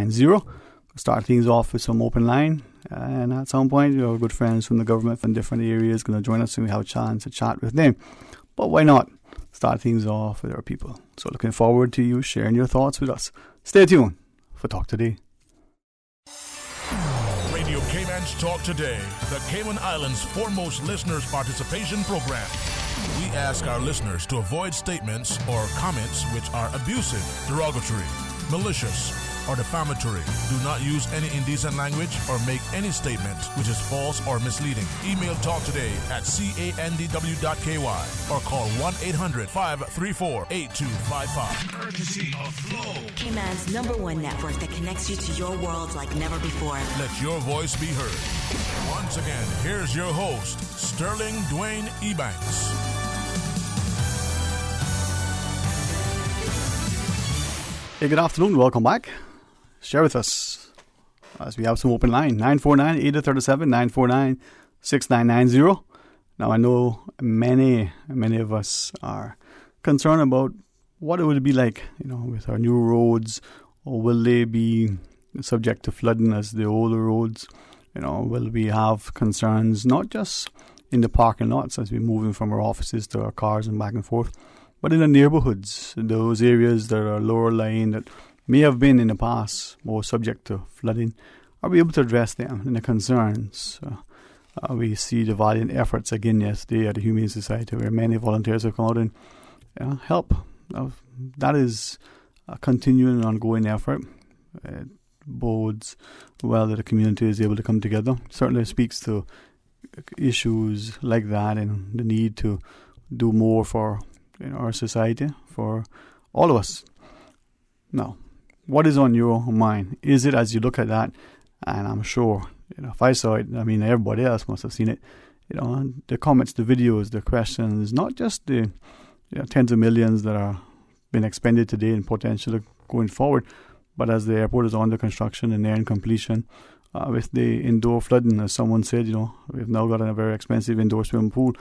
90. Start things off with some open line. And at some point, our good friends from the government from different areas going to join us and we have a chance to chat with them. But why not start things off with our people? So looking forward to you sharing your thoughts with us. Stay tuned for Talk Today. Radio Cayman's Talk Today, the Cayman Islands' foremost listeners' participation program. We ask our listeners to avoid statements or comments which are abusive, derogatory, malicious, or defamatory. Do not use any indecent language or make any statement which is false or misleading. Email talktoday@candw.ky or call 1-800-534-8255. Courtesy of Flow. Cayman's #1 network that connects you to your world like never before. Let your voice be heard. Once again, here's your host, Sterling Dwayne Ebanks. Hey, good afternoon. Welcome back. Share with us as we have some open line. 949-8037, 949-6990. Now, I know many of us are concerned about what it would be like, with our new roads, or will they be subject to flooding as the older roads? Will we have concerns not just in the parking lots as we're moving from our offices to our cars and back and forth, but in the neighborhoods, those areas that are lower lying that may have been in the past more subject to flooding? Are we able to address them and the concerns? We see the valiant efforts again yesterday at the Humane Society where many volunteers have come out and help. That is a continuing and ongoing effort. It bodes well that the community is able to come together. Certainly speaks to issues like that and the need to do more for our society, for all of us. Now, what is on your mind? Is it as you look at that? And I'm sure, if I saw it, everybody else must have seen it. The comments, the videos, the questions, not just the tens of millions that are being expended today and potentially going forward, but as the airport is under construction and nearing completion, with the indoor flooding, as someone said, we've now got a very expensive indoor swimming pool.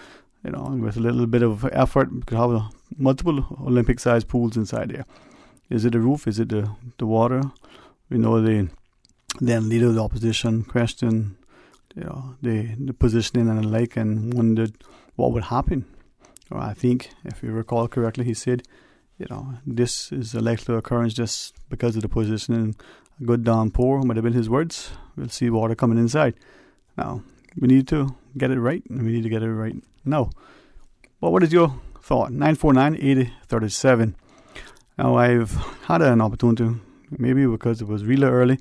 And with a little bit of effort, we could have multiple Olympic-sized pools inside there. Is it the roof? Is it the water? We know the then leader of the opposition questioned, the positioning and the like, and wondered what would happen. Or I think, if you recall correctly, he said, this is a likely occurrence just because of the positioning. A good downpour might have been his words. We'll see water coming inside. Now, we need to get it right, and we need to get it right now. Well, what is your thought? 949-8037. Now, I've had an opportunity, maybe because it was really early,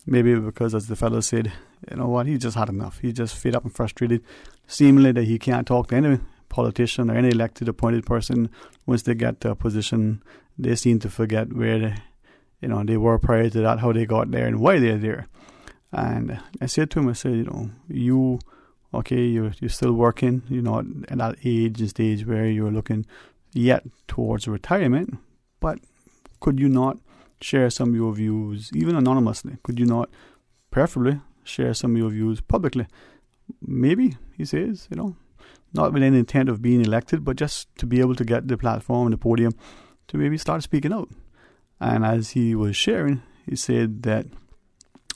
maybe because, as the fellow said, he just had enough. He's just fed up and frustrated, seemingly that he can't talk to any politician or any elected appointed person. Once they get to a position, they seem to forget where they were prior to that, how they got there and why they're there. And I said to him, you're still working, you're not at that age and stage where you're looking yet towards retirement, but could you not share some of your views, even anonymously? Could you not preferably share some of your views publicly? Maybe, he says, not with any intent of being elected, but just to be able to get the platform and the podium to maybe start speaking out. And as he was sharing, he said that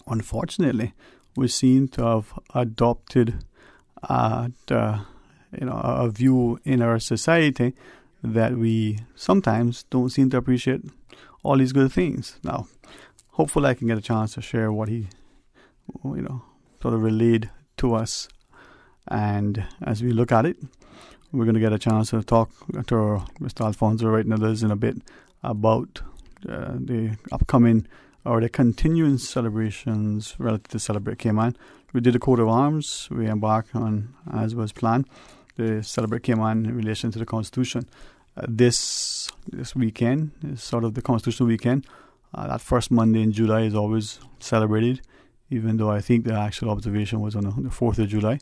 unfortunately we seem to have adopted a view in our society that we sometimes don't seem to appreciate all these good things. Now, hopefully I can get a chance to share what he, sort of relayed to us. And as we look at it, we're going to get a chance to talk to Mr. Alfonso Wright and others in a bit about the upcoming or the continuing celebrations relative to Celebrate Cayman. We did a coat of arms. We embarked on, as was planned, the Celebrate Cayman in relation to the Constitution. This weekend is sort of the Constitutional weekend. That first Monday in July is always celebrated, even though I think the actual observation was on the 4th of July.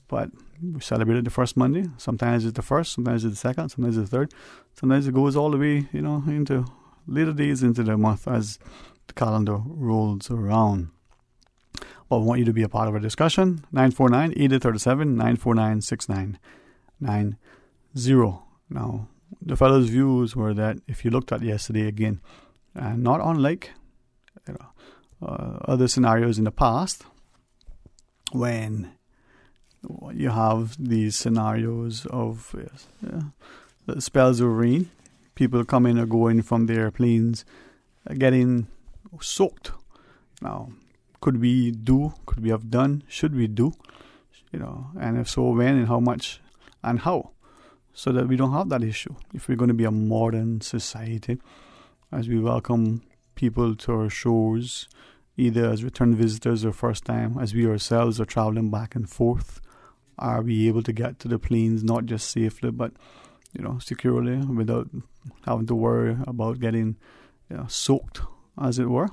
But we celebrated the first Monday. Sometimes it's the first, sometimes it's the second, sometimes it's the third. Sometimes it goes all the way, into later days into the month as the calendar rolls around. Well, I want you to be a part of our discussion. 949-8037, 949-6990. Now, the fellow's views were that if you looked at yesterday again, not unlike other scenarios in the past when you have these scenarios of spells of rain, people coming or going from the airplanes, getting soaked. Now, could we do? Could we have done? Should we do? And if so, when and how much and how, so that we don't have that issue. If we're going to be a modern society, as we welcome people to our shores, either as return visitors or first time, as we ourselves are traveling back and forth, are we able to get to the planes not just safely, but securely, without having to worry about getting soaked, as it were?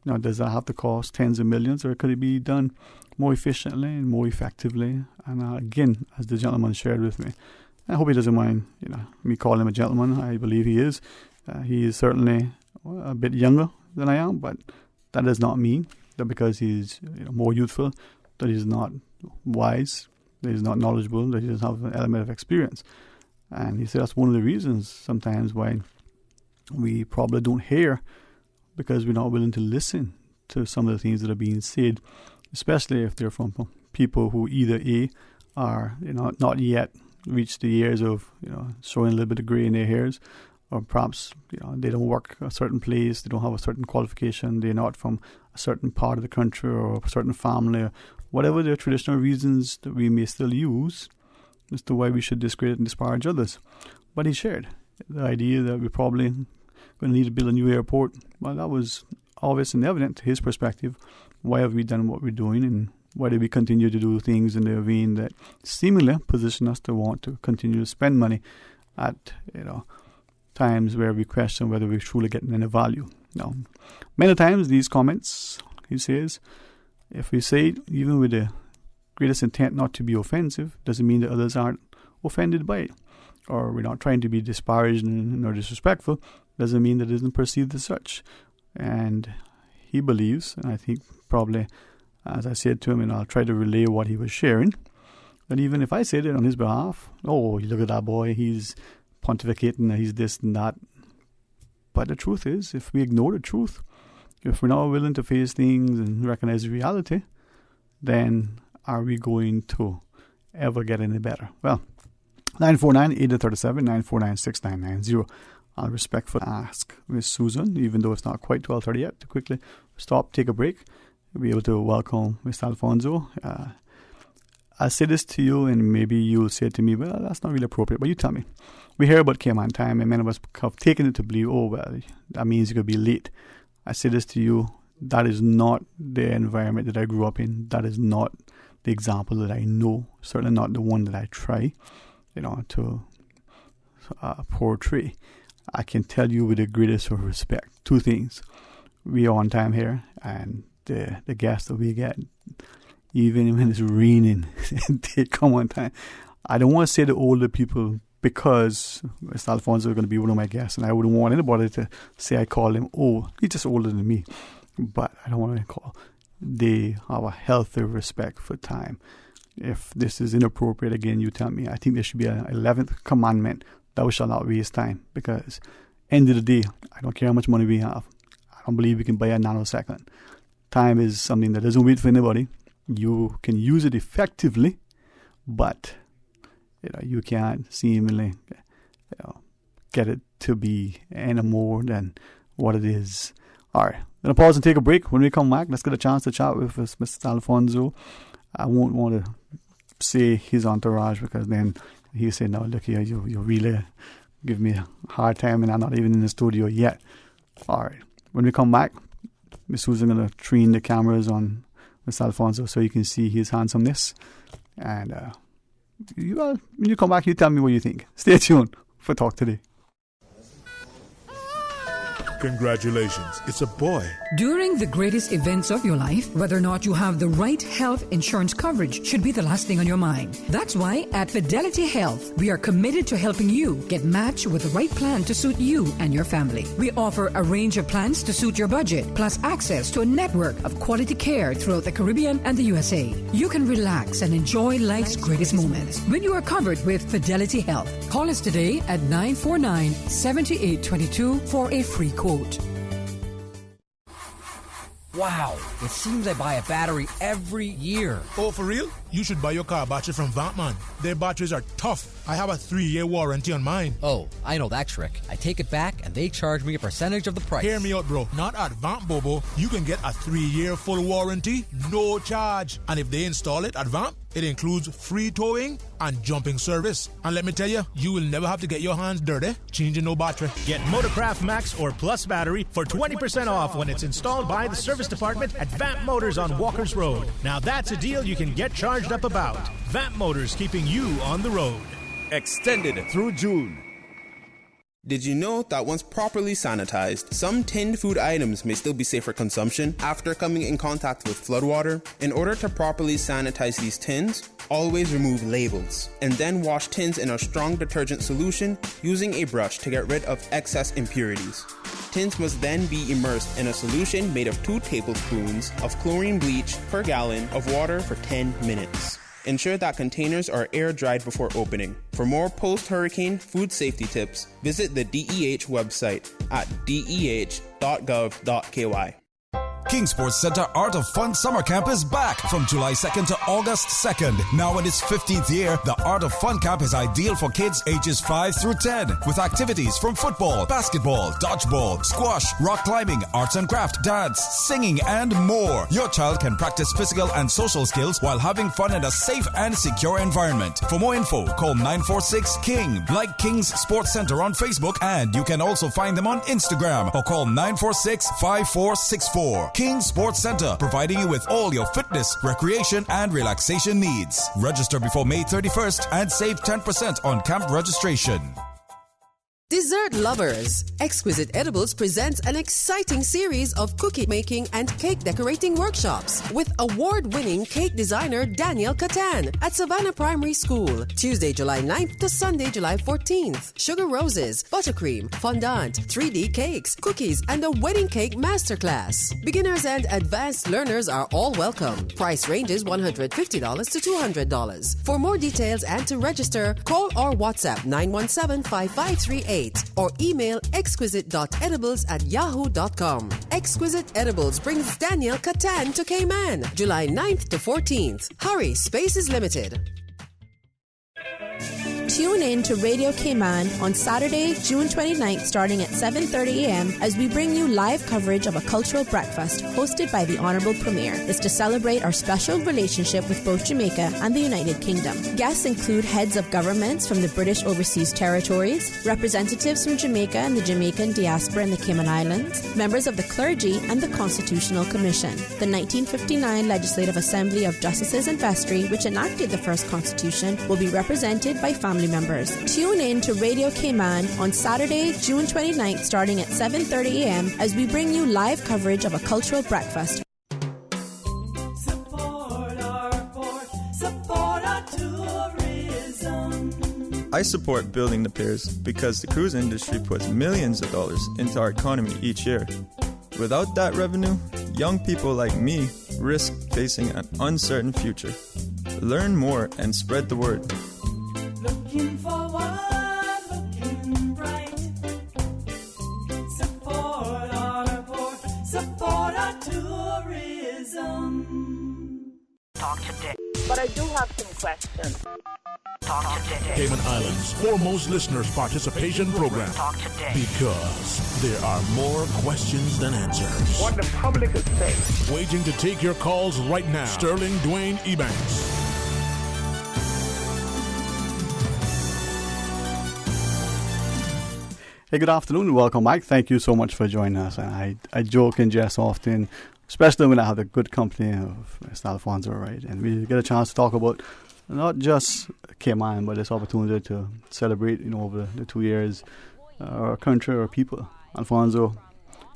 Now, does that have to cost tens of millions, or could it be done more efficiently and more effectively? And again, as the gentleman shared with me, I hope he doesn't mind me calling him a gentleman. I believe he is. He is certainly a bit younger than I am, but that does not mean that because he's more youthful, that he's not wise, that he's not knowledgeable, that he doesn't have an element of experience. And he said that's one of the reasons sometimes why we probably don't hear, because we're not willing to listen to some of the things that are being said, especially if they're from people who either A, are not yet reached the years of showing a little bit of grey in their hairs, or perhaps they don't work a certain place, they don't have a certain qualification, they're not from a certain part of the country or a certain family, or whatever their traditional reasons that we may still use as to why we should discredit and disparage others. But he shared the idea that we're probably going to need to build a new airport. Well, that was obvious and evident to his perspective. Why have we done what we're doing, and why do we continue to do things in the vein that seemingly position us to want to continue to spend money at times where we question whether we're truly getting any value? Now, many times these comments, he says, if we say it even with the greatest intent not to be offensive, doesn't mean that others aren't offended by it. Or we're not trying to be disparaging or disrespectful, doesn't mean that it isn't perceived as such. And he believes, and I think probably, as I said to him, and I'll try to relay what he was sharing, that even if I said it on his behalf, oh, you look at that boy, he's pontificating, he's this and that. But the truth is, if we ignore the truth, if we're not willing to face things and recognize reality, then are we going to ever get any better? Well, 949-837, 949-6990. I'll respectfully ask Miss Susan, even though it's not quite 12:30 yet, to quickly stop, take a break. We'll be able to welcome Mr. Alfonso. I'll say this to you, and maybe you'll say to me, well, that's not really appropriate, but you tell me. We hear about Cayman time, and many of us have taken it to believe, oh, well, that means you're going to be late. I say this to you, that is not the environment that I grew up in. That is not the example that I know, certainly not the one that I try, to portray. I can tell you with the greatest of respect, two things. We are on time here, and the guests that we get, even when it's raining, they come on time. I don't want to say the older people, because Mr. Alfonso is going to be one of my guests, and I wouldn't want anybody to say I call him old. He's just older than me. But I don't want to call. They have a healthy respect for time. If this is inappropriate, again, you tell me. I think there should be an 11th commandment: thou shalt not waste time. Because end of the day, I don't care how much money we have. I don't believe we can buy a nanosecond. Time is something that doesn't wait for anybody. You can use it effectively, but you can't seemingly get it to be any more than what it is. All right, going to pause and take a break. When we come back, let's get a chance to chat with Mr. Alfonso. I won't want to say his entourage, because then he'll say, no, look here, you really give me a hard time and I'm not even in the studio yet. All right, when we come back, Miss Susan going to train the cameras on Mr. Alfonso so you can see his handsomeness. And when you come back, you tell me what you think. Stay tuned for Talk Today. Congratulations, it's a boy. During the greatest events of your life, whether or not you have the right health insurance coverage should be the last thing on your mind. That's why at Fidelity Health, we are committed to helping you get matched with the right plan to suit you and your family. We offer a range of plans to suit your budget, plus access to a network of quality care throughout the Caribbean and the USA. You can relax and enjoy life's greatest moments when you are covered with Fidelity Health. Call us today at 949-7822 for a free quote. Wow, it seems I buy a battery every year. Oh, for real? You should buy your car battery from Vantman. Their batteries are tough. I have a 3-year warranty on mine. Oh, I know that trick. I take it back and they charge me a percentage of the price. Hear me out, bro. Not at Vamp Bobo. You can get a 3-year full warranty, no charge. And if they install it at Vamp, it includes free towing and jumping service. And let me tell you, you will never have to get your hands dirty changing no battery. Get Motorcraft Max or Plus battery for 20% off when it's installed by the service department at Vamp Motors on Walkers Road. Now that's a deal you can get charged up about. Vamp Motors, keeping you on the road. Extended through June. Did you know that once properly sanitized, some tinned food items may still be safe for consumption after coming in contact with floodwater? In order to properly sanitize these tins, always remove labels, and then wash tins in a strong detergent solution using a brush to get rid of excess impurities. Tins must then be immersed in a solution made of 2 tablespoons of chlorine bleach per gallon of water for 10 minutes. Ensure that containers are air-dried before opening. For more post-hurricane food safety tips, visit the DEH website at deh.gov.ky. King Sports Center Art of Fun Summer Camp is back from July 2nd to August 2nd. Now in its 15th year, the Art of Fun Camp is ideal for kids ages 5 through 10 with activities from football, basketball, dodgeball, squash, rock climbing, arts and craft, dance, singing, and more. Your child can practice physical and social skills while having fun in a safe and secure environment. For more info, call 946-KING. Like King's Sports Center on Facebook, and you can also find them on Instagram or call 946-5464. King Sports Center, providing you with all your fitness, recreation, and relaxation needs. Register before May 31st and save 10% on camp registration. Dessert lovers, Exquisite Edibles presents an exciting series of cookie making and cake decorating workshops with award-winning cake designer Daniel Catan at Savannah Primary School, Tuesday, July 9th to Sunday, July 14th. Sugar roses, buttercream, fondant, 3D cakes, cookies, and a wedding cake masterclass. Beginners and advanced learners are all welcome. Price ranges $150 to $200. For more details and to register, call or WhatsApp 917-5538. Or email exquisite.edibles@yahoo.com. Exquisite Edibles brings Daniel Catan to Cayman, July 9th to 14th. Hurry, space is limited. Tune in to Radio Cayman on Saturday, June 29th, starting at 7:30 a.m. as we bring you live coverage of a cultural breakfast hosted by the Honourable Premier. It's to celebrate our special relationship with both Jamaica and the United Kingdom. Guests include heads of governments from the British Overseas Territories, representatives from Jamaica and the Jamaican diaspora in the Cayman Islands, members of the clergy and the Constitutional Commission. The 1959 Legislative Assembly of Justices and Vestry, which enacted the first constitution, will be represented by family members. Tune in to Radio Cayman on Saturday, June 29th, starting at 7:30 a.m. as we bring you live coverage of a cultural breakfast. Support our port, support our tourism. I support building the piers because the cruise industry puts millions of dollars into our economy each year. Without that revenue, young people like me risk facing an uncertain future. Learn more and spread the word. Looking forward, looking bright. Support our port, support our tourism. Talk today. But I do have some questions. Talk today. Cayman Islands' foremost listeners' participation program. Talk today. Because there are more questions than answers. What the public is saying. Waiting to take your calls right now. Sterling Dwayne Ebanks. Hey, good afternoon. Welcome back. Thank you so much for joining us. And I joke and jest often, especially when I have the good company of Mr. Alfonso, right? And we get a chance to talk about not just Cayman, but this opportunity to celebrate, over the 2 years, our country, our people. Alfonso,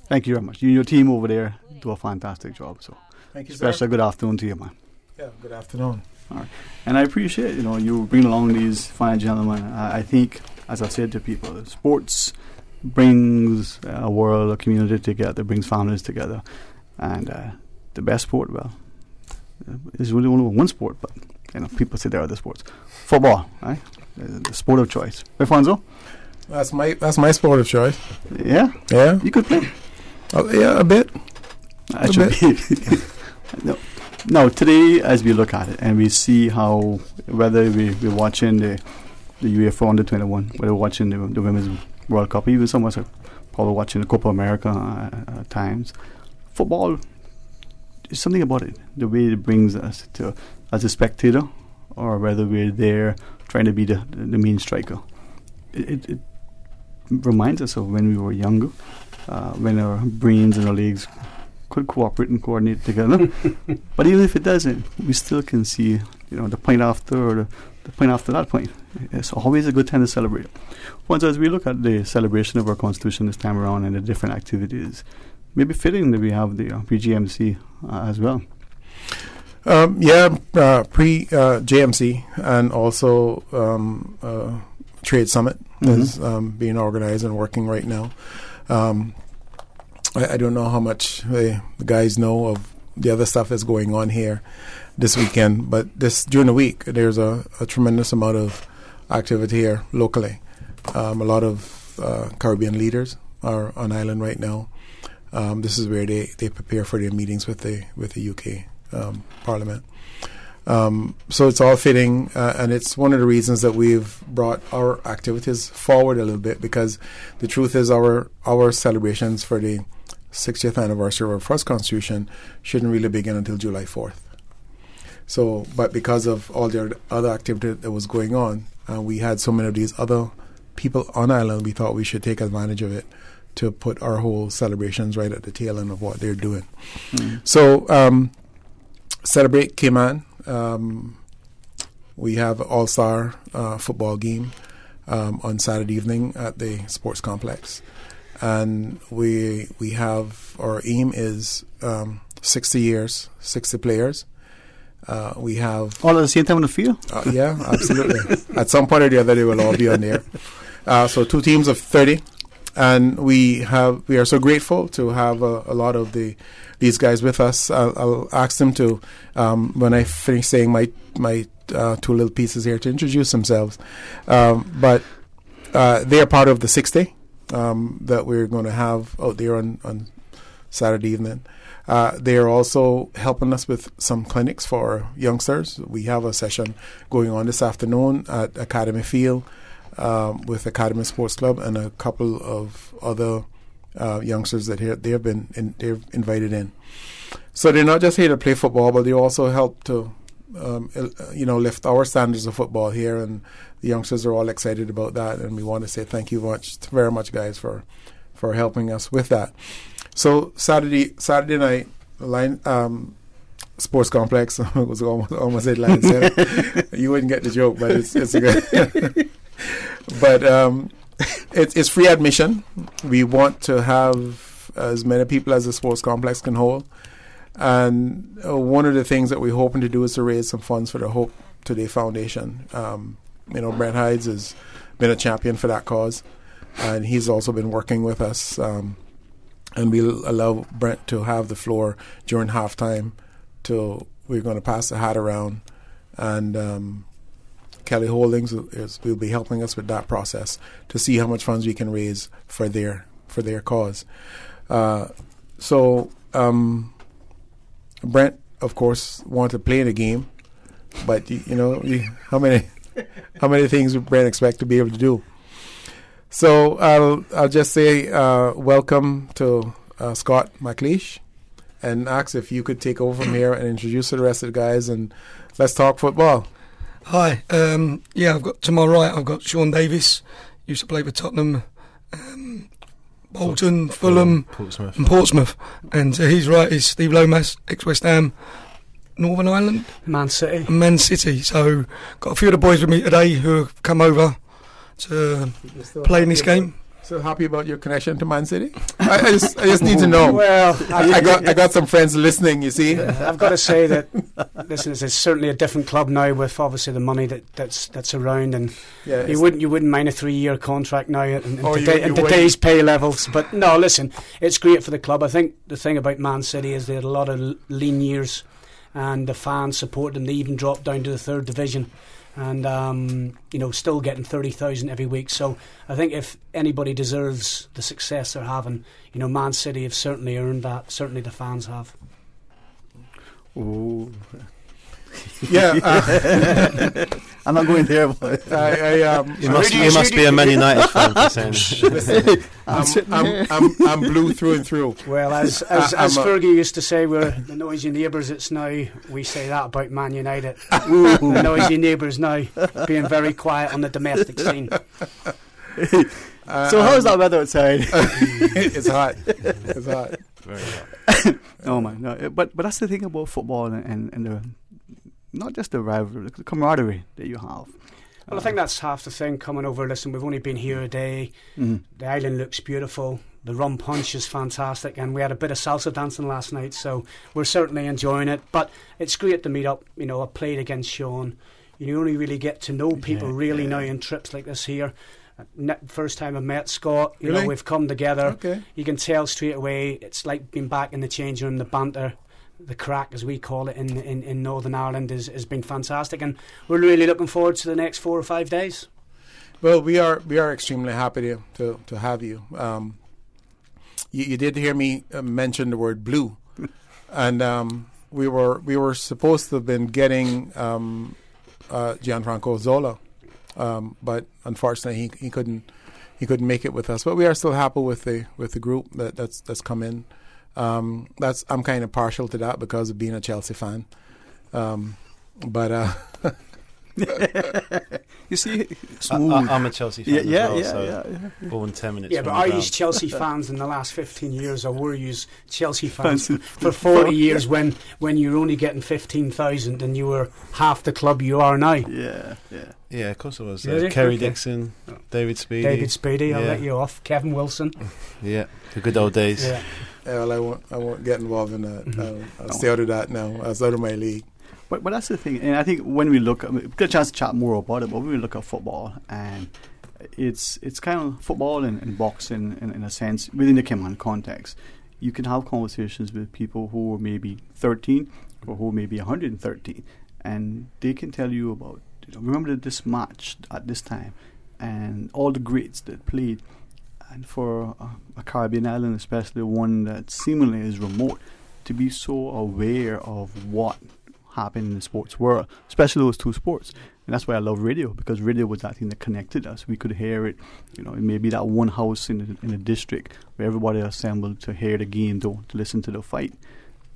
thank you very much. You and your team over there do a fantastic job. So, thank you, especially sir. Good afternoon to you, man. Yeah, good afternoon. All right. And I appreciate, you bring along these fine gentlemen. I think, as I said to people, sports brings a world, a community together, brings families together. And the best sport, is really only one sport, but people say there are other sports. Football, right? The sport of choice. Alfonso? That's my sport of choice. Yeah? Yeah. You could play? Yeah, a bit. That should be. No, today, as we look at it and we see how, whether we're watching the UEFA Under 21, whether we're watching the Women's World Cup, even some of us are probably watching the Copa America at times, football, there's something about it, the way it brings us to, as a spectator, or whether we're there trying to be the main striker. It reminds us of when we were younger, when our brains and our legs could cooperate and coordinate together. But even if it doesn't, we still can see, the point after, or the point after that point. It's always a good time to celebrate. Once as we look at the celebration of our Constitution this time around and the different activities, maybe fitting that we have the PGMC as well. Pre-JMC and also Trade Summit is being organized and working right now. I don't know how much the guys know of the other stuff that's going on here this weekend, but during the week there's a tremendous amount of activity here locally. A lot of Caribbean leaders are on island right now. This is where they prepare for their meetings with the UK Parliament. So it's all fitting, and it's one of the reasons that we've brought our activities forward a little bit, because the truth is our celebrations for the 60th anniversary of our first Constitution shouldn't really begin until July 4th. So, but because of all the other activity that was going on, we had so many of these other people on island, we thought we should take advantage of it to put our whole celebrations right at the tail end of what they're doing. So, Celebrate Cayman. We have an all-star football game on Saturday evening at the sports complex. And we have, our aim is 60 years, 60 players. We have all at the same time on the field. Yeah, absolutely. At some point or the other, they will all be on there. So 2 teams of 30, and we are so grateful to have a lot of these guys with us. I'll ask them to, when I finish saying my 2 little pieces here, to introduce themselves. But they are part of the 60 that we're going to have out there on Saturday evening. They are also helping us with some clinics for youngsters. We have a session going on this afternoon at Academy Field with Academy Sports Club and a couple of other youngsters that they've invited in. So they're not just here to play football, but they also help to lift our standards of football here, and the youngsters are all excited about that, and we want to say thank you very much, guys, for helping us with that. So Saturday night, sports complex. It was almost at Lions Center. You wouldn't get the joke, but it's good. But it's free admission. We want to have as many people as the sports complex can hold. And one of the things that we're hoping to do is to raise some funds for the Hope Today Foundation. Brent Hides has been a champion for that cause, and he's also been working with us. And we'll allow Brent to have the floor during halftime. We're going to pass the hat around, and Kelly Holdings will be helping us with that process to see how much funds we can raise for their cause. Brent, of course, wanted to play in the game, but how many things would Brent expect to be able to do? So I'll just say welcome to Scott McLeish, and ask if you could take over from here and introduce the rest of the guys, and let's talk football. Hi. I've got to my right, I've got Sean Davis, used to play for Tottenham, Bolton, Fulham, and Portsmouth. And to his right is Steve Lomas, ex-West Ham, Northern Ireland, Man City. So got a few of the boys with me today who have come over to play in this game. So happy about your connection to Man City? I just need to know. Well, I got some friends listening, you see. I've got to say that, listen, it's certainly a different club now with obviously the money that's around, and you wouldn't mind a 3-year contract now in today's pay levels. But no, listen, it's great for the club. I think the thing about Man City is they had a lot of lean years, and the fans supported them. They even dropped down to the 3rd division. and still getting 30,000 every week. So I think if anybody deserves the success they're having, Man City have certainly earned that. Certainly the fans have. Ooh. Yeah, I'm not going there. But you must be a Man United fan for saying this. I'm blue through and through. Well, as Fergie used to say, we're the noisy neighbours. It's now we say that about Man United. The noisy neighbours now being very quiet on the domestic scene. So how's that weather outside? It's hot. It's hot. Very hot. Oh my! No, but that's the thing about football and the, not just the rivalry, the camaraderie that you have. Well, I think that's half the thing coming over. Listen, we've only been here a day. The island looks beautiful. The rum punch is fantastic, and we had a bit of salsa dancing last night, so we're certainly enjoying it. But it's great to meet up. I played against Sean. You only really get to know people now in trips like this here. First time I've met Scott, we've come together. Okay. You can tell straight away it's like being back in the changing room. The banter, the crack as we call it in Northern Ireland has been fantastic, and we're really looking forward to the next 4 or 5 days. Well, we are extremely happy to have you. You did hear me mention the word blue, and we were supposed to have been getting Gianfranco Zola. But unfortunately, he couldn't make it with us. But we are still happy with the group that's come in. I'm kind of partial to that because of being a Chelsea fan. You see, I'm a Chelsea fan as well. Yeah. Born 10 minutes. Yeah, from but the are ground. you Chelsea fans in the last 15 years, or were you Chelsea fans for 40 years when you were only getting 15,000 and you were half the club you are now? Yeah, of course it was. Really? Kerry Okay. Dixon, David Speedy. I'll let you off. Kevin Wilson. Yeah, the good old days. Yeah. Well, I won't get involved in that. I'll stay out of that now. I was out of my league. But that's the thing, and I think when we look, we get a chance to chat more about it. But when we look at football, and it's kind of football and boxing in a sense within the Cayman context. You can have conversations with people who are maybe 13 or who may be 113, and they can tell you about, remember this match at this time, and all the greats that played. And for a Caribbean island, especially one that seemingly is remote, to be so aware of what happened in the sports world, especially those two sports. And that's why I love radio, because radio was that thing that connected us. We could hear it, it may be that one house in the district where everybody assembled to hear the game, to listen to the fight.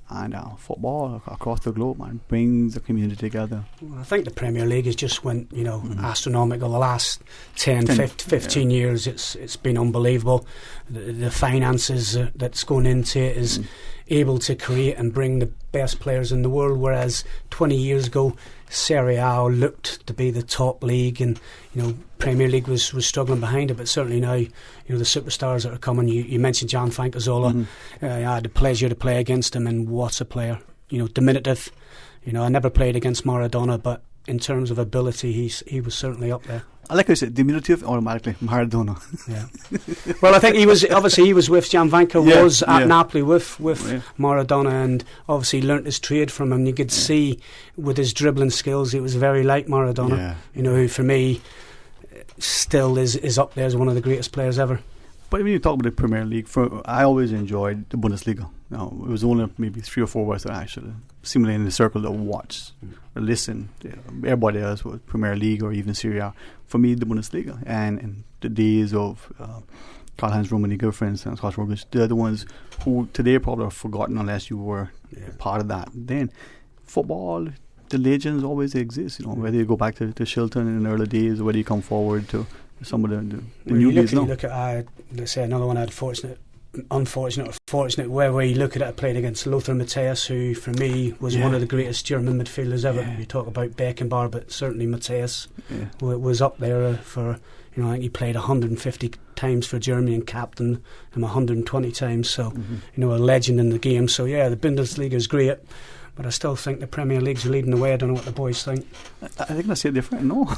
And football across the globe, man, brings the community together. Well, I think the Premier League has just went, astronomical. The last 15 years, it's been unbelievable. The finances that's going into it is able to create and bring the best players in the world, whereas 20 years ago, Serie A looked to be the top league, and Premier League was struggling behind it. But certainly now, the superstars that are coming. You mentioned Gianfranco Zola. I had the pleasure to play against him, and what's a player? Diminutive. I never played against Maradona, but in terms of ability, he was certainly up there. I like how you said diminutive, automatically Maradona. Yeah. Well, I think he was with Gianfranco, was at Napoli with Maradona, and obviously learnt his trade from him. You could see with his dribbling skills, it was very like Maradona. Who for me still is up there as one of the greatest players ever. But when you talk about the Premier League, I always enjoyed the Bundesliga. It was only maybe 3 or 4 of us that actually seemingly in the circle that watched or listened. Everybody else was Premier League or even Serie A. For me, the Bundesliga and the days of Karl-Heinz Rummenigge, for instance, Klaus Roglic, they're the ones who today probably are forgotten unless you were part of that. Then football, the legends always exist. Whether you go back to Shilton in the early days, or whether you come forward to some of the newbies. You look at let's say another one I had unfortunate or fortunate, where you look at it, I played against Lothar Matthäus, who for me was one of the greatest German midfielders ever. You talk about Beckenbauer, but certainly Matthäus was up there for, I think he played 150 times for Germany and captained him 120 times, so a legend in the game. So the Bundesliga is great, but I still think the Premier League's leading the way. I don't know what the boys think. I think that's it different. No.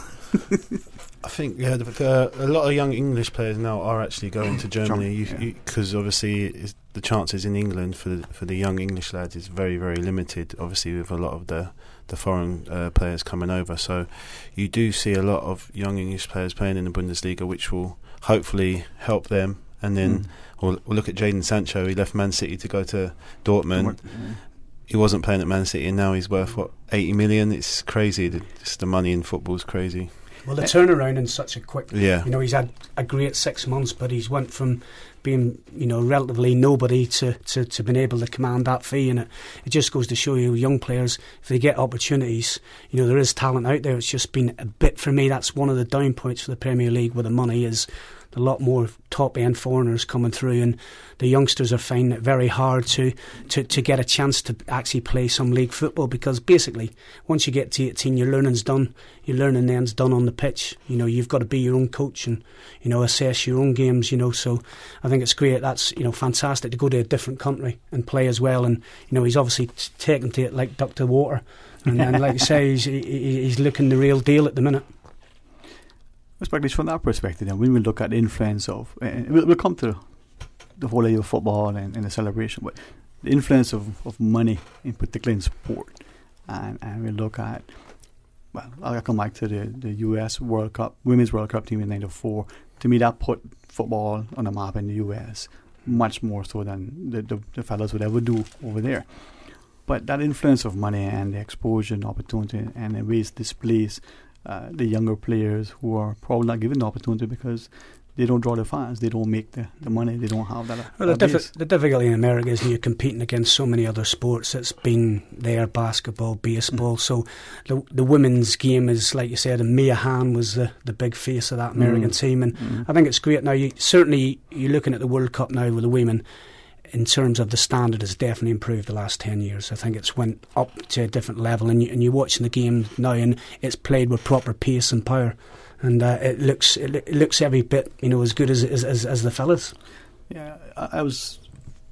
I think a lot of young English players now are actually going to Germany because obviously the chances in England for the young English lads is very, very limited, obviously with a lot of the foreign players coming over. So you do see a lot of young English players playing in the Bundesliga, which will hopefully help them. And then we'll look at Jadon Sancho. He left Man City to go to Dortmund. He wasn't playing at Man City, and now he's worth, 80 million? It's crazy. Just the money in football is crazy. Well, the turnaround in such a quick... Yeah. He's had a great 6 months, but he's went from being, relatively nobody to being able to command that fee, and it just goes to show you, young players, if they get opportunities, there is talent out there. It's just been a bit, for me, that's one of the down points for the Premier League with the money, is a lot more top-end foreigners coming through, and the youngsters are finding it very hard to get a chance to actually play some league football, because basically once you get to 18 your learning's done. Your learning then's done on the pitch. You've got to be your own coach and assess your own games, so I think it's great. That's fantastic to go to a different country and play as well, and he's obviously taken to it like duck to water, and like you say, he's looking the real deal at the minute. Especially from that perspective, then when we look at the influence of, we'll come to the whole idea of football and the celebration, but the influence of money, in particular in sport, and we look at, well, I'll come back to the US World Cup, Women's World Cup team in '94. To me, that put football on the map in the US much more so than the fellas would ever do over there. But that influence of money and the exposure and opportunity and the ways displays the younger players who are probably not given the opportunity because they don't draw the fans, they don't make the money, they don't have that. Well, the difficulty in America is you're competing against so many other sports. It's been there, basketball, baseball. So the women's game is, like you said, and Mia Hamm was the big face of that American team, and I think it's great. Now, you're looking at the World Cup now with the women. In terms of the standard, has definitely improved the last 10 years. I think it's went up to a different level, and you're watching the game now, and it's played with proper pace and power, and it looks every bit as good as the fellas. Yeah, I was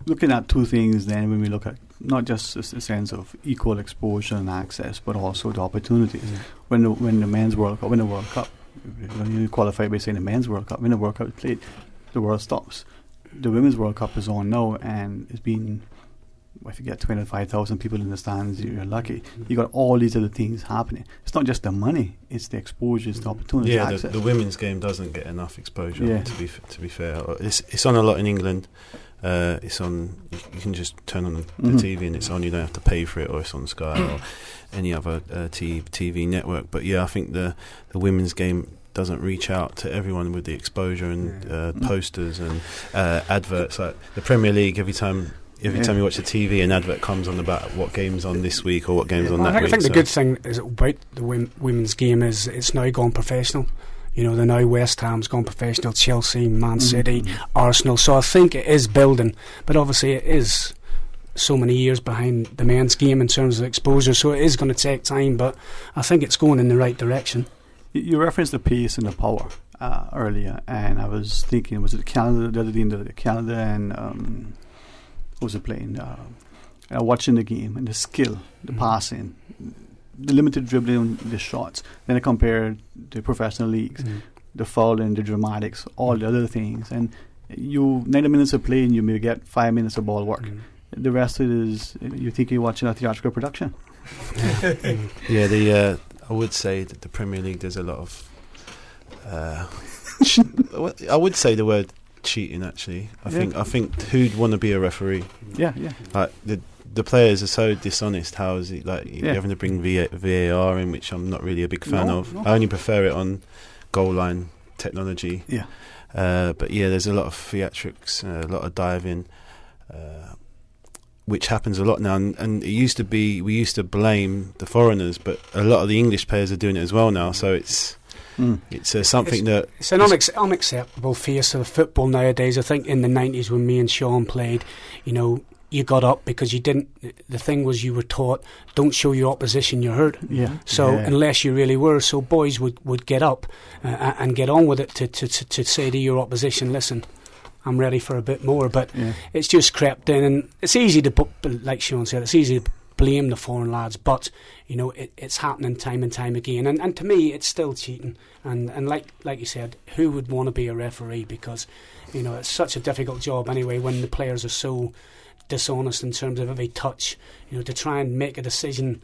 looking at two things then when we look at not just a sense of equal exposure and access, but also the opportunities. When the men's World Cup, when the World Cup, you qualify by saying the men's World Cup, when the World Cup is played, the world stops. The Women's World Cup is on now, and it's been, if you get 25,000 people in the stands, you're lucky. You got all these other things happening. It's not just the money; it's the exposure, it's the opportunity. Yeah, access. The women's game doesn't get enough exposure. Yeah. To be fair, it's on a lot in England. It's on. You can just turn on the TV and it's on. You don't have to pay for it, or it's on Sky or any other TV network. But yeah, I think the women's game doesn't reach out to everyone with the exposure and posters and adverts. Like the Premier League, every time you watch the TV, an advert comes on about what game's on this week or what game's on that week. I think the good thing is about the women's game is it's now gone professional. They're now West Ham's gone professional, Chelsea, Man City, Arsenal. So I think it is building, but obviously it is so many years behind the men's game in terms of exposure. So it is going to take time, but I think it's going in the right direction. You referenced the pace and the power earlier, and I was thinking, was it Canada the other day? Canada and who was it playing? Watching the game and the skill, the passing, the limited dribbling, the shots. Then I compared the professional leagues, the fouling, the dramatics, all the other things, and 90 minutes of play and you may get 5 minutes of ball work. The rest of it is you think you're watching a theatrical production. Yeah, I would say that the Premier League, there's a lot of I would say the word cheating. Actually, I think who'd want to be a referee? Yeah. Like the players are so dishonest. How is it like you're having to bring VAR in, which I'm not really a big fan of. I only prefer it on goal line technology. Yeah. But yeah, there's a lot of theatrics, a lot of diving. Which happens a lot now, and it used to be we used to blame the foreigners, but a lot of the English players are doing it as well now. So it's something that it's an unacceptable face of football nowadays. I think in the 90s when me and Sean played, you got up because you didn't. The thing was you were taught don't show your opposition you're hurt. Yeah. So unless you really were, so boys would get up and get on with it to say to your opposition, listen, I'm ready for a bit more, but it's just crept in, and it's easy to put, like Sean said, it's easy to blame the foreign lads, but it's happening time and time again, and to me it's still cheating, and like you said, who would want to be a referee, because it's such a difficult job anyway when the players are so dishonest in terms of every touch, to try and make a decision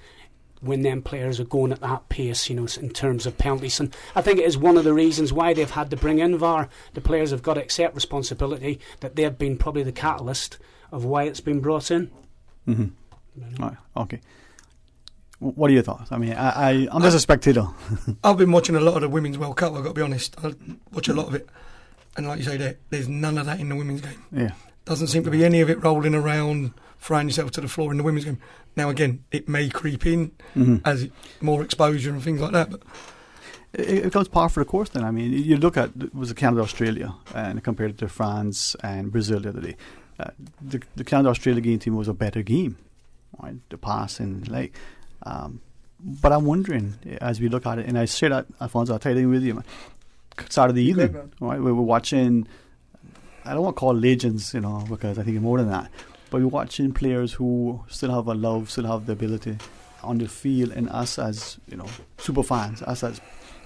when them players are going at that pace, in terms of penalties. And I think it is one of the reasons why they've had to bring in VAR. The players have got to accept responsibility that they've been probably the catalyst of why it's been brought in. Mm-hmm. Right, okay. What are your thoughts? I mean, I'm just a spectator. I've been watching a lot of the Women's World Cup, I've got to be honest. I watch a lot of it. And like you say, there's none of that in the women's game. Yeah. Doesn't seem to be any of it rolling around, throwing yourself to the floor in the women's game. Now, again, it may creep in as more exposure and things like that. But it goes par for the course then. I mean, you look at, it was Canada-Australia, and compared it to France and Brazil the other day. The Canada-Australia game team was a better game, right? The passing, but I'm wondering, as we look at it, and I say that, Alfonso, I'll tell you with you, Saturday evening, right? We were watching, I don't want to call legends, because I think it's more than that, but we're watching players who still have a love, still have the ability on the field, and us as, super fans, us as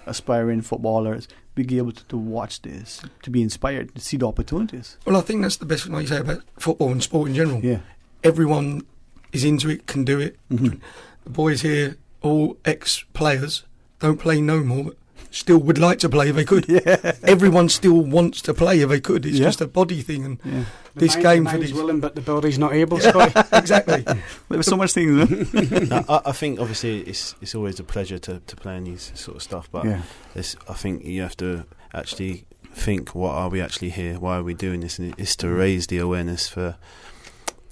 aspiring footballers, be able to watch this, to be inspired, to see the opportunities. Well, I think that's the best thing, like you say, about football and sport in general. Yeah. Everyone is into it, can do it. Mm-hmm. The boys here, all ex-players, don't play no more, but still would like to play if they could. Yeah. Everyone still wants to play if they could. It's just a body thing. And this game for these willing, but the body's not able. Scotty. Exactly. There's so much things. No, I think obviously it's always a pleasure to play in these sort of stuff, but I think you have to actually think, what are we actually here? Why are we doing this? And it's to raise the awareness for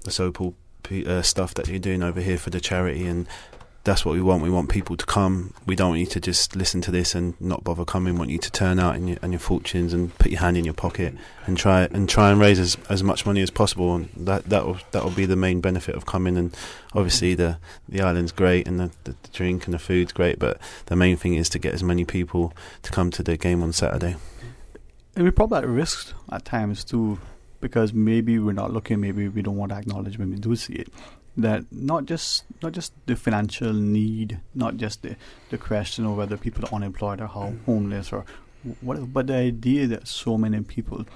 the so-called stuff that you're doing over here for the charity, and that's what we want. We want people to come. We don't want you to just listen to this and not bother coming. We want you to turn out and your fortunes and put your hand in your pocket and try and raise as much money as possible. And that will be the main benefit of coming. And obviously the island's great and the drink and the food's great, but the main thing is to get as many people to come to the game on Saturday. And we're probably at risk at times too, because maybe we're not looking, maybe we don't want to acknowledge when we do see it. That not just the financial need, not just the question of whether people are unemployed or homeless or whatever, but the idea that so many people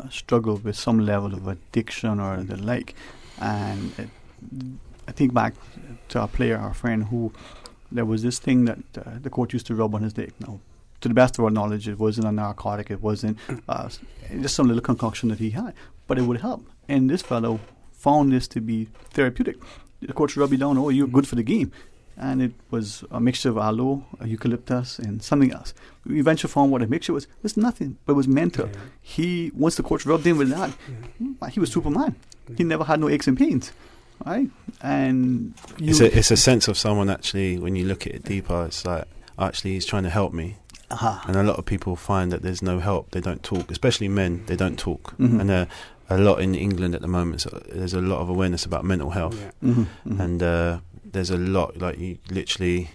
struggle with some level of addiction or the like. And I think back to our player, our friend, who there was this thing that the coach used to rub on his dick. Now, to the best of our knowledge, it wasn't a narcotic, it wasn't just some little concoction that he had, but it would help. And this fellow found this to be therapeutic. The coach rubbed you down, oh, you're good for the game. And it was a mixture of aloe, eucalyptus, and something else. We eventually found what the mixture was. It was nothing, but it was mental. Once the coach rubbed in with that, he was Superman. He never had no aches and pains. Right? And it's a sense of someone actually, when you look at it deeper, it's like, actually, he's trying to help me. And a lot of people find that there's no help. They don't talk, especially men. They don't talk. Mm-hmm. And a lot in England at the moment, so there's a lot of awareness about mental health. And there's a lot, like you literally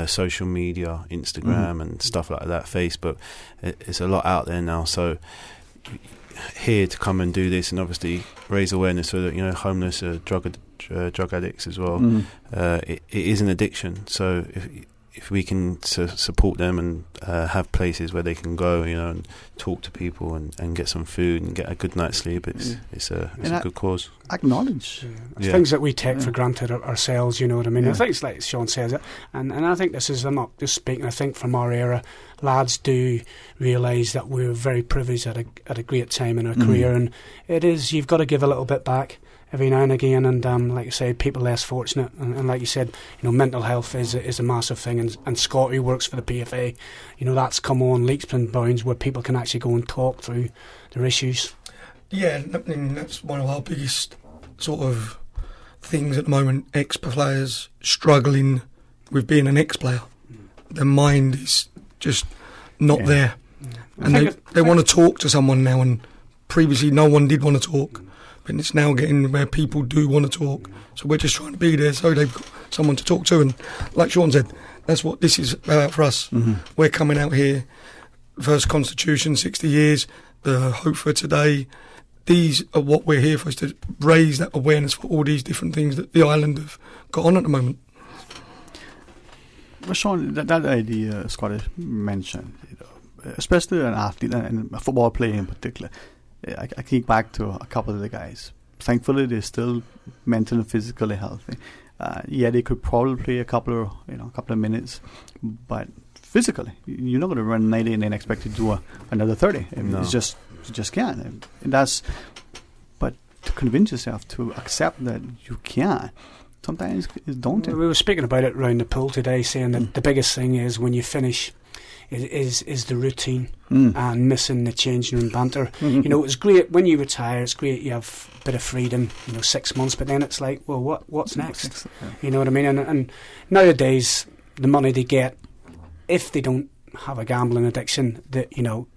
social media, Instagram and stuff like that, Facebook, it's a lot out there now. So here to come and do this and obviously raise awareness for homeless, drug addicts as well. It is an addiction, so if we can support them and have places where they can go, and talk to people and get some food and get a good night's sleep, it's a good cause. Acknowledge. Things that we take for granted ourselves, you know what I mean? I think it's like Sean says it, and I think this is, I'm not just speaking, I think from our era, lads do realise that we're very privileged at a great time in our career, and it is, you've got to give a little bit back every now and again, and like you said, people less fortunate, and like you said, mental health is a massive thing, and Scott, who works for the PFA, that's come on leaps and bounds where people can actually go and talk through their issues. Yeah, and that's one of our biggest sort of things at the moment. Ex-players struggling with being an ex-player. Their mind is just not there, and they want to talk to someone now, and previously no one did want to talk. And it's now getting where people do want to talk. So we're just trying to be there so they've got someone to talk to. And like Sean said, that's what this is about for us. We're coming out here, first Constitution, 60 years, the hope for today. these are what we're here for, is to raise that awareness for all these different things that the island have got on at the moment. Well, Sean, that idea Scottish mentioned, especially an athlete and a football player in particular, I think back to a couple of the guys. Thankfully, they're still mentally and physically healthy. They could probably play a couple of minutes, but physically, you're not going to run 90 and then expect to do another 30. No. You just can't. But to convince yourself to accept that you can, sometimes it's daunting. We were speaking about it around the pool today, saying that the biggest thing is when you finish is the routine and missing the changing room banter. Mm-hmm. It's great when you retire. It's great you have a bit of freedom. 6 months, but then it's like, well, what's next? You know what I mean? And nowadays, the money they get, if they don't have a gambling addiction, that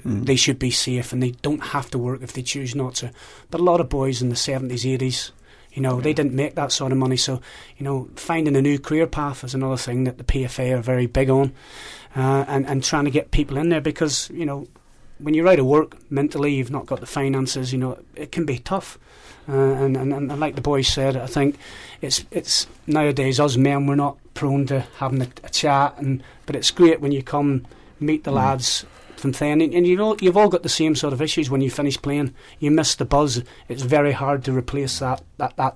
they should be safe and they don't have to work if they choose not to. But a lot of boys in the 70s, 80s. They didn't make that sort of money, so finding a new career path is another thing that the PFA are very big on, and trying to get people in there, because when you're out of work mentally, you've not got the finances. It can be tough, and like the boys said, I think it's nowadays us men, we're not prone to having a chat, but it's great when you come meet the lads from then, and you've all got the same sort of issues when you finish playing. You miss the buzz. It's very hard to replace that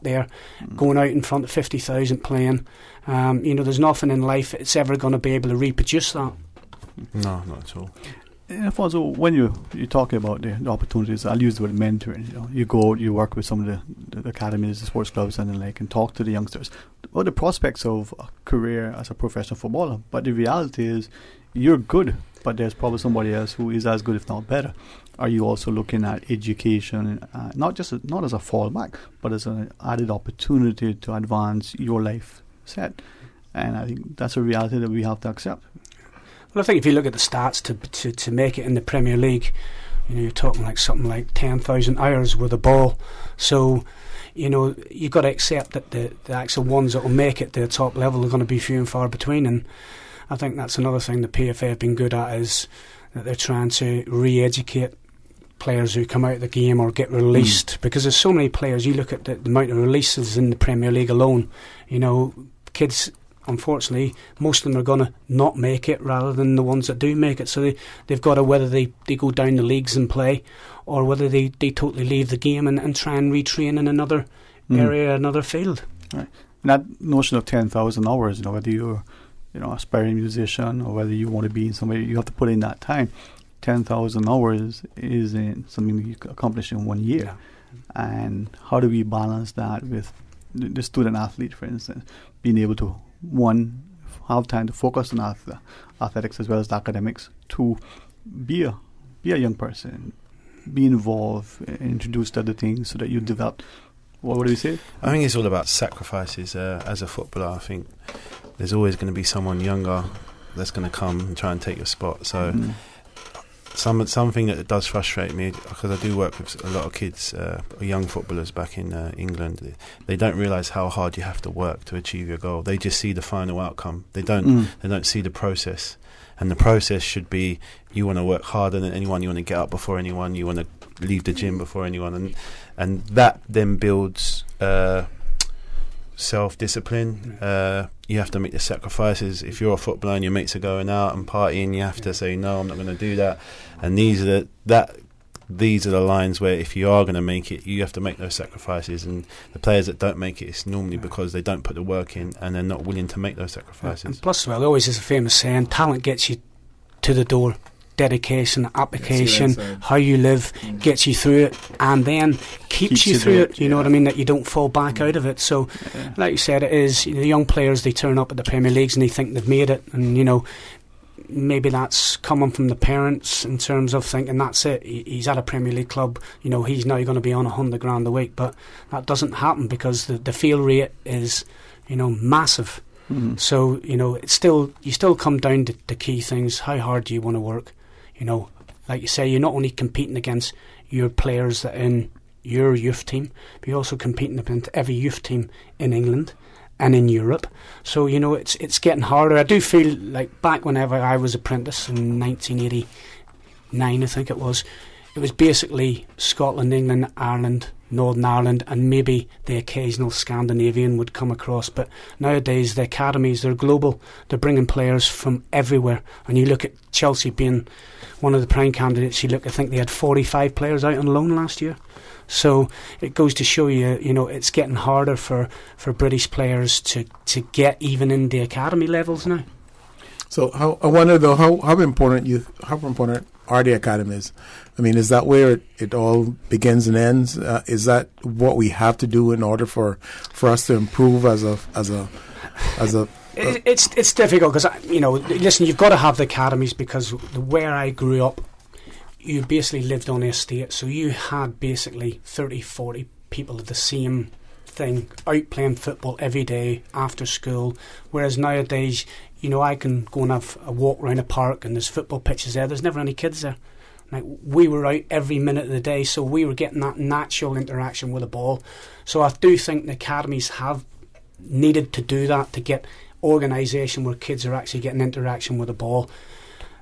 there, going out in front of 50,000 playing. There's nothing in life that's ever going to be able to reproduce that. No, not at all. And also, when you're talking about the opportunities, I'll use the word mentoring. You go out, you work with some of the academies, the sports clubs, and and talk to the youngsters about the prospects of a career as a professional footballer. But the reality is, you're good, but there's probably somebody else who is as good, if not better. Are you also looking at education, not as a fallback, but as an added opportunity to advance your life set? And I think that's a reality that we have to accept. Well, I think if you look at the stats to make it in the Premier League, you're talking like something like 10,000 hours with a ball. So, you've got to accept that the actual ones that will make it to the top level are going to be few and far between. And I think that's another thing the PFA have been good at, is that they're trying to re-educate players who come out of the game or get released, because there's so many players. You look at the amount of releases in the Premier League alone, kids, unfortunately, most of them are going to not make it rather than the ones that do make it. So they've got to, whether they go down the leagues and play, or whether they totally leave the game and try and retrain in another area, another field. Right. And that notion of 10,000 hours, whether you're aspiring musician or whether you want to be in somewhere, you have to put in that time. 10,000 hours is something you accomplish in 1 year. Yeah. And how do we balance that with the student athlete, for instance, being able to, one, have time to focus on athletics as well as the academics, two, be a young person, be involved, introduced to other things so that you develop. What do you say? I think it's all about sacrifices. As a footballer, I think there's always going to be someone younger that's going to come and try and take your spot. So something that does frustrate me, because I do work with a lot of kids, young footballers back in England. They don't realise how hard you have to work to achieve your goal. They just see the final outcome. They don't see the process. And the process should be, you want to work harder than anyone, you want to get up before anyone, you want to leave the gym before anyone, and that then builds self-discipline. You have to make the sacrifices. If you're a footballer and your mates are going out and partying, you have to say, no, I'm not going to do that. And these are the lines where, if you are going to make it, you have to make those sacrifices. And the players that don't make it, it's normally because they don't put the work in and they're not willing to make those sacrifices. And plus, there always is a famous saying, talent gets you to the door. Dedication, application, how you live gets you through it, and then keeps you through it. You know what I mean? That you don't fall back out of it. So, like you said, it is the young players, they turn up at the Premier Leagues and they think they've made it, and maybe that's coming from the parents in terms of thinking that's it. He's at a Premier League club. He's now going to be on $100,000 a week, but that doesn't happen because the fail rate is, massive. Mm-hmm. So you still come down to the key things. How hard do you want to work? Like you say, you're not only competing against your players that are in your youth team, but you're also competing against every youth team in England and in Europe. So, it's getting harder. I do feel like back whenever I was apprentice in 1989, I think it was, it was basically Scotland, England, Ireland, Northern Ireland, and maybe the occasional Scandinavian would come across. But nowadays the academies, they're global. They're bringing players from everywhere. And you look at Chelsea being one of the prime candidates. I think they had 45 players out on loan last year. So it goes to show you, it's getting harder for British players to get even in the academy levels now. So I wonder though, how important are the academies? I mean, is that where it all begins and ends? Is that what we have to do in order for us to improve as a It's difficult because listen, you've got to have the academies, because where I grew up, you basically lived on the estate, so you had basically 30, 40 people of the same thing out playing football every day after school, whereas nowadays, I can go and have a walk around a park and there's football pitches there's never any kids there. Like, we were out every minute of the day, so we were getting that natural interaction with the ball. So I do think the academies have needed to do that, to get organisation where kids are actually getting interaction with the ball.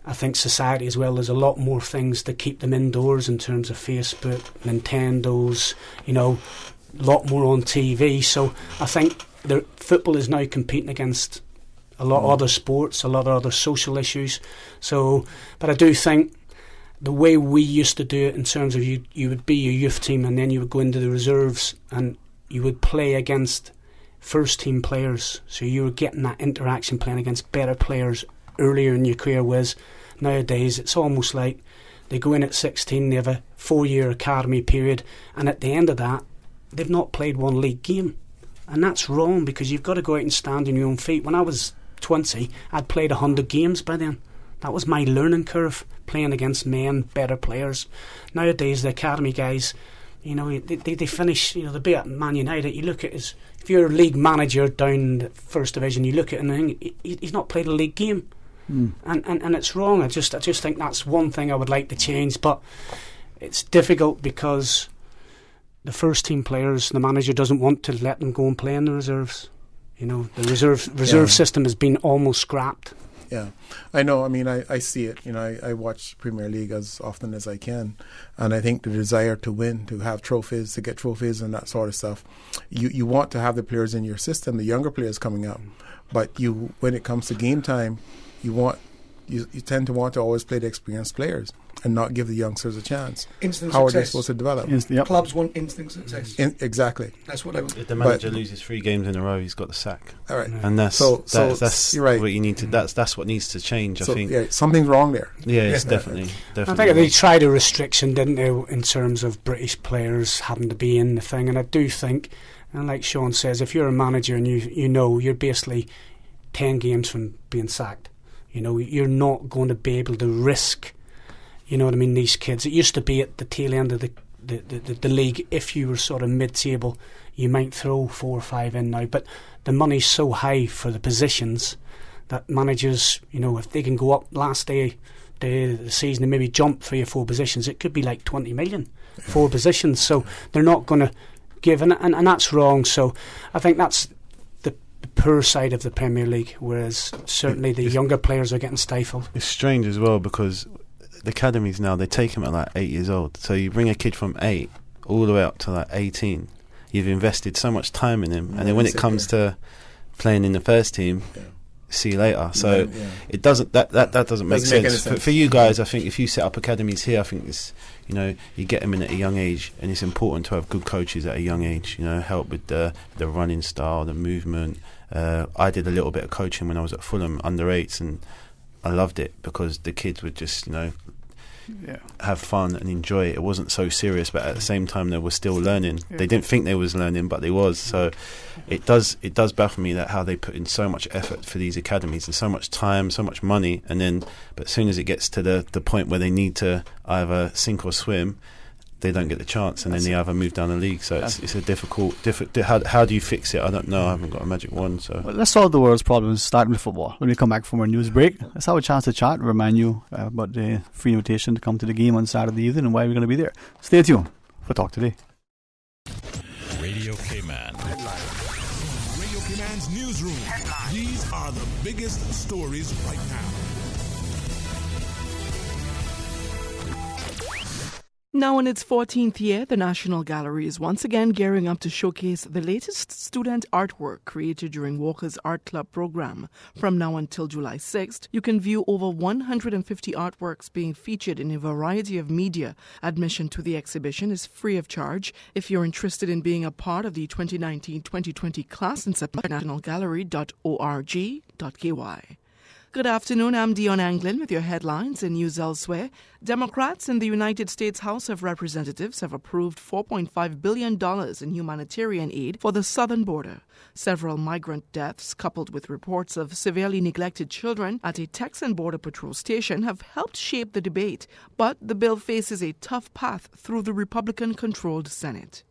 I think society as well, there's a lot more things to keep them indoors in terms of Facebook, Nintendos, a lot more on TV. So I think the football is now competing against a lot of other sports, a lot of other social issues. So, but I do think the way we used to do it, in terms of you would be your youth team and then you would go into the reserves and you would play against first team players. So you were getting that interaction, playing against better players earlier in your career, whereas nowadays it's almost like they go in at 16, they have a 4-year academy period, and at the end of that they've not played one league game. And that's wrong, because you've got to go out and stand on your own feet. When I was 20, I'd played 100 games by then. That was my learning curve, playing against better players. Nowadays the academy guys, they finish, they be at Man United. You look at if you're a league manager down the first division, you look at it and he's not played a league game. And it's wrong. I just think that's one thing I would like to change, but it's difficult because the first team players, the manager doesn't want to let them go and play in the reserves. The reserve system has been almost scrapped. Yeah, I know. I mean, I see it. I watch Premier League as often as I can, and I think the desire to win, to have trophies, to get trophies and that sort of stuff, you want to have the players in your system, the younger players coming up, but when it comes to game time, you tend to want to always play the experienced players and not give the youngsters a chance. Instant How success. Are they supposed to develop? Clubs want instant success. Exactly. That's what I would. If the manager loses 3 games in a row, he's got the sack. All right. And that's you're right. What you need to. That's what needs to change. I think. Yeah, something's wrong there. Yeah, it's definitely. I think they tried a restriction, didn't they, in terms of British players having to be in the thing. And I do think, and like Sean says, if you're a manager and you're basically 10 games from being sacked, you're not going to be able to risk. You know what I mean? These kids. It used to be at the tail end of the league. If you were sort of mid-table, you might throw 4 or 5 in now. But the money's so high for the positions that managers, if they can go up last day of the season and maybe jump 3 or 4 positions, it could be like 20 million, 4 positions. So they're not going to give, and that's wrong. So I think that's the poor side of the Premier League. Whereas certainly the younger players are getting stifled. It's strange as well, because the academies now, they take him at like 8 years old. So you bring a kid from 8 all the way up to like 18. You've invested so much time in him, and then when it comes to playing in the first team, see you later. So it doesn't that doesn't make sense. For you guys, I think if you set up academies here, I think it's you get them in at a young age, and it's important to have good coaches at a young age. Help with the running style, the movement. I did a little bit of coaching when I was at Fulham under 8s, and I loved it because the kids would just, have fun and enjoy it. It wasn't so serious, but at the same time they were still learning. They didn't think they was learning, but they was. So it does baffle me that how they put in so much effort for these academies and so much time, so much money, but as soon as it gets to the point where they need to either sink or swim, they don't get the chance, and then they either move down the league. So it's a difficult. How do you fix it? I don't know. I haven't got a magic wand. So let's solve the world's problems, starting with football. When we come back from our news break, let's have a chance to chat and remind you about the free invitation to come to the game on Saturday evening and why we're going to be there. Stay tuned for Talk Today. Radio K-Man. Headline. Radio K-Man's newsroom. Headline. These are the biggest stories right now. Now in its 14th year, the National Gallery is once again gearing up to showcase the latest student artwork created during Walker's Art Club program. From now until July 6th, you can view over 150 artworks being featured in a variety of media. Admission to the exhibition is free of charge. If you're interested in being a part of the 2019-2020 class in September, nationalgallery.org.ky. Good afternoon, I'm Dion Anglin with your headlines and news elsewhere. Democrats in the United States House of Representatives have approved $4.5 billion in humanitarian aid for the southern border. Several migrant deaths, coupled with reports of severely neglected children at a Texan Border Patrol station, have helped shape the debate. But the bill faces a tough path through the Republican-controlled Senate.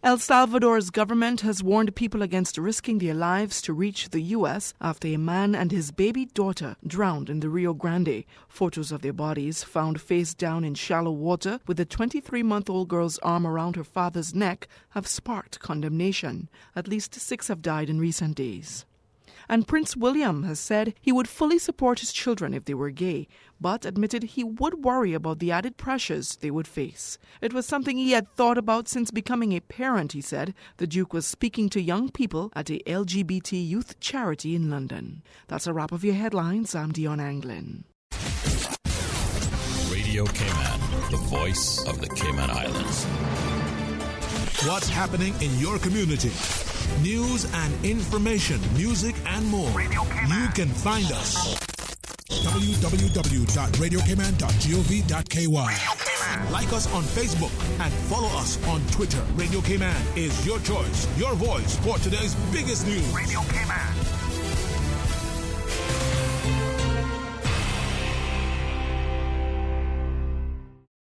El Salvador's government has warned people against risking their lives to reach the U.S. after a man and his baby daughter drowned in the Rio Grande. Photos of their bodies, found face down in shallow water with the 23-month-old girl's arm around her father's neck, have sparked condemnation. At least 6 have died in recent days. And Prince William has said he would fully support his children if they were gay, but admitted he would worry about the added pressures they would face. It was something he had thought about since becoming a parent, he said. The Duke was speaking to young people at a LGBT youth charity in London. That's a wrap of your headlines. I'm Dion Anglin. Radio Cayman, the voice of the Cayman Islands. What's happening in your community? News and information, music and more. You can find us. www.radiocayman.gov.ky. Like us on Facebook and follow us on Twitter. Radio Cayman is your choice, your voice for today's biggest news. Radio Cayman.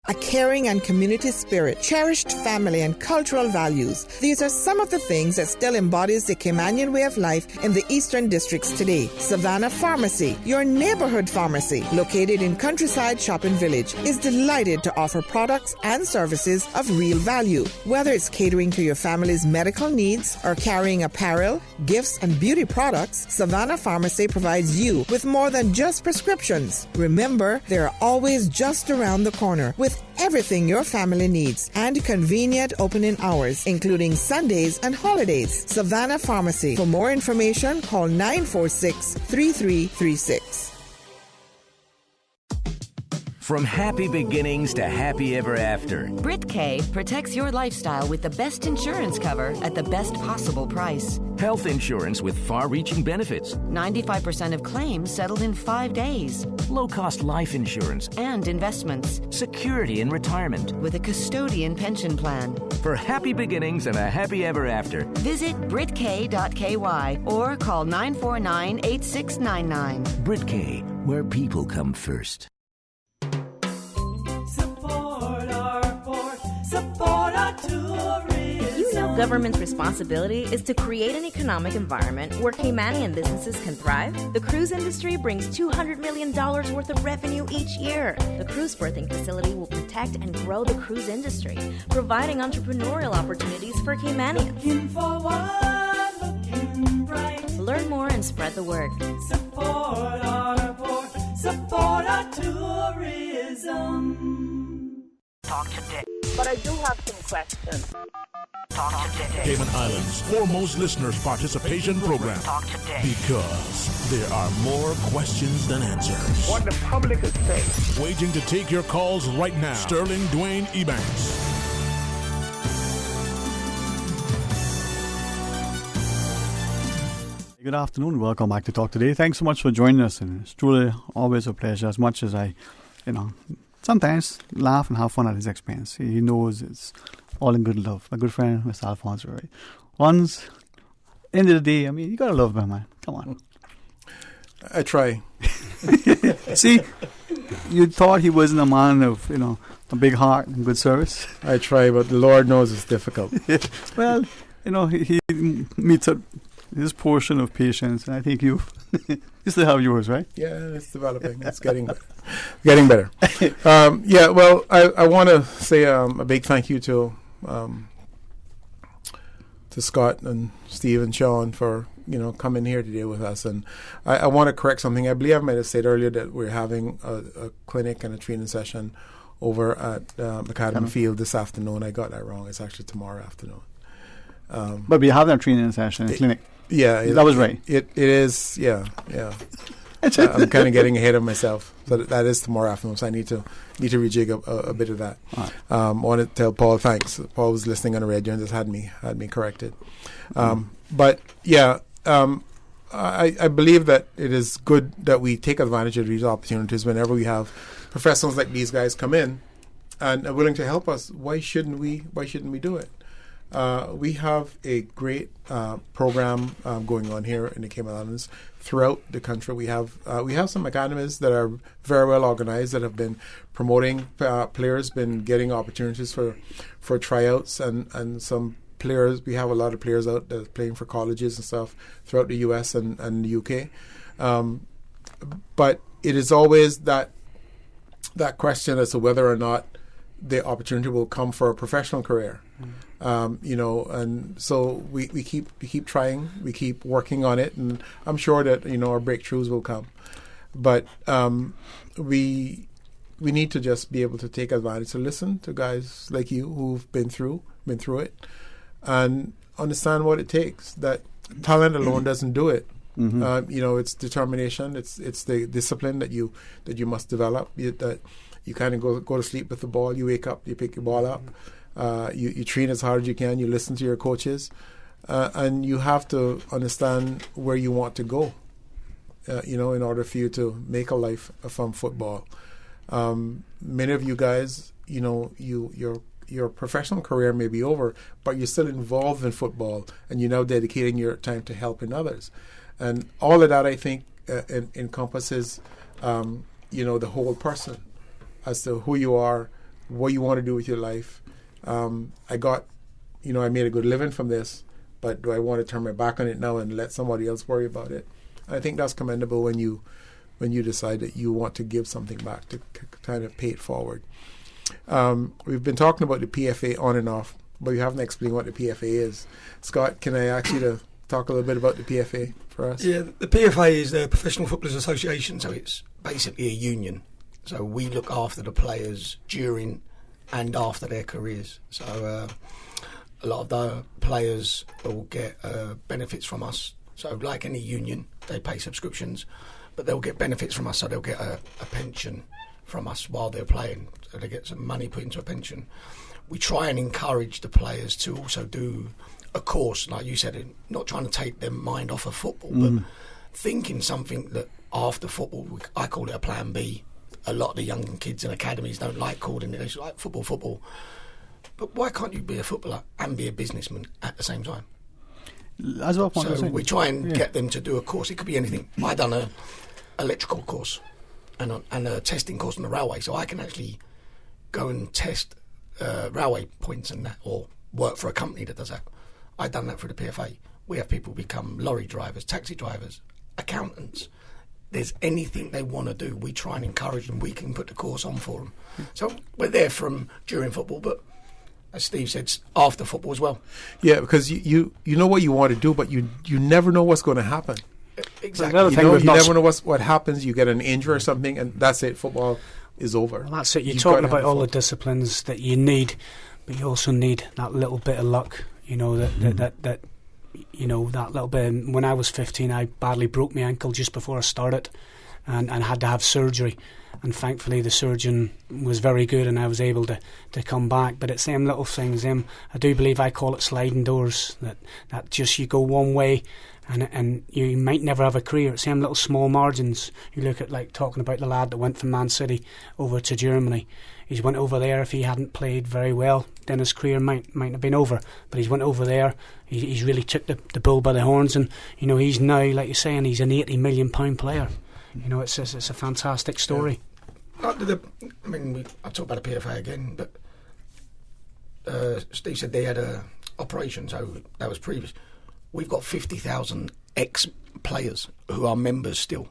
A caring and community spirit, cherished family and cultural values. These are some of the things that still embodies the Caymanian way of life in the Eastern Districts today. Savannah Pharmacy, your neighborhood pharmacy, located in Countryside Shopping Village, is delighted to offer products and services of real value. Whether it's catering to your family's medical needs or carrying apparel, gifts, and beauty products, Savannah Pharmacy provides you with more than just prescriptions. Remember, they're always just around the corner with everything your family needs and convenient opening hours, including Sundays and holidays. Savannah Pharmacy. For more information, call 946-3336. From happy beginnings to happy ever after, Brit K protects your lifestyle with the best insurance cover at the best possible price. Health insurance with far-reaching benefits. 95% of claims settled in 5 days. Low-cost life insurance. And investments. Security in retirement. With a custodian pension plan. For happy beginnings and a happy ever after, visit BritK.ky or call 949-8699. Brit K, where people come first. You know government's responsibility is to create an economic environment where Caymanian businesses can thrive. The cruise industry brings $200 million worth of revenue each year. The cruise berthing facility will protect and grow the cruise industry, providing entrepreneurial opportunities for Caymanians. Looking forward, looking bright. Learn more and spread the word. Support our port, support our tourism. Talk today. But I do have some questions. Talk today. Cayman Islands' foremost listeners participation program. Talk today. Because there are more questions than answers. What the public is saying. Waiting to take your calls right now. Sterling Dwayne Ebanks. Good afternoon. Welcome back to Talk Today. Thanks so much for joining us. And it's truly always a pleasure, as much as I, sometimes laugh and have fun at his expense. He knows it's all in good love. My good friend, Mr. Alfonso, right? Once, end of the day, you gotta love him, man. Come on. I try. See, you thought he wasn't a man of, a big heart and good service. I try, but the Lord knows it's difficult. Well, he meets up his portion of patience, and I think you still have yours, right? Yeah, it's developing. It's getting better. Well, I want to say a big thank you to Scott and Steve and Sean for coming here today with us. And I want to correct something. I believe I might have said earlier that we're having a clinic and a training session over at Academy Field this afternoon. I got that wrong. It's actually tomorrow afternoon. But we have that training session in clinic. Yeah, that was right. It is. Yeah. I'm kind of getting ahead of myself. So that is tomorrow afternoon. So I need to rejig a bit of that. Right. I want to tell Paul thanks. Paul was listening on the radio and just had me corrected. But yeah, I believe that it is good that we take advantage of these opportunities whenever we have professionals like these guys come in and are willing to help us. Why shouldn't we do it? We have a great program going on here in the Cayman Islands throughout the country. We have some academies that are very well organized that have been promoting players, been getting opportunities for tryouts, and some players. We have a lot of players out that are playing for colleges and stuff throughout the US and the UK. But it is always that question as to whether or not the opportunity will come for a professional career. And so we keep trying, we keep working on it, and I'm sure that our breakthroughs will come. But we need to just be able to take advantage, to listen to guys like you who've been through it, and understand what it takes. That talent alone doesn't do it. It's determination. It's the discipline that you must develop. That you kind of go to sleep with the ball. You wake up, you pick your ball up. You train as hard as you can. You listen to your coaches, and you have to understand where you want to go. In order for you to make a life from football. Many of you guys, your professional career may be over, but you're still involved in football, and you're now dedicating your time to helping others. And all of that, I think, encompasses, the whole person as to who you are, what you want to do with your life. I made a good living from this, but do I want to turn my back on it now and let somebody else worry about it? I think that's commendable when you decide that you want to give something back to kind of pay it forward. We've been talking about the PFA on and off, but we haven't explained what the PFA is. Scott, can I ask you to talk a little bit about the PFA for us? Yeah, the PFA is the Professional Footballers Association, so it's basically a union. So we look after the players during and after their careers. So a lot of the players will get benefits from us. So like any union, they pay subscriptions, but they'll get benefits from us. So they'll get a pension from us while they're playing. So they get some money put into a pension. We try and encourage the players to also do a course, like you said, not trying to take their mind off of football, but thinking something that after football, I call it a plan B. A lot of the young kids in academies don't like calling it. They just like football. But why can't you be a footballer and be a businessman at the same time? As well, so we try and get them to do a course. It could be anything. I done a electrical course and a testing course on the railway, so I can actually go and test railway points and that, or work for a company that does that. I done that through the PFA. We have people become lorry drivers, taxi drivers, accountants. There's anything they want to do, we try and encourage them. We can put the course on for them. So we're there from during football, but as Steve said, after football as well. Yeah, because you know what you want to do, but you never know what's going to happen. Exactly. You never know what happens. You get an injury or something, and that's it. Football is over. Well, that's it. You're talking about all the disciplines that you need, but you also need that little bit of luck. That little bit. When I was 15, I badly broke my ankle just before I started, and had to have surgery. And thankfully, the surgeon was very good, and I was able to come back. But it's them little things. I do believe I call it sliding doors. That just you go one way, and you might never have a career. It's them little small margins. You look at, like, talking about the lad that went from Man City over to Germany. He went over there. If he hadn't played very well, then his career might have been over. But he's went over there. He's really took the bull by the horns, and he's now, like you're saying, he's an £80 million player. It's a fantastic story. I talk about the PFA again, but Steve said they had a operation, so that was previous. We've got 50,000 ex-players who are members still.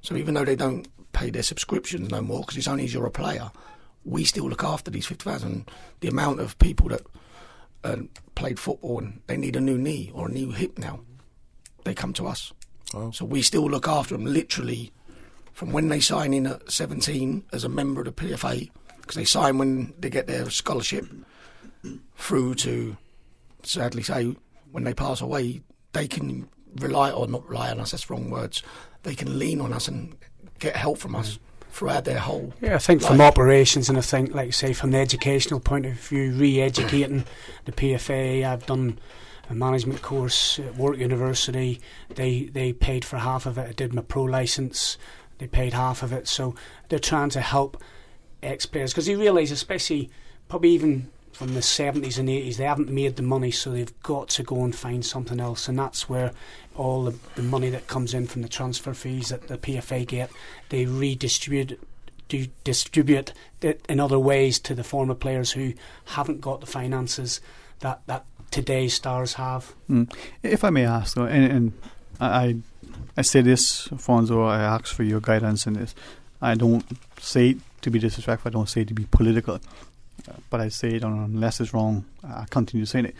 So even though they don't pay their subscriptions no more, because it's only as you're a player, we still look after these 50,000. The amount of people that played football and they need a new knee or a new hip now, they come to us. Oh. So we still look after them literally from when they sign in at 17 as a member of the PFA because they sign when they get their scholarship through to, sadly say, when they pass away, they can rely, or not rely on us, that's wrong words, they can lean on us and get help from us throughout their whole I think life. From operations, and I think, like you say, from the educational point of view, re-educating the PFA. I've done a management course at Warwick University. They paid for half of it. I did my pro licence. They paid half of it. So they're trying to help ex-players, because they realise, especially probably even from the 70s and 80s, they haven't made the money, so they've got to go and find something else, and that's where all the money that comes in from the transfer fees that the PFA get, they redistribute it in other ways to the former players who haven't got the finances that today's stars have. If I may ask, and I say this, Fonzo, I ask for your guidance in this. I don't say it to be disrespectful, I don't say it to be political, but I say it unless it's wrong, I continue saying it.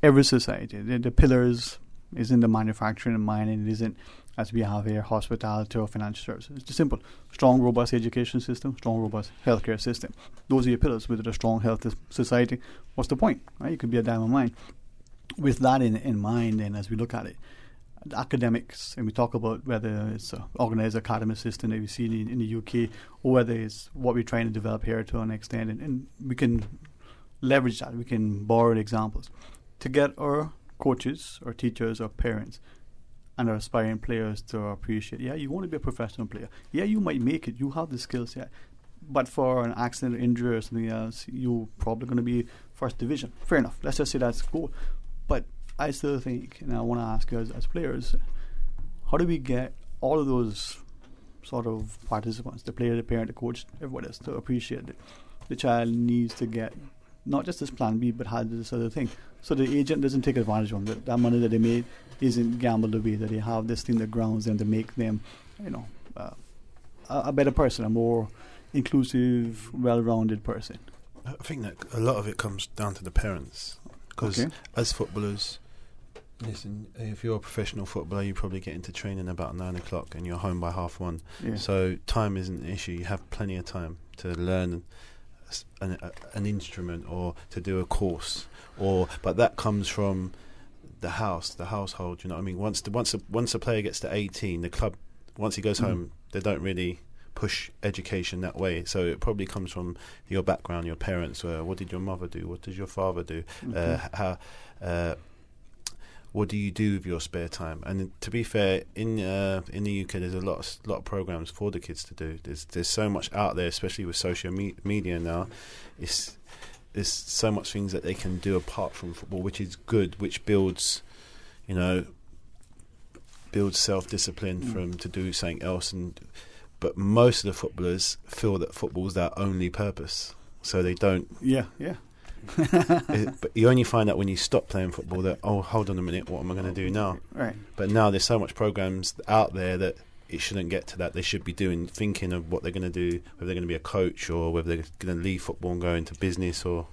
Every society, the pillars is in the manufacturing and mining, it isn't as we have here, hospitality or financial services. It's just simple. Strong, robust education system, strong, robust healthcare system. Those are your pillars. Without a strong, healthy society, what's the point? Right? You could be a diamond mine. With that in mind, and as we look at it, the academics, and we talk about whether it's an organised academic system that we see in the UK, or whether it's what we're trying to develop here to an extent, and we can leverage that. We can borrow the examples to get our coaches, or teachers, or parents, and our aspiring players to appreciate, you want to be a professional player. You might make it. You have the skills, but for an accident or injury or something else, you're probably going to be first division. Fair enough. Let's just say that's cool. But I still think, and I want to ask you as players, how do we get all of those sort of participants, the player, the parent, the coach, everybody else, to appreciate that the child needs to get not just this plan B, but has this other thing, so the agent doesn't take advantage of it. That money that they made isn't gambled away, that they have this thing that grounds them to make them, a better person, a more inclusive, well-rounded person. I think that a lot of it comes down to the parents, because as footballers, listen, if you're a professional footballer, you probably get into training about 9 o'clock and you're home by 1:30. So time isn't an issue. You have plenty of time to learn an instrument or to do a course, but that comes from the household. You know what I mean? Once a player gets to 18, the club, once he goes home, they don't really push education that way. So it probably comes from your background, your parents. What did your mother do? What does your father do? What do you do with your spare time? And to be fair, in the UK, there's a lot of programs for the kids to do. There's so much out there, especially with social media now. There's so much things that they can do apart from football, which is good, which builds self-discipline for them to do something else. But most of the footballers feel that football's their only purpose, so they don't. But you only find out when you stop playing football that, hold on a minute, what am I going to do now? Right. But now there's so much programs out there that it shouldn't get to that. They should be thinking of what they're going to do, whether they're going to be a coach or whether they're going to leave football and go into business or.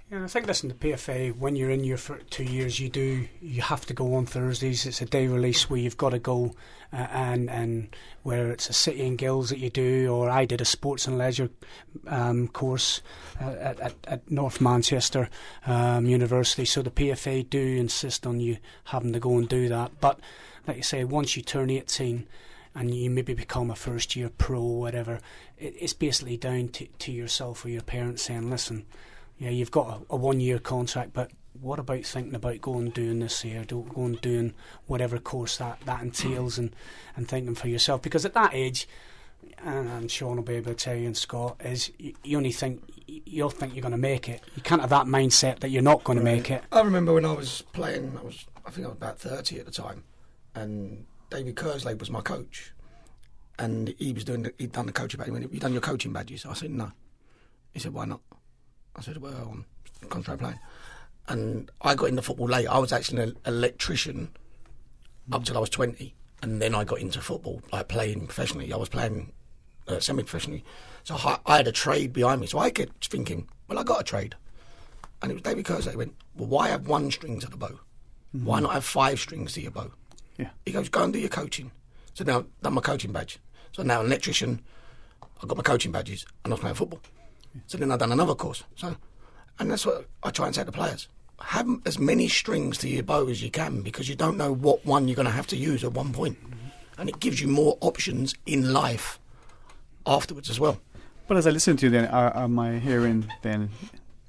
Yeah, I think, listen, the PFA, when you're in your 2 years, you have to go on Thursdays. It's a day release where you've got to go, and where it's a City and Guilds that you do, or I did a sports and leisure course at North Manchester University. So the PFA do insist on you having to go and do that. But like you say, once you turn 18 and you maybe become a first year pro or whatever, it's basically down to yourself or your parents saying, listen, you've got a 1 year contract, but what about thinking about going and doing this here, going and doing whatever course that entails, and thinking for yourself? Because at that age, and Sean will be able to tell you, and Scott, is you'll think you're going to make it. You can't have that mindset that you're not going to make it. I remember when I was playing, I think I was about 30 at the time, and David Kerslade was my coach, and he'd done the coaching badge. He went, "Have you done your coaching badges?" I said, "No." He said, "Why not?" I said, "Well, I'm contract playing." And I got into football late. I was actually an electrician up till I was 20, and then I got into football, like playing professionally. I was playing semi-professionally. So I had a trade behind me. So I kept thinking, well, I got a trade. And it was David Kerslade who went, well, why have 1 string to the bow? Mm-hmm. Why not have 5 strings to your bow? Yeah. He goes, go and do your coaching. So now I've done my coaching badge. So now an electrician, I got my coaching badges and I was playing football. So then I done another course. And that's what I try and say to players. Have as many strings to your bow as you can, because you don't know what one you're going to have to use at one point. And it gives you more options in life afterwards as well. But as I listen to you then, am I hearing then,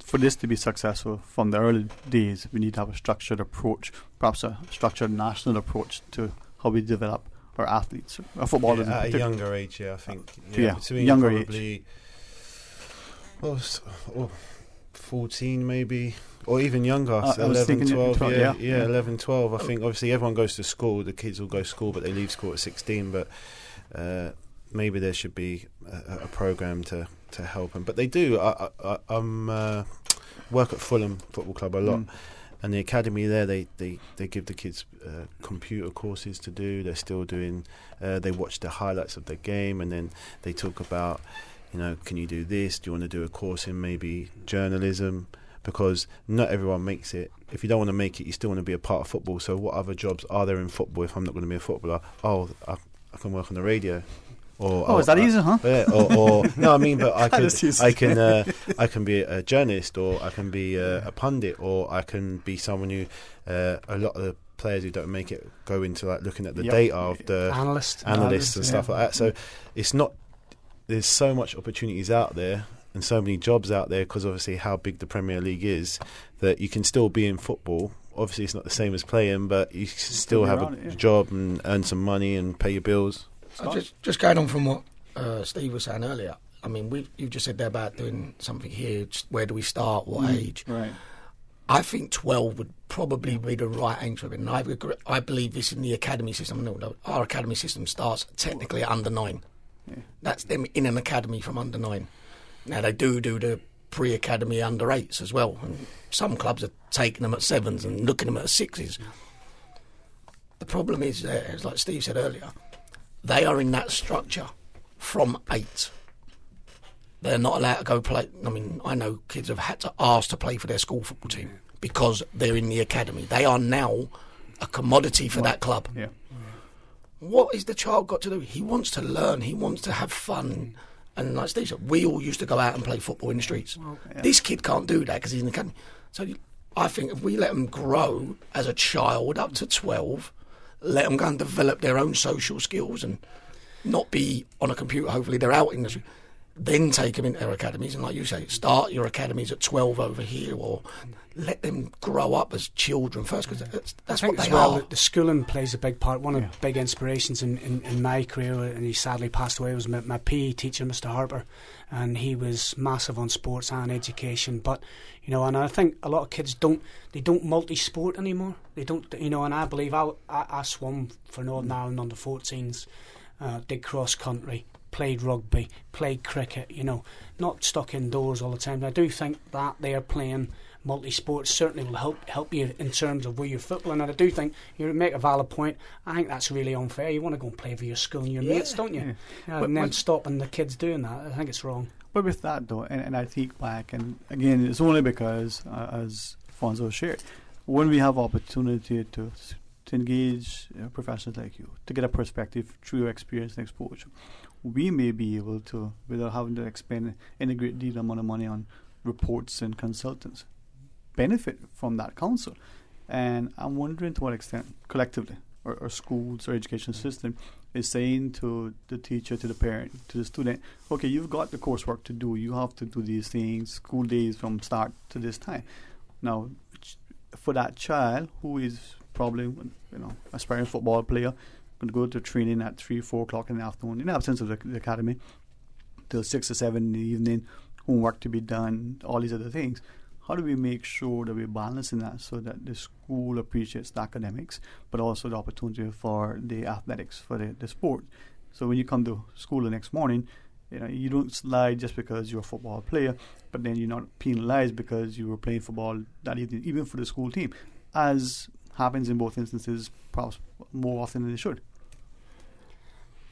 for this to be successful from the early days, we need to have a structured approach, perhaps a structured national approach to how we develop our athletes, our footballers at a younger age, I think. Younger age. Well, 14 maybe, or even younger, 11, 12, 11, 12. I think obviously everyone goes to school, the kids will go to school, but they leave school at 16, but maybe there should be a programme to help them. But they do. I'm work at Fulham Football Club a lot, and the academy there, they give the kids computer courses to do. They're still doing, they watch the highlights of the game, and then they talk about, can you do this? Do you want to do a course in maybe journalism? Because not everyone makes it. If you don't want to make it, you still want to be a part of football. So what other jobs are there in football if I'm not going to be a footballer? Oh, I can work on the radio. Or is that easy, huh? Yeah, or no, I mean, but I can be a journalist, or I can be a pundit, or I can be someone who a lot of the players who don't make it go into like looking at the data of the analysts and stuff like that. So it's not. There's so much opportunities out there and so many jobs out there, because obviously how big the Premier League is, that you can still be in football. Obviously it's not the same as playing, but you can still have a job and earn some money and pay your bills. Just going on from what Steve was saying earlier, I mean, you just said there about doing something here. Where do we start? What age? Right. I think 12 would probably be the right age for it. And I believe this in the academy system. No, our academy system starts technically at under 9. Yeah. That's them in an academy from under 9. Now, they do the pre-academy under 8s as well. And some clubs are taking them at 7s and looking them at 6s. The problem is, as like Steve said earlier, they are in that structure from 8. They're not allowed to go play. I mean, I know kids have had to ask to play for their school football team because they're in the academy. They are now a commodity for that club. Yeah. What is the child got to do? He wants to learn. He wants to have fun. And like Steve said, we all used to go out and play football in the streets. This kid can't do that because he's in the academy. So I think if we let them grow as a child up to 12, let them go and develop their own social skills and not be on a computer. Hopefully they're out in the street. Then take them into their academies, and like you say, start your academies at 12 over here, or let them grow up as children first, because that's what they are. The schooling plays a big part. One of the big inspirations in my career, and he sadly passed away, was my PE teacher, Mr. Harper, and he was massive on sports and education. But and I think a lot of kids don't multi-sport anymore. They don't, and I believe I swum for Northern Ireland under 14s, did cross country, played rugby, played cricket, not stuck indoors all the time. I do think that they are playing multi-sports certainly will help you in terms of where you're footballing, and I do think you make a valid point. I think that's really unfair. You want to go and play for your school and your mates, don't you? And then stopping the kids doing that, I think it's wrong. But with that though, and I think back, and again, it's only because, as Fonzo shared, when we have opportunity to engage professionals like you, to get a perspective through your experience and exposure, we may be able to, without having to expend any great deal amount of money on reports and consultants, benefit from that counsel. And I'm wondering to what extent collectively or schools or education system is saying to the teacher, to the parent, to the student, okay, you've got the coursework to do, you have to do these things, school days from start to this time. Now, for that child who is probably aspiring football player, going to go to training at 3-4 o'clock in the afternoon, in the absence of the academy, till 6 or 7 in the evening, homework to be done, all these other things. How do we make sure that we're balancing that so that the school appreciates the academics, but also the opportunity for the athletics, for the sport? So when you come to school the next morning, you don't slide just because you're a football player, but then you're not penalized because you were playing football that evening, even for the school team, as happens in both instances, perhaps more often than it should.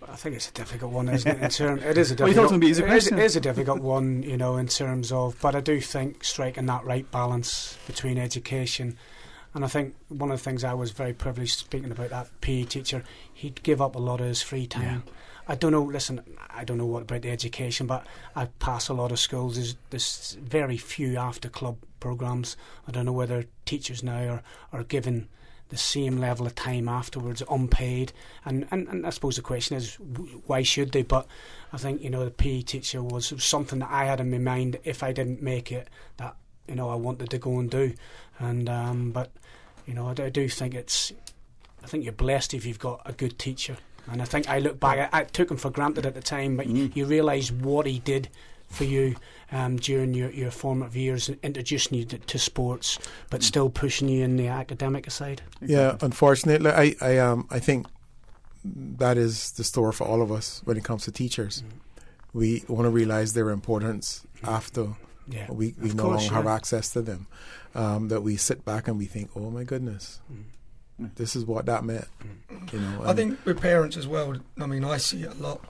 I think it's a difficult one, isn't it? It is a difficult. It is a difficult one, in terms of. But I do think striking that right balance between education And I think one of the things I was very privileged speaking about that PE teacher, he'd give up a lot of his free time. Yeah. I don't know, listen, I don't know what about the education, but I pass a lot of schools. There's very few after club programmes. I don't know whether teachers now are given the same level of time afterwards, unpaid. And I suppose the question is, why should they? But I think, the PE teacher was something that I had in my mind if I didn't make it, that, I wanted to go and do. And, but, I do think I think you're blessed if you've got a good teacher. And I think I look back, I took him for granted at the time, but you realise what he did for you during your formative years, introducing you to sports, but still pushing you in the academic side. Yeah, unfortunately, I think that is the story for all of us when it comes to teachers. We want to realise their importance after we no longer have access to them. That we sit back and we think, oh my goodness. This is what that meant. I think with parents as well, I see it a lot,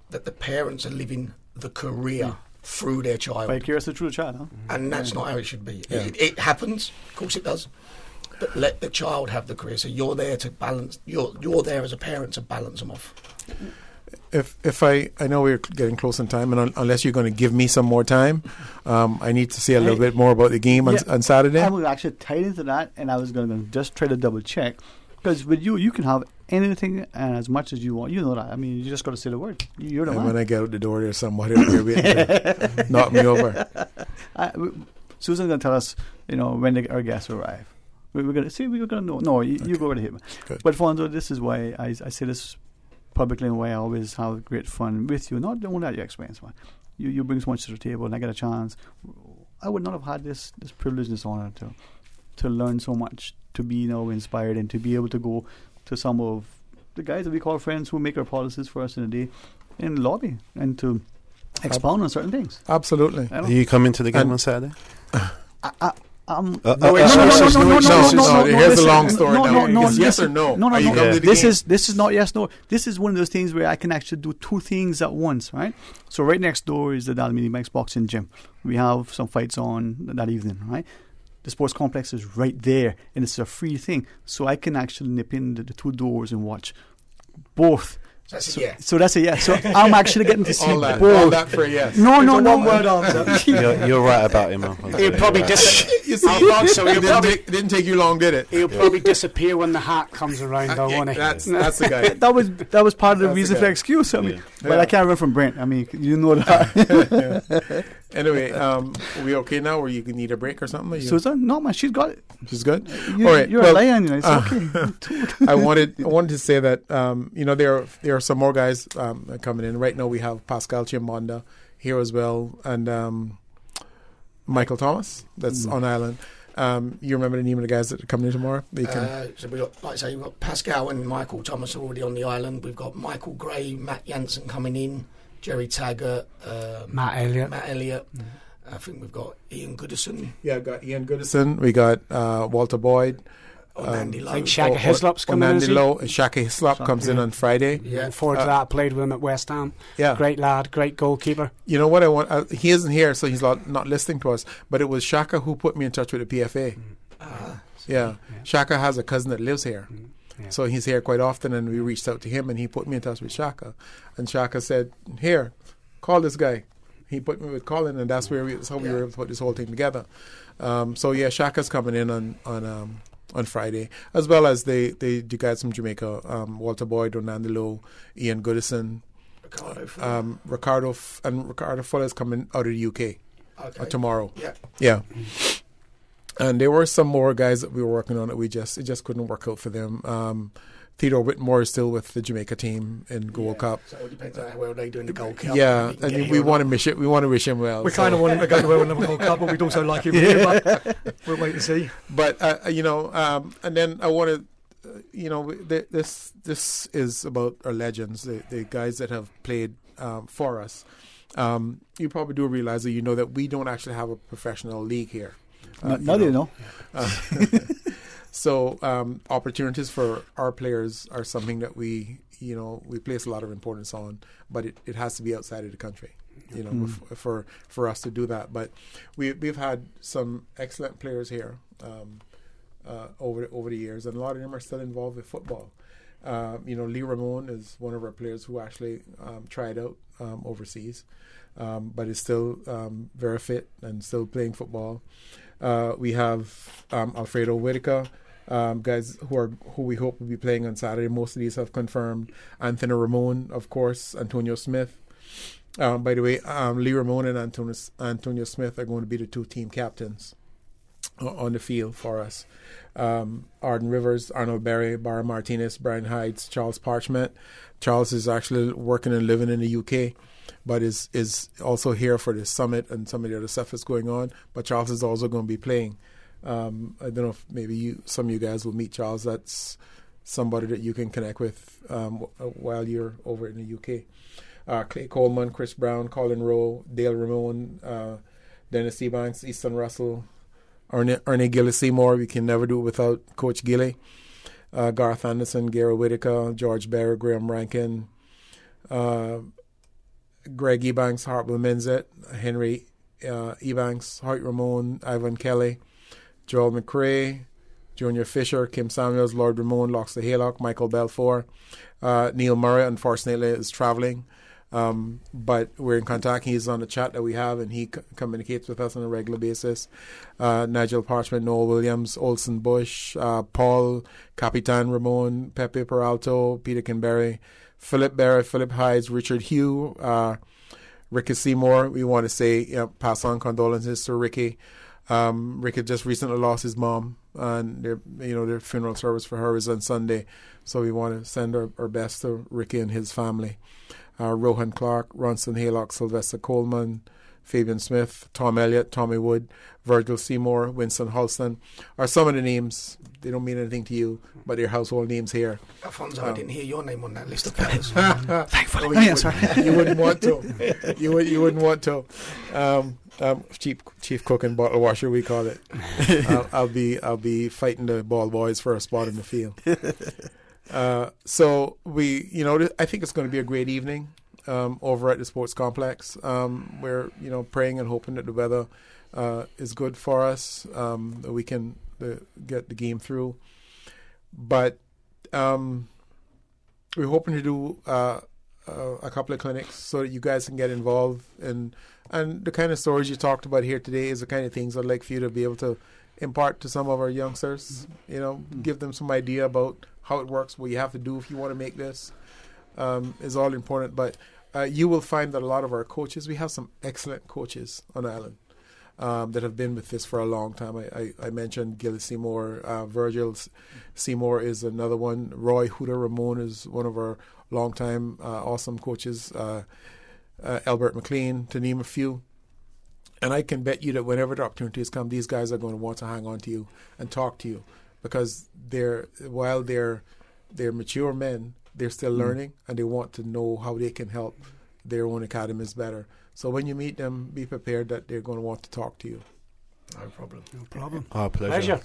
that the parents are living the career through their child. Vicariously through the child, huh? And that's not how it should be. Yeah. It happens, of course it does, but let the child have the career. So you're there to balance, you're there as a parent to balance them off. If I know we're getting close in time, and unless you're going to give me some more time, I need to say a little bit more about the game on Saturday. I was actually tied into that, and I was going to just try to double check, because with you can have anything and as much as you want. You know that. You just got to say the word. You're the man. When I get out the door, there's somebody out there waiting to knock me over. Susan's going to tell us, when our guests arrive. We're going to see. We're going to know. No, you go right ahead. But Fonzo, this is why I say this publicly, and why I always have great fun with you. Not only at your experience, man. You bring so much to the table, and I get a chance. I would not have had this privilege, this honor to learn so much, to be inspired, and to be able to go to some of the guys that we call friends who make our policies for us in the day in the lobby, and to expound on certain things. Absolutely. Are you coming to the game on Saturday? No. Here's the long story. No. Yes or no? No. This is not yes, no. This is one of those things where I can actually do two things at once, right? So right next door is the Dalmini Banks boxing gym. We have some fights on that evening, right? The sports complex is right there, and it's a free thing. So I can actually nip in the two doors and watch both. So that's a yes. So I'm actually getting to see both. All that for a yes. No. One word answer. You're right about him. He'll probably It didn't take you long, did it? He'll probably disappear when the hat comes around, though, won't he? That's the guy. that was part of the reason for the excuse. But I can't run from Brent. You know that. Anyway, we okay now, or you need a break or something? Susan, no man, she's got it. She's good. All right, you're a lion. It's okay. I wanted to say that there are some more guys coming in right now. We have Pascal Chimbonda here as well, and Michael Thomas that's on island. You remember the name of the guys that are coming in tomorrow? So we got, like I say, we've got Pascal and Michael Thomas already on the island. We've got Michael Gray, Matt Jansen coming in. Jerry Taggart, Matt Elliott. I think we've got Ian Goodison. Yeah, we've got Ian Goodison. We got Walter Boyd. Andy Lowe. I think Shaka Hislop's coming in. Andy Lowe. And Shaka Hislop comes in on Friday. Yeah, forward to that. I played with him at West Ham. Yeah. Great lad, great goalkeeper. You know what I want? He isn't here, so he's not listening to us. But it was Shaka who put me in touch with the PFA. Yeah. Shaka has a cousin that lives here. Yeah. So he's here quite often, and we reached out to him, and he put me in touch with Shaka. And Shaka said, here, call this guy. He put me with Colin, and that's how we were able to put this whole thing together. Shaka's coming in on Friday, as well as the guys from Jamaica, Walter Boyd, Ronaldo Lowe, Ian Goodison, Ricardo Fuller is coming out of the UK tomorrow. Yeah. And there were some more guys that we were working on that it just couldn't work out for them. Theodore Whitmore is still with the Jamaica team in Gold Cup. So it depends on how well they do in the Gold Cup. Yeah, and we want to wish him well. We kind of want him to go well in the Gold Cup, but we'd also like him here. But we'll wait and see. But and then I want to, this is about our legends, the guys that have played for us. You probably do realize that we don't actually have a professional league here. They know. So opportunities for our players are something that we place a lot of importance on, but it has to be outside of the country, for us to do that. But we've had some excellent players here. over the years, and a lot of them are still involved with football. Lee Ramon is one of our players who actually tried out overseas, but is still very fit and still playing football. We have Alfredo Whitaker, guys who we hope will be playing on Saturday. Most of these have confirmed. Anthony Ramon, of course, Antonio Smith. By the way, Lee Ramon and Antonio Smith are going to be the two team captains on the field for us. Arden Rivers, Arnold Berry, Barra Martinez, Brian Hides, Charles Parchment. Charles is actually working and living in the UK, but is also here for the summit and some of the other stuff that's going on. But Charles is also going to be playing. I don't know if maybe some of you guys will meet Charles. That's somebody that you can connect with while you're over in the UK. Clay Coleman, Chris Brown, Colin Rowe, Dale Ramon, Dennis Ebanks, Easton Russell, Ernie Gilly Seymour. We can never do it without Coach Gilly. Garth Anderson, Gary Whitaker, George Barry, Graham Rankin, Greg Ebanks, Hartwell Menzet, Henry Ebanks, Hoyt Ramon, Ivan Kelly, Joel McRae, Junior Fisher, Kim Samuels, Lord Ramon, Loxley Haylock, Michael Belfour. Neil Murray, unfortunately, is traveling. But we're in contact. He's on the chat that we have, and he communicates with us on a regular basis. Nigel Parchment, Noel Williams, Olson Bush, Paul, Capitan Ramon, Pepe Peralto, Peter Kinberry, Philip Barrett, Philip Hides, Richard Hugh, Ricky Seymour. We want to say pass on condolences to Ricky. Ricky just recently lost his mom, and their funeral service for her is on Sunday. So we want to send our best to Ricky and his family. Rohan Clark, Ronson Haylock, Sylvester Coleman, Fabian Smith, Tom Elliott, Tommy Wood, Virgil Seymour, Winston Holston are some of the names. They don't mean anything to you, but they're household names here. Alfonso, I didn't hear your name on that list of players. Thankfully. You wouldn't want to. You wouldn't want to. Chief cook and bottle washer, we call it. I'll be fighting the ball boys for a spot in the field. So I think it's going to be a great evening over at the sports complex. We're praying and hoping that the weather is good for us, that we can get the game through. But we're hoping to do a couple of clinics so that you guys can get involved. And the kind of stories you talked about here today is the kind of things I'd like for you to be able to impart to some of our youngsters. Give them some idea about how it works, what you have to do if you want to make this, is all important. But you will find that a lot of our coaches, we have some excellent coaches on island that have been with this for a long time. I mentioned Gilly Seymour. Virgil Seymour is another one. Roy Hooter Ramon is one of our longtime awesome coaches. Albert McLean, to name a few. And I can bet you that whenever the opportunities come, these guys are going to want to hang on to you and talk to you, because while they're mature men, they're still learning, and they want to know how they can help their own academies better. So when you meet them, be prepared that they're going to want to talk to you. No problem. Our pleasure.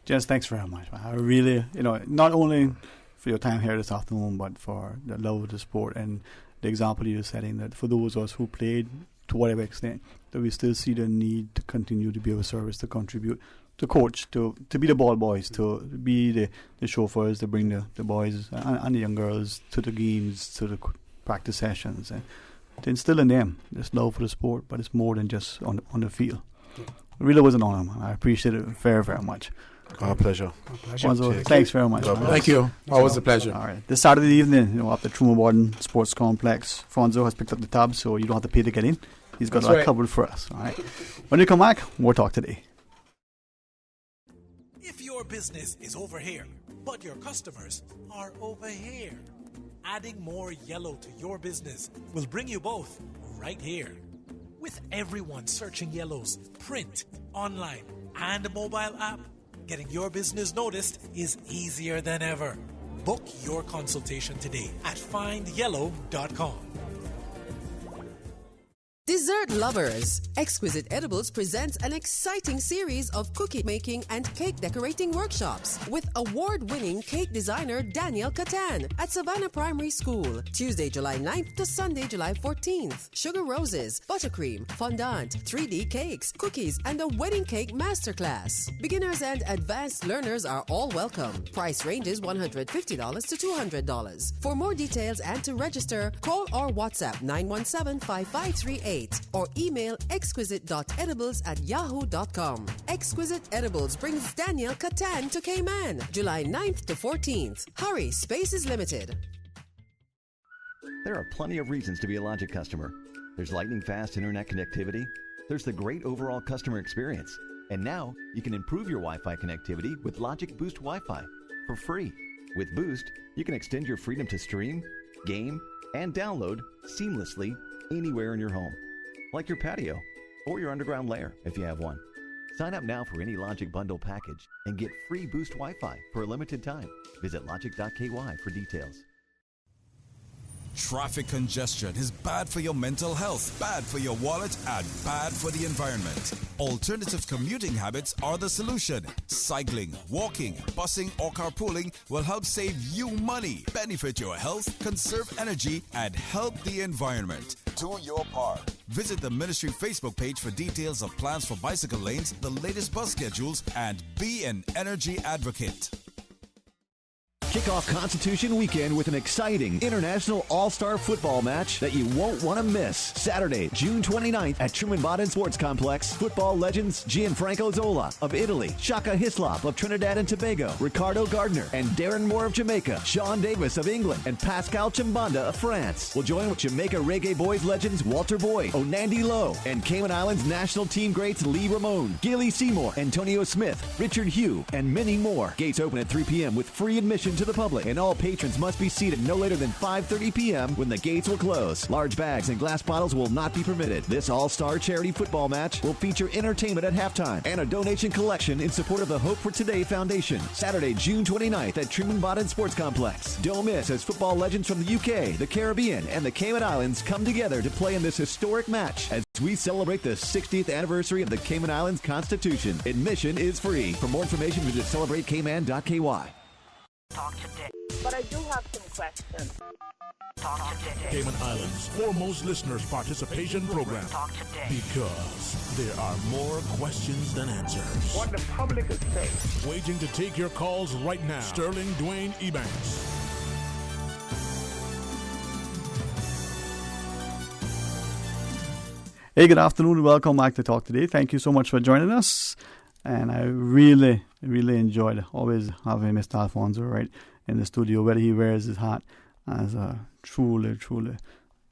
Jens, thanks very much. I really, not only for your time here this afternoon, but for the love of the sport and the example you're setting, that for those of us who played, to whatever extent, that we still see the need to continue to be of a service, to contribute, to coach, to be the ball boys, to be the chauffeurs, to bring the boys and the young girls to the games, to the practice sessions, and to instill in them this love for the sport. But it's more than just on the field. It really was an honor, man. I appreciate it very, very much. Our pleasure. Fonzo, thanks very much. Thank you. Always a pleasure. All right. This Saturday evening, up the Truma Borden Sports Complex, Fonzo has picked up the tab, so you don't have to pay to get in. He's got that covered for us. All right. When we come back, more talk today. If your business is over here, but your customers are over here, adding more yellow to your business will bring you both right here. With everyone searching yellows, print, online, and mobile app, getting your business noticed is easier than ever. Book your consultation today at findyellow.com. Dessert Dessert lovers, Exquisite Edibles presents an exciting series of cookie making and cake decorating workshops with award-winning cake designer Daniel Catan at Savannah Primary School, Tuesday, July 9th to Sunday, July 14th. Sugar roses, buttercream, fondant, 3D cakes, cookies, and a wedding cake masterclass. Beginners and advanced learners are all welcome. Price ranges $150 to $200. For more details and to register, call or WhatsApp 917-5538 or email exquisite.edibles@yahoo.com. Exquisite Edibles brings Daniel Catan to Cayman, July 9th to 14th. Hurry, space is limited. There are plenty of reasons to be a Logic customer. There's lightning fast internet connectivity. There's the great overall customer experience. And now you can improve your Wi-Fi connectivity with Logic Boost Wi-Fi for free. With Boost, you can extend your freedom to stream, game, and download seamlessly anywhere in your home, like your patio or your underground lair if you have one. Sign up now for any Logic bundle package and get free Boost Wi-Fi for a limited time. Visit logic.ky for details. Traffic congestion is bad for your mental health, bad for your wallet, and bad for the environment. Alternative commuting habits are the solution. Cycling, walking, busing, or carpooling will help save you money, benefit your health, conserve energy, and help the environment. Do your part. Visit the ministry Facebook page for details of plans for bicycle lanes, the latest bus schedules, and be an energy advocate. Kick off Constitution Weekend with an exciting international all-star football match that you won't want to miss. Saturday, June 29th at Truman Bodden Sports Complex. Football legends Gianfranco Zola of Italy, Shaka Hislop of Trinidad and Tobago, Ricardo Gardner and Darren Moore of Jamaica, Sean Davis of England, and Pascal Chimbanda of France will join with Jamaica Reggae Boys legends Walter Boyd, Onandi Lowe, and Cayman Islands national team greats Lee Ramone, Gilly Seymour, Antonio Smith, Richard Hugh, and many more. Gates open at 3 p.m. with free admission to the public, and all patrons must be seated no later than 5:30 p.m. when the gates will close. Large bags and glass bottles will not be permitted. This all-star charity football match will feature entertainment at halftime and a donation collection in support of the Hope for Today Foundation. Saturday, June 29th at Truman Bodden Sports Complex. Don't miss as football legends from the UK, the Caribbean, and the Cayman Islands come together to play in this historic match as we celebrate the 60th anniversary of the Cayman Islands Constitution. Admission is free. For more information, visit celebratecayman.ky. Talk today. But I do have some questions. Talk today. Cayman Islands' foremost listeners' participation program. Talk today. Because there are more questions than answers. What the public is saying. Waiting to take your calls right now. Sterling Dwayne Ebanks. Hey, good afternoon and welcome back to Talk Today. Thank you so much for joining us. And I really enjoyed always having Mr. Alfonso right in the studio, whether he wears his hat as a truly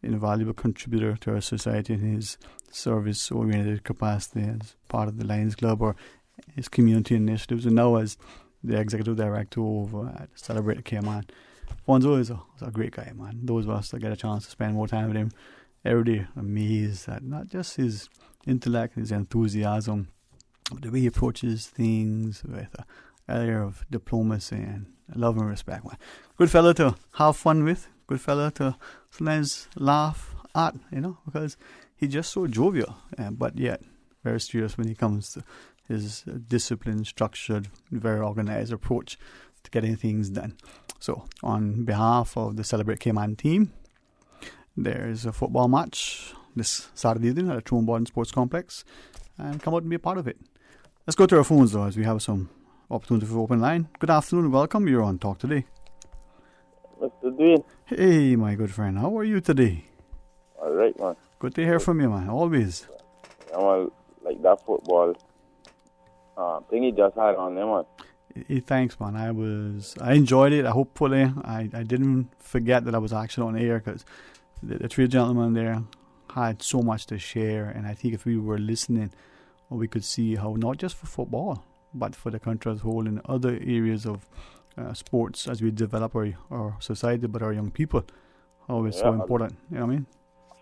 invaluable contributor to our society in his service-oriented capacity as part of the Lions Club or his community initiatives, and now as the executive director over at Celebrate Cayman. Alfonso is a great guy, man. Those of us that get a chance to spend more time with him every day, amazed at not just his intellect, his enthusiasm, but the way he approaches things with an air of diplomacy and love and respect. Man. Good fella to have fun with, good fella to sometimes laugh at, because he's just so jovial, but yet very serious when he comes to his disciplined, structured, very organized approach to getting things done. So, on behalf of the Celebrate Cayman team, there's a football match this Saturday evening at the Truman Bodden Sports Complex, and come out and be a part of it. Let's go to our phones though, as we have some opportunity for open line. Good afternoon and welcome. You're on Talk Today. Mr. Dwayne. Hey, my good friend. How are you today? All right, man. Good to hear from you, man. Always. Yeah, man, like that football thing he just had on there, man. Thanks, man. I enjoyed it. Hopefully, I didn't forget that I was actually on air because the three gentlemen there had so much to share, and I think if we were listening, we could see how not just for football, but for the country as a whole in other areas of sports as we develop our society, but our young people, how it's so important. You know what I mean?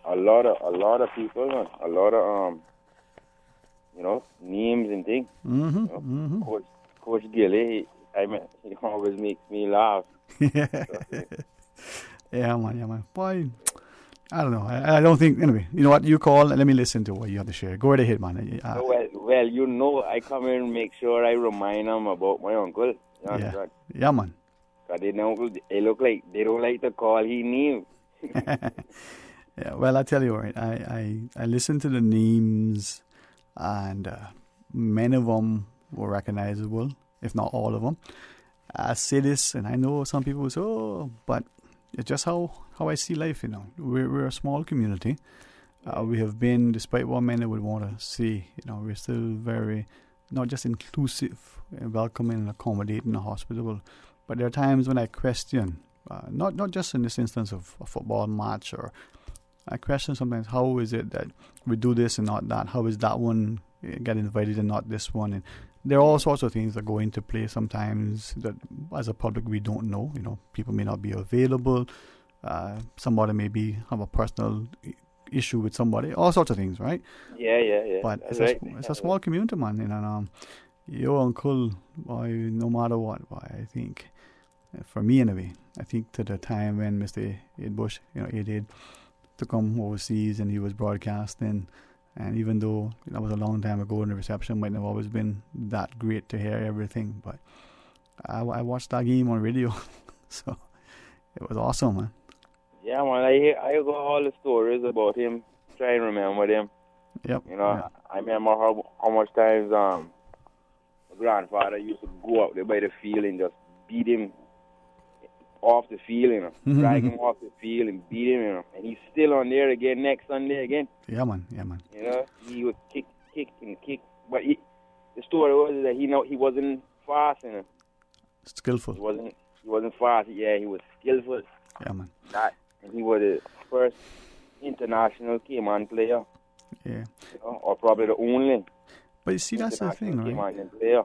A lot of people, man. A lot of names and things. Mm-hmm. Coach Gilly, he always makes me laugh. Yeah, man. Boy, I don't know. I don't think. Anyway, you know what? You call. Let me listen to what you have to share. Go right ahead, man. Well, you know, I come here and make sure I remind them about my uncle. You understand? Yeah, man. Because they look like they don't like the call he knew. Yeah, well, I tell you what, I listened to the names, and many of them were recognizable, if not all of them. I say this, and I know some people will say, "Oh," but it's just how I see life. You know, we're a small community. We have been, despite what many would want to see, you know, we're still very not just inclusive and welcoming and accommodating and hospitable. But there are times when I question, not just in this instance of a football match, or I question sometimes, how is it that we do this and not that? How is that one get invited and not this one? And there are all sorts of things that go into play sometimes that as a public we don't know. You know, people may not be available. Somebody may have a personal issue with somebody. All sorts of things, right? Yeah. But it's a small community, man. And your uncle, boy, no matter what, boy, I think, for me anyway, I think to the time when Mr. Ed Bush, Ed to come overseas and he was broadcasting, and even though that was a long time ago and the reception might not have always been that great to hear everything, but I watched that game on radio, so it was awesome, man. Yeah, man, I got all the stories about him. Try and remember them. Yep. You know, I remember how much times my grandfather used to go out there by the field and just beat him off the field, you know, drag him off the field and beat him, you know, and he's still on there again next Sunday again. Yeah, man. You know, he would kick, but the story was that he wasn't fast, you know. Skillful. He wasn't fast. Yeah, he was skillful. Yeah, man. And he was the first international Cayman player. Yeah. You know, or probably the only. But you see, that's the thing, right? Cayman player.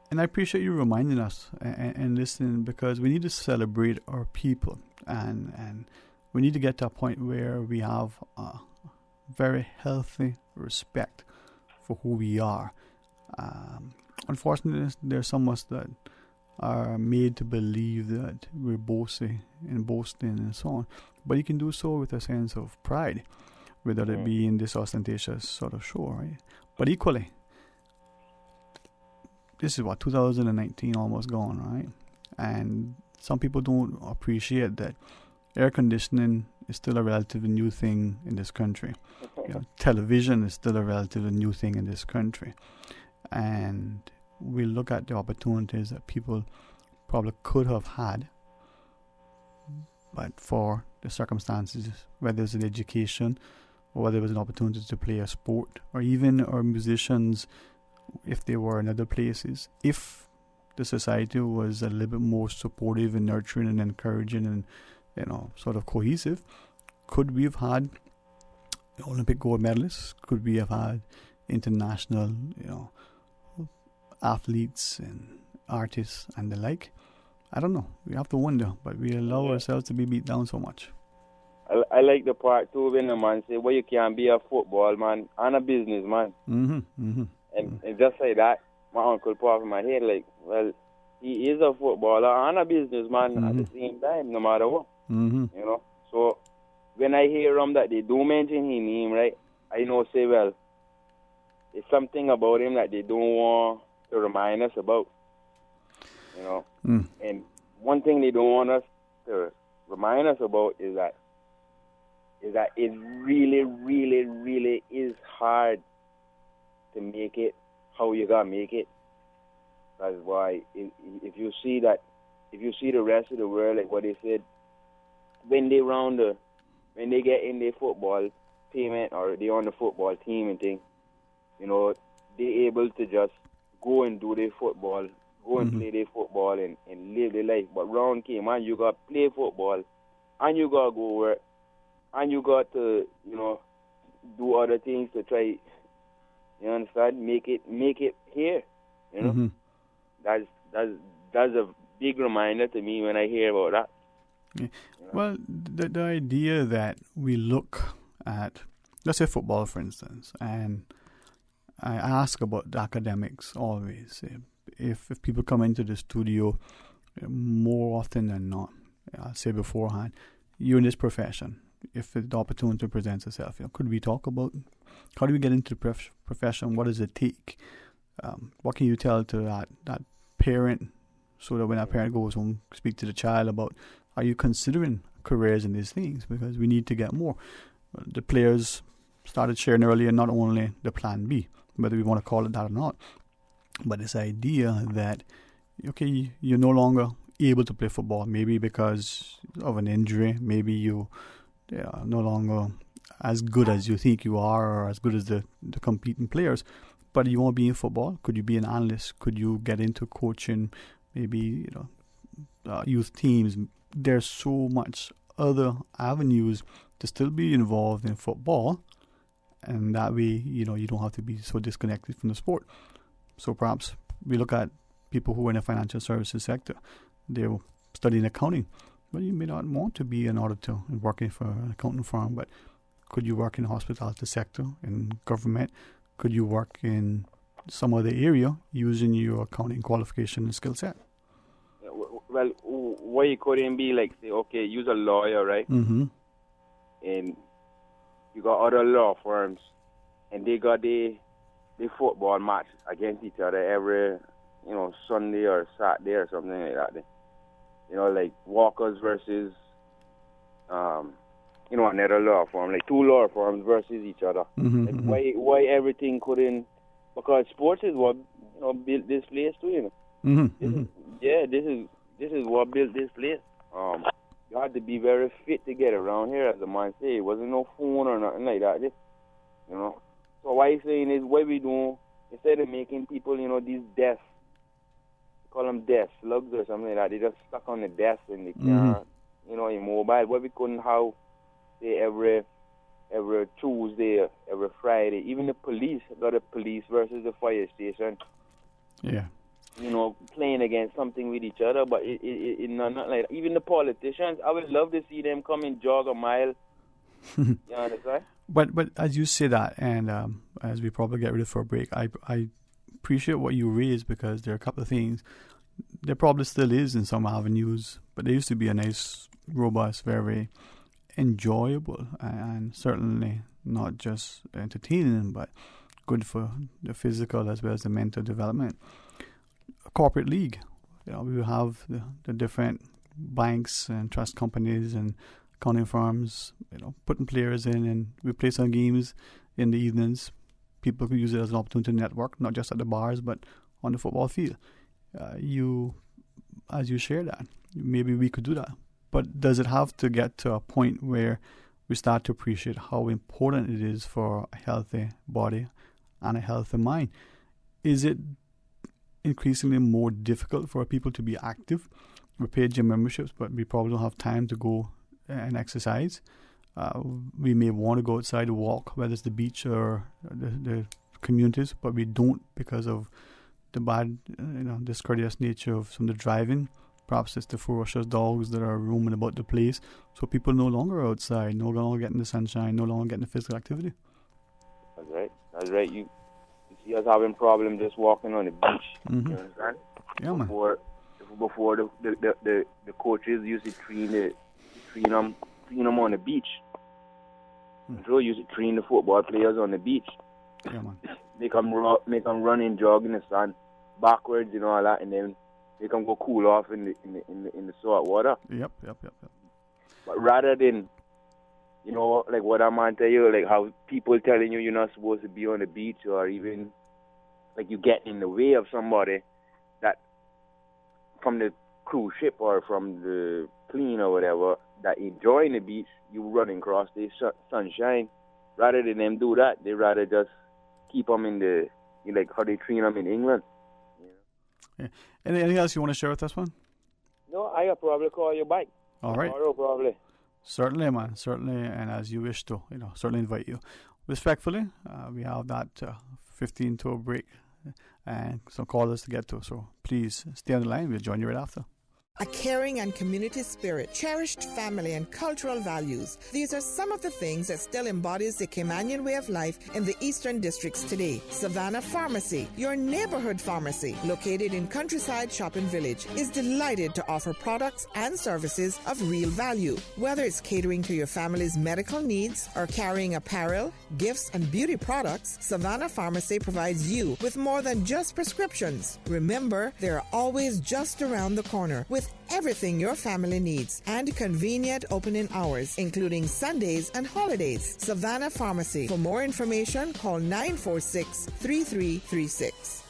And I appreciate you reminding us and listening, because we need to celebrate our people, and we need to get to a point where we have a very healthy respect for who we are. Unfortunately, there's some of us that are made to believe that we're boasting and so on. But you can do so with a sense of pride, whether it be in this ostentatious sort of show, right? But equally, this is 2019 almost gone, right? And some people don't appreciate that air conditioning is still a relatively new thing in this country. You know, television is still a relatively new thing in this country. And we look at the opportunities that people probably could have had, but for the circumstances, whether it's an education or whether it was an opportunity to play a sport, or even our musicians, if they were in other places, if the society was a little bit more supportive and nurturing and encouraging and, you know, sort of cohesive, could we have had Olympic gold medalists? Could we have had international, you know, athletes and artists and the like? I don't know. We have to wonder, but we allow ourselves to be beat down so much. I like the part too when the man say, well, you can't be a football man and a businessman. And just like that, my uncle popped in my head like, well, he is a footballer and a businessman at the same time, no matter what. You know? So when I hear him that they don't mention his name, right, I know, say, well, there's something about him that they don't want to remind us about. You know? And one thing they don't want us to remind us about is that it really, really, really is hard to make it how you gotta make it. That's why if you see the rest of the world, like what they said, when they get in their football payment or they on the football team and thing, you know, they able to just go and do their football, go and play their football and live their life. But round Cayman, you got to play football and you got to go work and you got to, you know, do other things to try, you understand, make it here, you know. That's a big reminder to me when I hear about that. Yeah. Well, the idea that we look at, let's say football, for instance, and I ask about the academics always. If people come into the studio, more often than not, I'll say beforehand, you're in this profession, if the opportunity presents itself. Could we talk about how do we get into the profession? What does it take? What can you tell to that parent, so that when that parent goes home, speak to the child about, are you considering careers in these things? Because we need to get more. The players started sharing earlier not only the plan B, whether we want to call it that or not, but this idea that, okay, you're no longer able to play football, maybe because of an injury, maybe you are no longer as good as you think you are, or as good as the competing players, but you want to be in football. Could you be an analyst? Could you get into coaching? Maybe youth teams. There's so much other avenues to still be involved in football, and that way you don't have to be so disconnected from the sport. So perhaps we look at people who are in the financial services sector. They're studying accounting, but you may not want to be an auditor and working for an accounting firm, but could you work in the hospitality sector, in government? Could you work in some other area using your accounting qualification and skill set? Well, why you couldn't be like, say, okay, use a lawyer, right? Mm-hmm. And you got other law firms, and they got the football match against each other every, Sunday or Saturday or something like that. Like Walkers versus, another law firm, like two law firms versus each other. Mm-hmm. Like why everything couldn't? Because sports is what built this place too. Mm-hmm. This is what built this place. You had to be very fit to get around here, as the man say. It wasn't no phone or nothing like that. So what he's saying is, what we do, instead of making people, these desks, call them desk slugs or something like that, they just stuck on the desk and they can't, immobile. What we couldn't have, say, every Tuesday, every Friday. Even the police got a police versus the fire station. Yeah. Playing against something with each other, but it not like that. Even the politicians, I would love to see them come and jog a mile. You understand? But as you say that, and as we probably get ready for a break, I appreciate what you raised, because there are a couple of things. There probably still is in some avenues, but there used to be a nice, robust, very enjoyable, and certainly not just entertaining, but good for the physical as well as the mental development. A corporate league. We will have the different banks and trust companies and accounting firms, putting players in, and we play some games in the evenings. People can use it as an opportunity to network, not just at the bars, but on the football field. As you share that, maybe we could do that. But does it have to get to a point where we start to appreciate how important it is for a healthy body and a healthy mind? Is it increasingly more difficult for people to be active? We pay gym memberships, but we probably don't have time to go and exercise. We may want to go outside to walk, whether it's the beach or the communities, but we don't because of the bad, discourteous nature of some of the driving. Perhaps it's the ferocious dogs that are roaming about the place. So people no longer are outside, no longer getting the sunshine, no longer getting the physical activity. That's right. You see us having problems just walking on the beach. Mm-hmm. You understand? Yeah, man. Before the coaches used to train them on the beach. Joe used to train the football players on the beach. Yeah, man. Make them run and jog in the sun, backwards, all that, and then they can go cool off in the salt water. Yep. But rather than, like what I'm going to tell you, like how people telling you you're not supposed to be on the beach, or even like you getting in the way of somebody that from the cruise ship or from the plane or whatever that enjoying the beach, you running across the sunshine. Rather than them do that, they rather just keep them in the, like how they train them in England. Yeah. Anything else you want to share with us, man? No, I will probably call you back. All right. Tomorrow, probably. Certainly, man. Certainly, and as you wish to, certainly invite you. Respectfully, we have that 15-tour break and some callers to get to. So please stay on the line. We'll join you right after. A caring and community spirit, cherished family and cultural values. These are some of the things that still embodies the Caymanian way of life in the Eastern Districts today. Savannah Pharmacy, your neighborhood pharmacy, located in Countryside Shopping Village, is delighted to offer products and services of real value. Whether it's catering to your family's medical needs or carrying apparel, gifts, and beauty products, Savannah Pharmacy provides you with more than just prescriptions. Remember, they're always just around the corner with everything your family needs and convenient opening hours, including Sundays and holidays. Savannah Pharmacy. For more information, call 946-3336.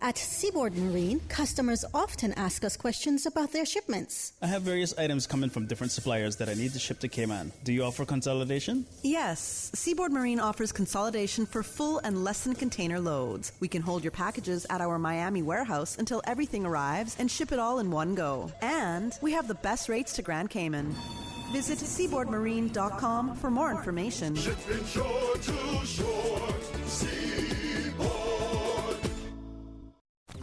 At Seaboard Marine, customers often ask us questions about their shipments. I have various items coming from different suppliers that I need to ship to Cayman. Do you offer consolidation? Yes. Seaboard Marine offers consolidation for full and less than container loads. We can hold your packages at our Miami warehouse until everything arrives and ship it all in one go. And we have the best rates to Grand Cayman. Visit seaboardmarine.com for more information. Shipping shore to shore, Seaboard.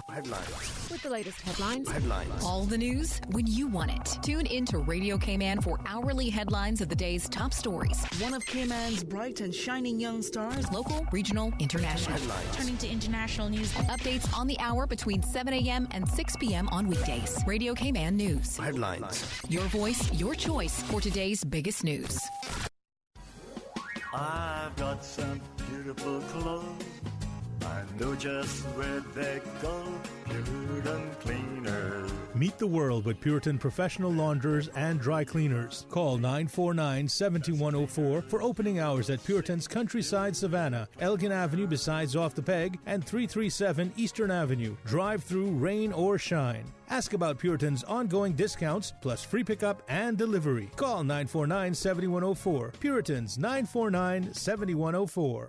Headlines. With the latest headlines. Headlines. All the news when you want it. Tune in to Radio Cayman for hourly headlines of the day's top stories. One of Cayman's bright and shining young stars. Local, regional, international. Headlines. Turning to international news. Updates on the hour between 7 a.m. and 6 p.m. on weekdays. Radio Cayman News. Headlines. Your voice, your choice for today's biggest news. I've got some beautiful clothes. I know just where they go, Puritan Cleaners. Meet the world with Puritan professional launderers and dry cleaners. Call 949-7104 for opening hours at Puritan's Countryside Savannah, Elgin Avenue besides Off the Peg, and 337 Eastern Avenue. Drive through, rain or shine. Ask about Puritan's ongoing discounts, plus free pickup and delivery. Call 949-7104. Puritan's 949-7104.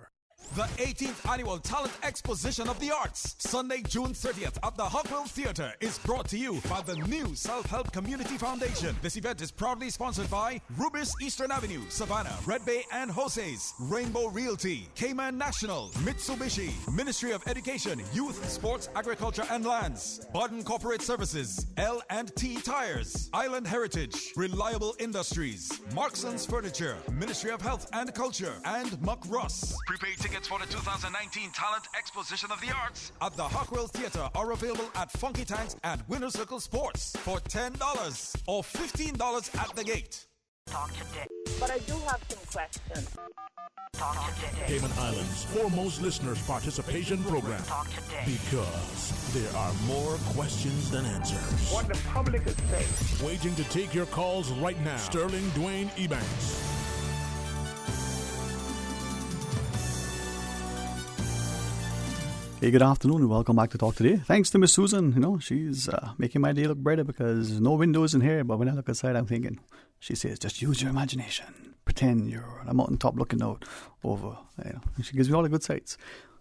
The 18th Annual Talent Exposition of the Arts, Sunday, June 30th at the Hockwell Theatre, is brought to you by the new Self-Help Community Foundation. This event is proudly sponsored by Rubis Eastern Avenue, Savannah, Red Bay and Jose's, Rainbow Realty, Cayman National, Mitsubishi, Ministry of Education, Youth, Sports, Agriculture and Lands, Barden Corporate Services, L&T Tires, Island Heritage, Reliable Industries, Markson's Furniture, Ministry of Health and Culture, and Muck Ross. Prepaid tickets for the 2019 Talent Exposition of the Arts at the Hockwell Theatre are available at Funky Tanks and Winter Circle Sports for $10 or $15 at the gate. Talk today. But I do have some questions. Talk today. Cayman Islands' foremost listeners' participation program. Talk today. Because there are more questions than answers. What the public is saying. Waiting to take your calls right now. Sterling Dwayne Ebanks. Hey, good afternoon and welcome back to Talk Today. Thanks to Miss Susan. You know, she's making my day look brighter because no windows in here. But when I look outside, I'm thinking, she says, just use your imagination. Pretend you're on a mountaintop looking out over, you know. And she gives me all the good sights.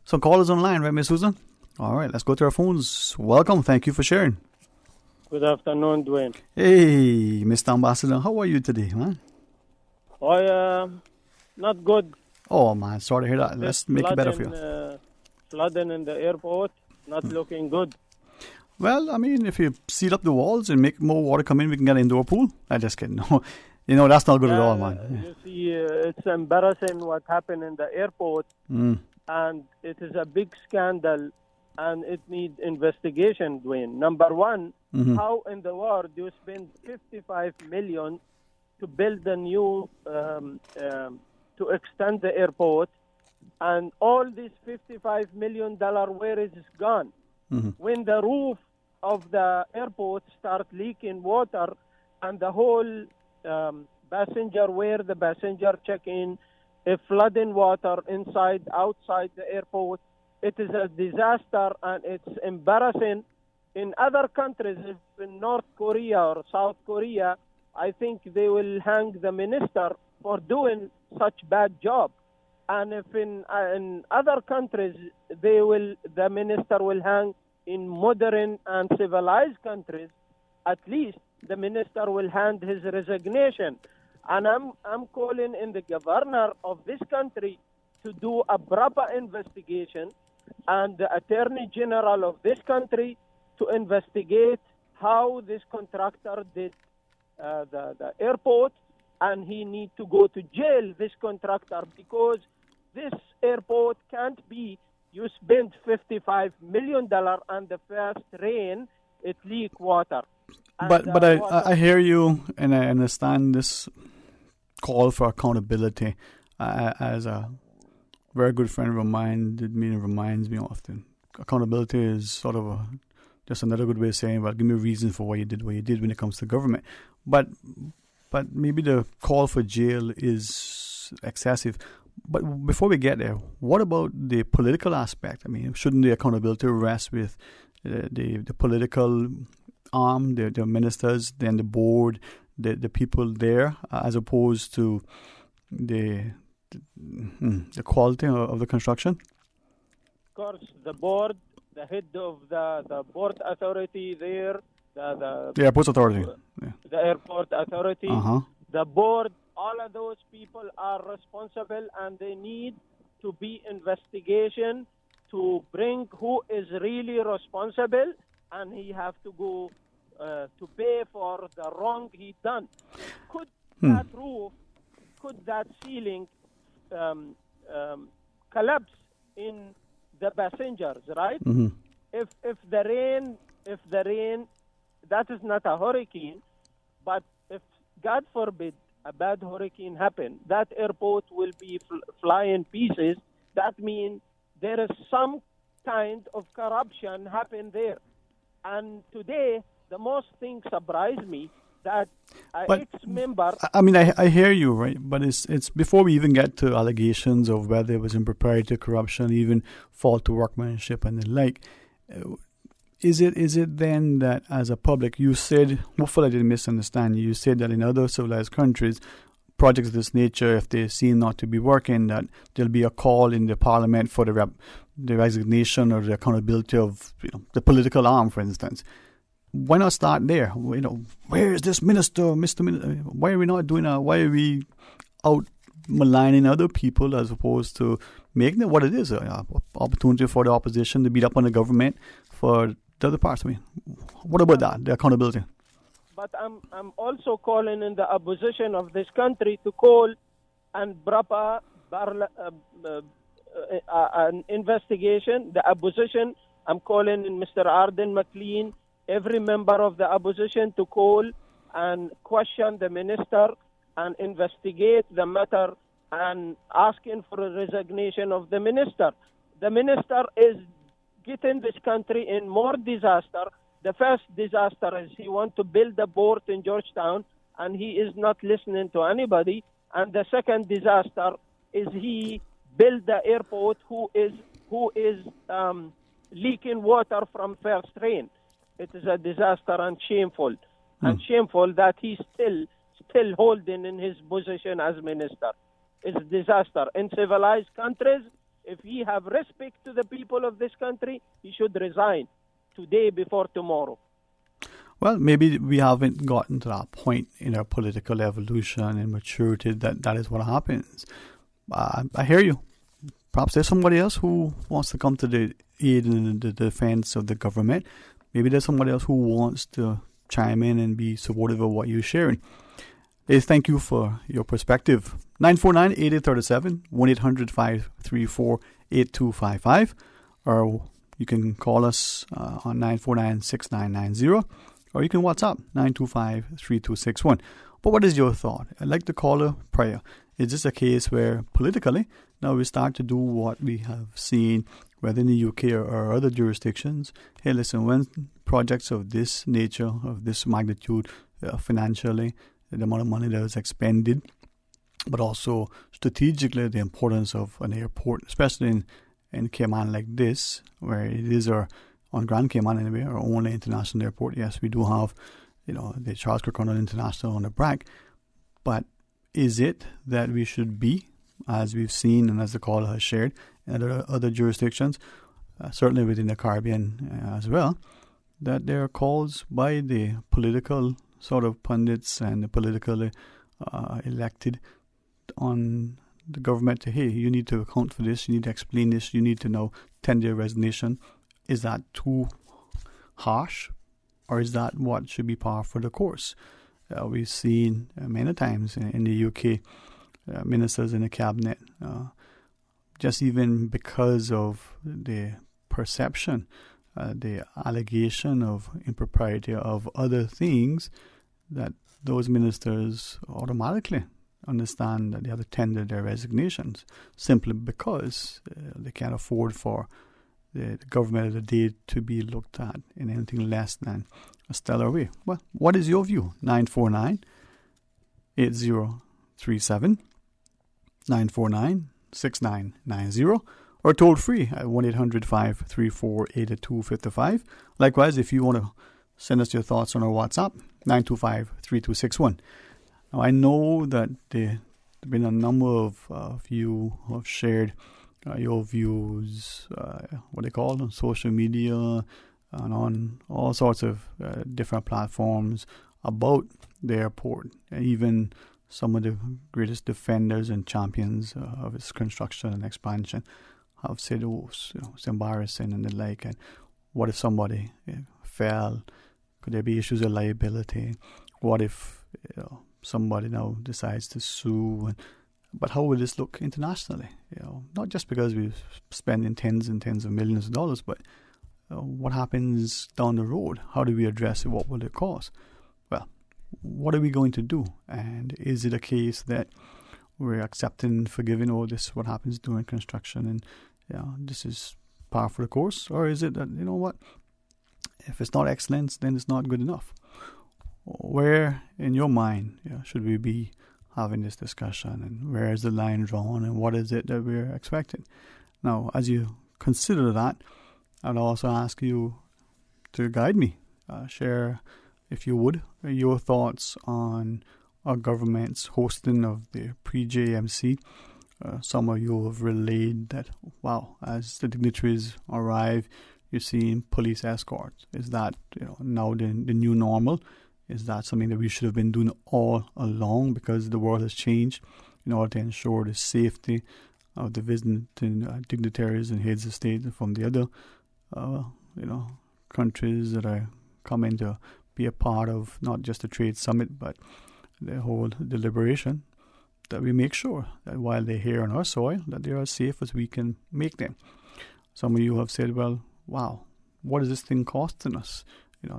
So callers online, right, Miss Susan? All right, let's go to our phones. Welcome. Thank you for sharing. Good afternoon, Dwayne. Hey, Mr. Ambassador. How are you today, man? Not good. Oh, man. Sorry to hear that. Let's make it better for you. Flooding in the airport, not looking good. Well, I mean, if you seal up the walls and make more water come in, we can get an indoor pool. I just kidding. No, you know, that's not good at all, man. You see, it's embarrassing what happened in the airport, and it is a big scandal, and it needs investigation, Dwayne. Number one, how in the world do you spend $55 million to build a new, to extend the airport, and all this $55 million, where is it gone? When the roof of the airport start leaking water and the whole passenger, where the passenger check-in, flooding water inside, outside the airport, it is a disaster and it's embarrassing. In other countries, if in North Korea or South Korea, I think they will hang the minister for doing such bad job. And if in other countries, the minister will hang in modern and civilized countries, at least the minister will hand his resignation. And I'm calling in the governor of this country to do a proper investigation, and the attorney general of this country to investigate how this contractor did the airport, and he need to go to jail, this contractor, because this airport can't be, you spend $55 million and the first rain, it leak water. And But I hear you, and I understand this call for accountability. As a very good friend of mine reminds me often, accountability is sort of just another good way of saying, well, give me a reason for what you did when it comes to government. But maybe the call for jail is excessive. But before we get there, what about the political aspect? I mean, shouldn't the accountability rest with the political arm, the ministers, then the board, the people there, as opposed to the quality of the construction? Of course, the board, the head of the port authority there, the airport authority, the airport authority, the board, all of those people are responsible, and they need to be investigation to bring who is really responsible, and he have to go to pay for the wrong he done. Could that roof, could that ceiling collapse in the passengers, right? If the rain, that is not a hurricane, but if, God forbid, a bad hurricane happen, that airport will be flying pieces. That means there is some kind of corruption happen there. And today, the most thing surprised me that ex-member... I mean, I hear you, right? But it's before we even get to allegations of whether it was impropriety, corruption, even faulty workmanship and the like. Is it then that as a public, you said, hopefully I didn't misunderstand you said that in other civilized countries, projects of this nature, if they seem not to be working, that there'll be a call in the parliament for the resignation or the accountability of the political arm, for instance. Why not start there? Where is this minister, Mr. Minister? Why are we not doing that? Why are we out maligning other people as opposed to making it what it is, an opportunity for the opposition to beat up on the government for the other parts? I mean, what about that, the accountability? But I'm also calling in the opposition of this country to call and proper an investigation. The opposition, I'm calling in Mr. Arden McLean, every member of the opposition to call and question the minister and investigate the matter and asking for a resignation of the minister. The minister is getting this country in more disaster. The first disaster is he wants to build a port in Georgetown, and he is not listening to anybody. And the second disaster is he built the airport who is leaking water from first rain. It is a disaster and shameful. And shameful that he's still holding in his position as minister. It's a disaster. In civilized countries, if he have respect to the people of this country, he should resign today before tomorrow. Well, maybe we haven't gotten to that point in our political evolution and maturity that is what happens. I hear you. Perhaps there's somebody else who wants to come to the aid in the defense of the government. Maybe there's somebody else who wants to chime in and be supportive of what you're sharing. Thank you for your perspective. 949-8837, 1-800-534-8255, or you can call us on 949-6990, or you can WhatsApp 925-3261. But what is your thought? I'd like the caller prior. Is this a case where politically now we start to do what we have seen, whether in the UK or other jurisdictions? Hey, listen, when projects of this nature, of this magnitude, financially, the amount of money that is expended, but also strategically the importance of an airport, especially in Cayman like this, where it is on Grand Cayman anyway, our only international airport. Yes, we do have, the Charles Kirkconnell International on the BRAC, but is it that we should be, as we've seen and as the caller has shared, in other jurisdictions, certainly within the Caribbean as well, that there are calls by the political sort of pundits and the politically elected on the government to, hey, you need to account for this, you need to explain this, you need to now tender your resignation. Is that too harsh Or is that what should be par for the course? We've seen many times in the UK ministers in the cabinet, just even because of the perception, the allegation of impropriety of other things, that those ministers automatically understand that they have to tender their resignations simply because they can't afford for the government of the day to be looked at in anything less than a stellar way. Well, what is your view? 949-8037, 949-6990, or toll free at 1-800-534-8255. Likewise, if you want to send us your thoughts on our WhatsApp, 925-3261. Now, I know that there have been a number of you who have shared your views, what they call on social media and on all sorts of different platforms about the airport. And even some of the greatest defenders and champions of its construction and expansion have said, oh, it's embarrassing and the like. And what if somebody fell? Could there be issues of liability? What if somebody now decides to sue? But how will this look internationally? Not just because we're spending tens and tens of millions of dollars, but what happens down the road? How do we address it? What will it cost? Well, what are we going to do? And is it a case that we're accepting, forgiving all this, what happens during construction, and this is par for the course? Or is it that, you know what, if it's not excellence, then it's not good enough? Where in your mind should we be having this discussion, and where is the line drawn, and what is it that we're expecting? Now, as you consider that, I'd also ask you to guide me. Share, if you would, your thoughts on our government's hosting of the pre-JMC. Some of you have relayed that, wow, as the dignitaries arrive, you're seeing police escorts. Is that now the new normal? Is that something that we should have been doing all along, because the world has changed, in order to ensure the safety of the visiting dignitaries and heads of state from the other countries that are coming to be a part of not just the trade summit but the whole deliberation, that we make sure that while they're here on our soil, that they are as safe as we can make them. Some of you have said, well, wow, what is this thing costing us?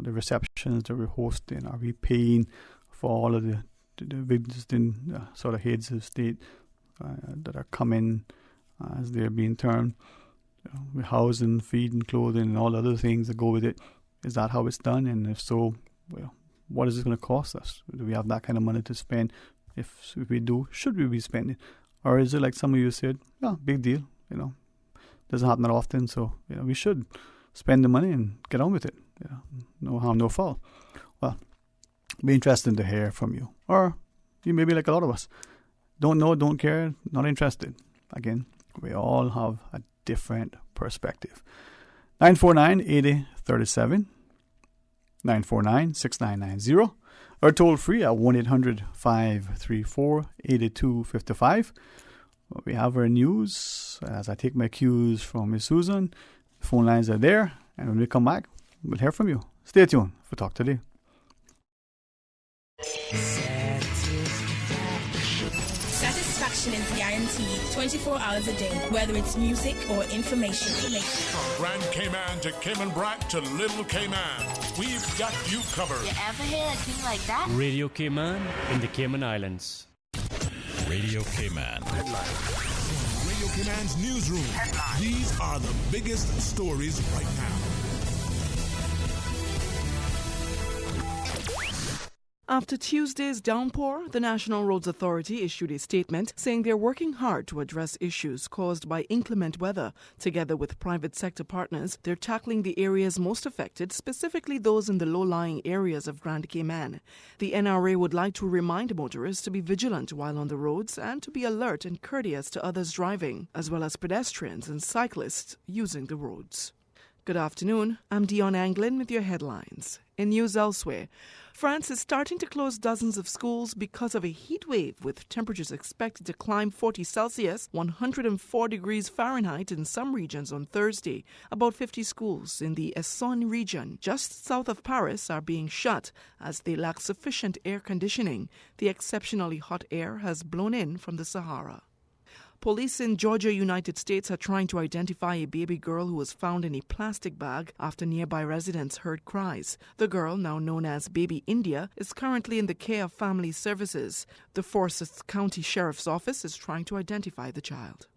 The receptions that we're hosting, are we paying for all of the visiting sort of heads of state that are coming, as they're being termed, with housing, feeding, clothing, and all other things that go with it? Is that how it's done? And if so, well, what is it going to cost us? Do we have that kind of money to spend? If we do, should we be spending? Or is it like some of you said, big deal, doesn't happen that often, so we should spend the money and get on with it. No harm, no foul. Well, be interested to hear from you. Or you may be like a lot of us. Don't know, don't care, not interested. Again, we all have a different perspective. 949-8037, 949-6990, or toll free at 1-800-534-8255. We have our news. As I take my cues from Ms. Susan, the phone lines are there, and when we come back, we'll hear from you. Stay tuned for Talk Today. Satisfaction is guaranteed 24 hours a day, whether it's music or information. From Grand Cayman to Cayman Brac to Little Cayman, we've got you covered. You ever hear a thing like that? Radio Cayman in the Cayman Islands. Radio Cayman. Radio Cayman's newsroom. These are the biggest stories right now. After Tuesday's downpour, the National Roads Authority issued a statement saying they're working hard to address issues caused by inclement weather. Together with private sector partners, they're tackling the areas most affected, specifically those in the low-lying areas of Grand Cayman. The NRA would like to remind motorists to be vigilant while on the roads and to be alert and courteous to others driving, as well as pedestrians and cyclists using the roads. Good afternoon. I'm Dion Anglin with your headlines. In news elsewhere, France is starting to close dozens of schools because of a heat wave, with temperatures expected to climb 40 Celsius, 104 degrees Fahrenheit in some regions on Thursday. About 50 schools in the Essonne region, just south of Paris, are being shut as they lack sufficient air conditioning. The exceptionally hot air has blown in from the Sahara. Police in Georgia, United States, are trying to identify a baby girl who was found in a plastic bag after nearby residents heard cries. The girl, now known as Baby India, is currently in the care of Family Services. The Forsyth County Sheriff's Office is trying to identify the child.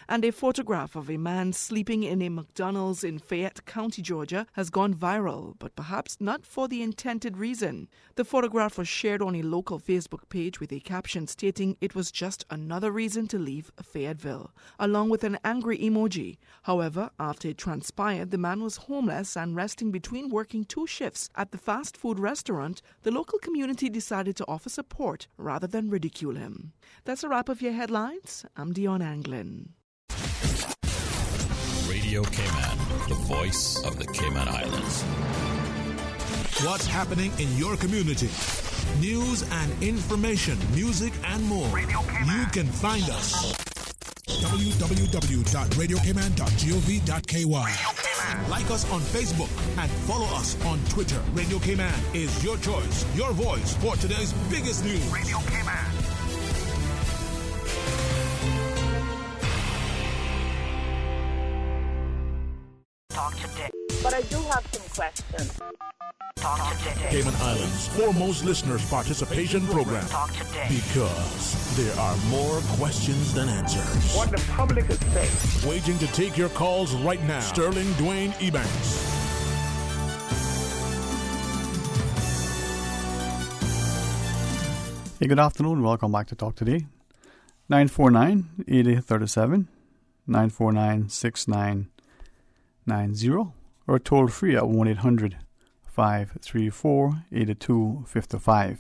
And a photograph of a man sleeping in a McDonald's in Fayette County, Georgia, has gone viral, but perhaps not for the intended reason. The photograph was shared on a local Facebook page with a caption stating it was just another reason to leave Fayetteville, along with an angry emoji. However, after it transpired the man was homeless and resting between working 2 shifts at the fast food restaurant, the local community decided to offer support rather than ridicule him. That's a wrap of your headlines. I'm Dion Anglin. Radio Cayman, the voice of the Cayman Islands. What's happening in your community? News and information, music and more. You can find us. www.radiocayman.gov.ky. Like us on Facebook and follow us on Twitter. Radio Cayman is your choice, your voice for today's biggest news. Radio Cayman. Talk today. But I do have some questions. Talk today. Cayman Islands' foremost listeners participation program. Talk today. Because there are more questions than answers. What the public is saying. Waiting to take your calls right now. Sterling Dwayne Ebanks. Hey, good afternoon. Welcome back to Talk Today. 949-8037, 949-6990, or toll free at 1-800-534-8255.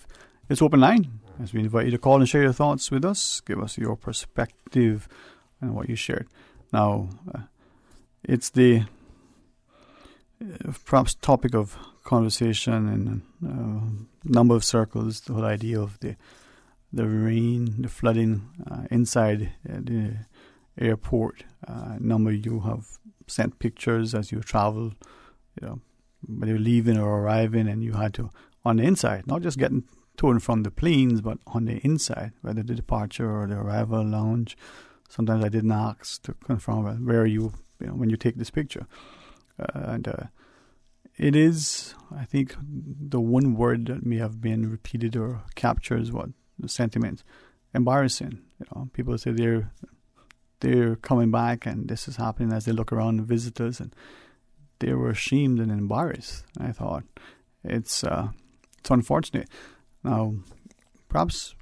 It's open line as we invite you to call and share your thoughts with us. Give us your perspective on what you shared. Now, it's the perhaps topic of conversation in a number of circles, the whole idea of the rain, the flooding inside the airport. Number you have sent pictures as you travel, when you're leaving or arriving, and you had to, on the inside, not just getting to and from the planes, but on the inside, whether the departure or the arrival lounge. Sometimes I didn't ask to confirm where are you, when you take this picture. It is, I think, the one word that may have been repeated or captures what the sentiment. Embarrassing. People say they're coming back and this is happening as they look around, the visitors, and they were ashamed and embarrassed. I thought it's unfortunate. Now, perhaps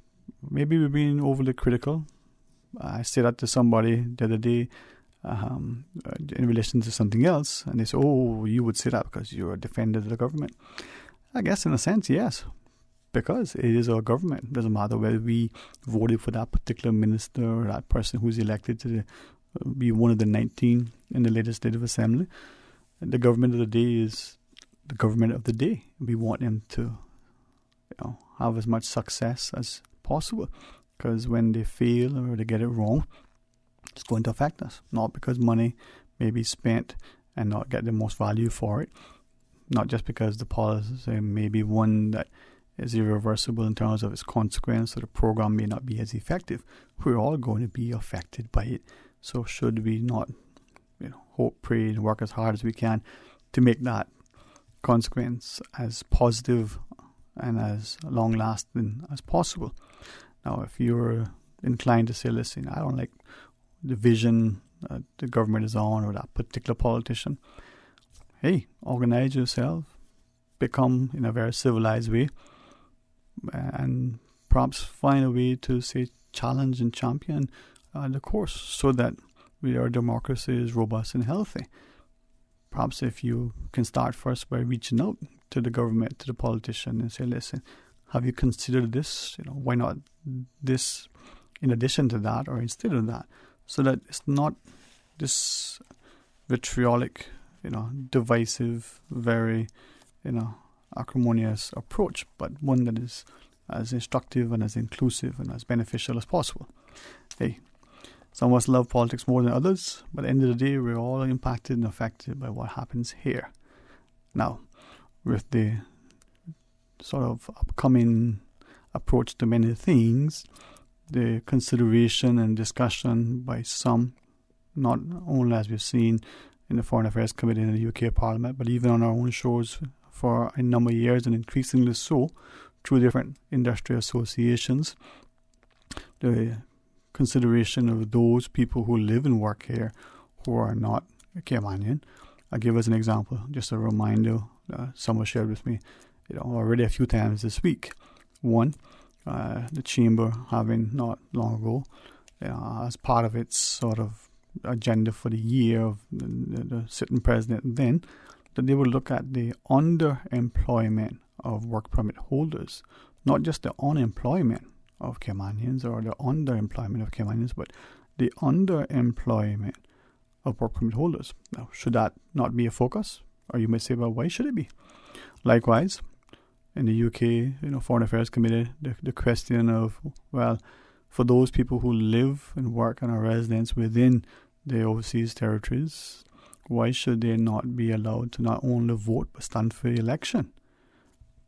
maybe we're being overly critical. I said that to somebody the other day in relation to something else, and they say, "Oh, you would say that because you're a defender of the government." I guess in a sense, yes, because it is our government. It doesn't matter whether we voted for that particular minister or that person who's elected to be one of the 19 in the Legislative Assembly. The government of the day is the government of the day. We want them to have as much success as possible, because when they fail or they get it wrong, it's going to affect us. Not because money may be spent and not get the most value for it. Not just because the policy may be one that is irreversible in terms of its consequence, or the program may not be as effective. We're all going to be affected by it. So should we not, hope, pray, and work as hard as we can to make that consequence as positive and as long-lasting as possible? Now, if you're inclined to say, listen, I don't like the vision the government is on or that particular politician, hey, organize yourself, become in a very civilized way, and perhaps find a way to, say, challenge and champion the course so that our democracy is robust and healthy. Perhaps if you can start first by reaching out to the government, to the politician, and say, listen, have you considered this? Why not this in addition to that or instead of that? So that it's not this vitriolic, divisive, very, acrimonious approach, but one that is as instructive and as inclusive and as beneficial as possible. Hey, some of us love politics more than others, but at the end of the day, we're all impacted and affected by what happens here. Now, with the sort of upcoming approach to many things, the consideration and discussion by some, not only as we've seen in the Foreign Affairs Committee in the UK Parliament, but even on our own shores for a number of years, and increasingly so through different industry associations, the consideration of those people who live and work here who are not Caymanian. I'll give us an example, just a reminder someone shared with me, already a few times this week. One, the Chamber having not long ago, as part of its sort of agenda for the year of the sitting president then, that they would look at the underemployment of work permit holders, not just the unemployment of Caymanians or the underemployment of Caymanians, but the underemployment of work permit holders. Now, should that not be a focus? Or you may say, well, why should it be? Likewise, in the UK, Foreign Affairs Committee, the question of, well, for those people who live and work and are residents within the overseas territories, why should they not be allowed to not only vote but stand for the election?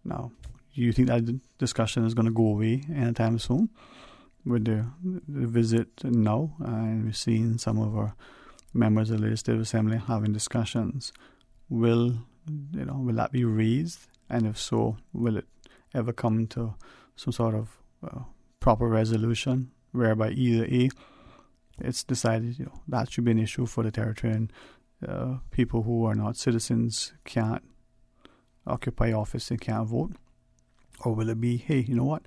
Now, you think that discussion is going to go away anytime soon with the visit now? And we've seen some of our members of the Legislative Assembly having discussions. Will that be raised? And if so, will it ever come to some sort of proper resolution whereby either A, it's decided that should be an issue for the territory and people who are not citizens can't occupy office and can't vote? Or will it be, hey, you know what?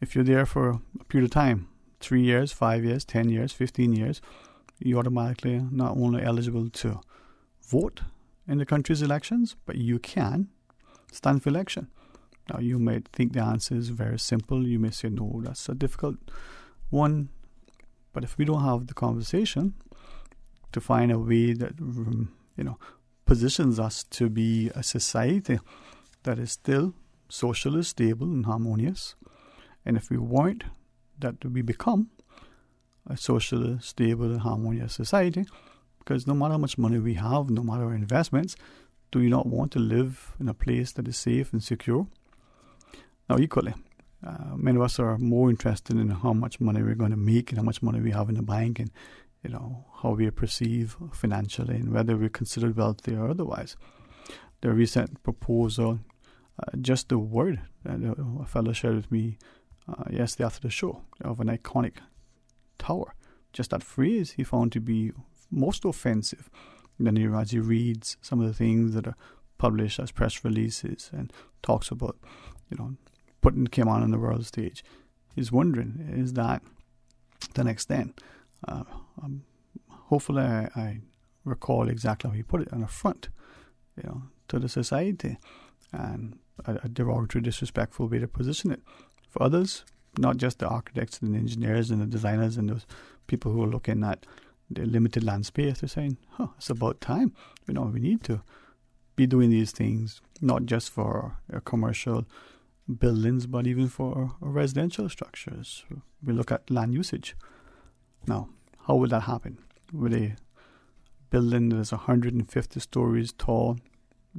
If you're there for a period of time, 3 years, 5 years, 10 years, 15 years, you're automatically not only eligible to vote in the country's elections, but you can stand for election. Now, you might think the answer is very simple. You may say, no, that's a difficult one. But if we don't have the conversation to find a way that, positions us to be a society that is still socially stable and harmonious, and if we want that we become a socially stable and harmonious society, because no matter how much money we have, no matter our investments, do you not want to live in a place that is safe and secure? Now, equally, many of us are more interested in how much money we're going to make and how much money we have in the bank, and how we are perceived financially and whether we're considered wealthy or otherwise. The recent proposal, just the word that a fellow shared with me yesterday after the show, of an iconic tower, just that phrase he found to be most offensive. Then as he reads some of the things that are published as press releases and talks about, putting Cayman on the world stage, he's wondering, is that the next thing? Hopefully I recall exactly how he put it, on the front, to the society, and a derogatory, disrespectful way to position it. For others, not just the architects and the engineers and the designers and those people who are looking at the limited land space, they're saying, it's about time. We need to be doing these things, not just for commercial buildings, but even for residential structures. We look at land usage. Now, how will that happen? Will a building that is 150 stories tall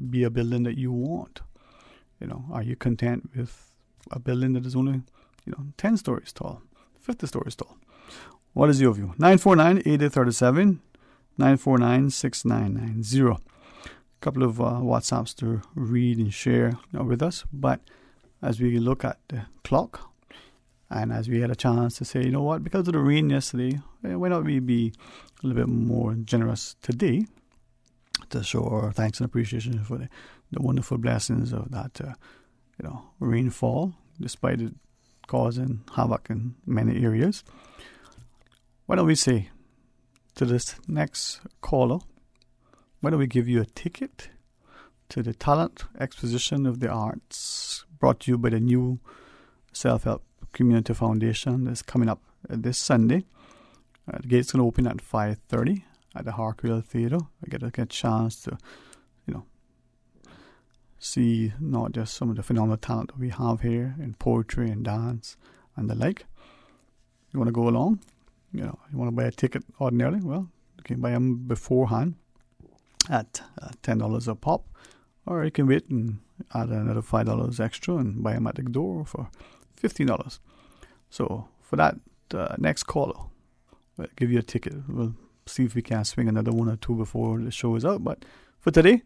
be a building that you want? Are you content with a building that is only 10 stories tall, 50 stories tall? What is your view? 949-8837, 949-6990. A couple of WhatsApps to read and share with us. But as we look at the clock, and as we had a chance to say, because of the rain yesterday, why not we be a little bit more generous today to show our thanks and appreciation for the wonderful blessings of that, rainfall, despite it causing havoc in many areas. Why don't we say to this next caller, why don't we give you a ticket to the Talent Exposition of the Arts, brought to you by the new Self-Help Community Foundation that's coming up this Sunday. The gate's going to open at 5:30 at the Harkwell Theatre. I get a chance to, see not just some of the phenomenal talent that we have here in poetry and dance and the like. You want to go along? You want to buy a ticket ordinarily? Well, you can buy them beforehand at $10 a pop, or you can wait and add another $5 extra and buy them at the door for $15. So for that next caller, we'll give you a ticket. We'll see if we can swing another one or two before the show is out. But for today,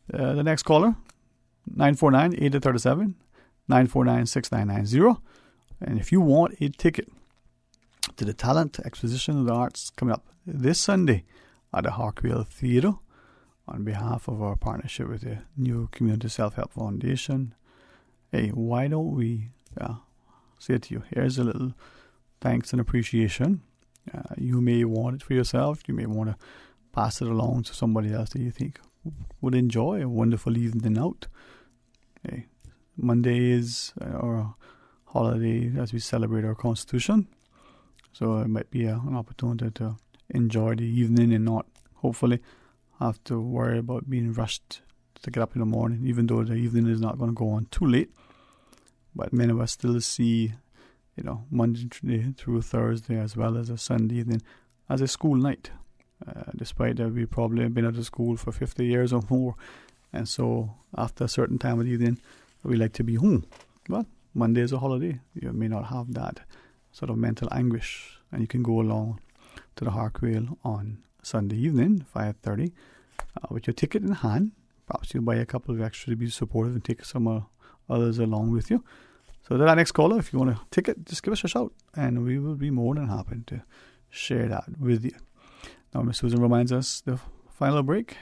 the next caller, 949-8037, 949-6990. And if you want a ticket to the Talent Exposition of the Arts coming up this Sunday at the Harkwell Theatre, on behalf of our partnership with the New Community Self-Help Foundation, hey, why don't we say it to you? Here's a little thanks and appreciation. You may want it for yourself. You may want to pass it along to somebody else that you think would enjoy a wonderful evening out. Hey, Monday is our holiday as we celebrate our Constitution. So it might be an opportunity to enjoy the evening and not, hopefully, have to worry about being rushed to get up in the morning, even though the evening is not going to go on too late. But many of us still see, Monday through Thursday as well as a Sunday evening as a school night, despite that we've probably been out of school for 50 years or more. And so after a certain time of the evening, we like to be home. But Monday is a holiday. You may not have that sort of mental anguish, and you can go along to the Harkwell on Sunday evening, 5:30, with your ticket in hand. Perhaps you'll buy a couple of extra to be supportive and take some others along with you. So to that next caller, if you want a ticket, just give us a shout, and we will be more than happy to share that with you. Now, Miss Susan reminds us the final break,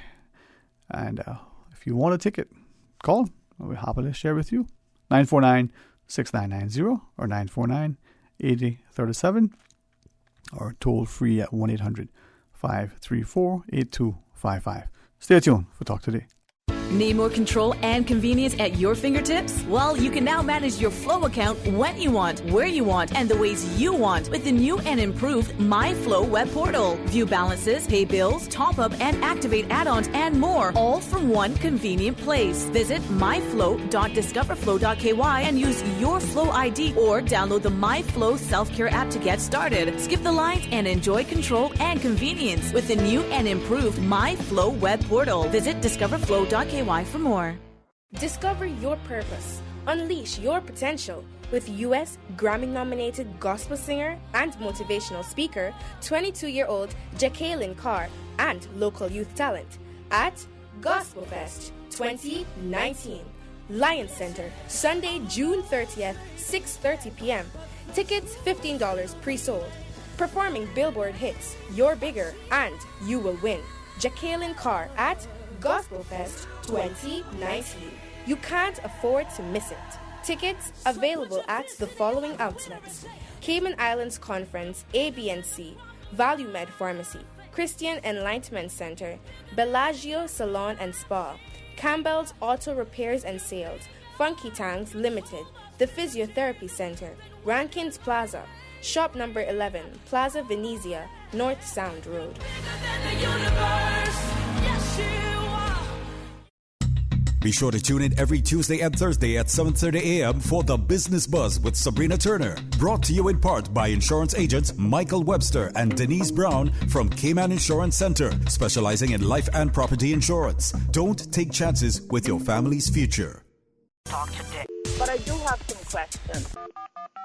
and if you want a ticket, call. We're happy to share with you. 949-6990 or 949-8037, or toll free at 1-800-534-8255. Stay tuned for Talk Today. Need more control and convenience at your fingertips? Well, you can now manage your Flow account when you want, where you want, and the ways you want with the new and improved MyFlow web portal. View balances, pay bills, top up and activate add-ons, and more, all from one convenient place. Visit myflow.discoverflow.ky and use your Flow ID or download the MyFlow self-care app to get started. Skip the lines and enjoy control and convenience with the new and improved MyFlow web portal. Visit discoverflow.ky for more. Discover your purpose. Unleash your potential with U.S. Grammy-nominated gospel singer and motivational speaker, 22-year-old Jacqueline Carr, and local youth talent at Gospel Fest 2019. Lions Center, Sunday, June 30th, 6:30 p.m. Tickets $15 pre-sold. Performing Billboard hits, You're Bigger and You Will Win. Jacqueline Carr at Gospel Fest 2019. You can't afford to miss it. Tickets available at the following outlets: Cayman Islands Conference, ABNC, ValueMed Pharmacy, Christian Enlightenment Center, Bellagio Salon and Spa, Campbell's Auto Repairs and Sales, Funky Tanks Limited, the Physiotherapy Center, Rankins Plaza, Shop number 11, Plaza Venezia, North Sound Road. Be sure to tune in every Tuesday and Thursday at 7:30 a.m. for The Business Buzz with Sabrina Turner. Brought to you in part by insurance agents Michael Webster and Denise Brown from Cayman Insurance Center, specializing in life and property insurance. Don't take chances with your family's future. Talk today. But I do have some questions.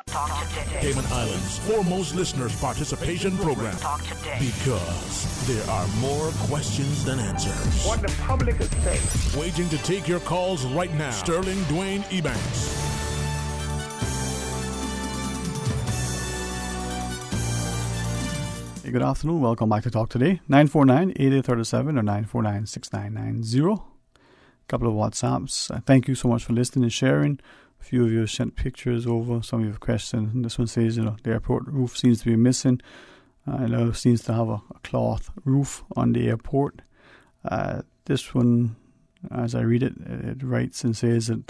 Talk today. Cayman Islands' foremost listeners' participation program. Talk today. Because there are more questions than answers. What the public is saying. Waiting to take your calls right now. Sterling Dwayne Ebanks. Hey, good afternoon. Welcome back to Talk Today. 949-8837 or 949-6990. Couple of WhatsApps. Thank you so much for listening and sharing. A few of you have sent pictures over. Some of you have questions. And this one says, the airport roof seems to be missing. It seems to have a cloth roof on the airport. This one, as I read it, it writes and says that,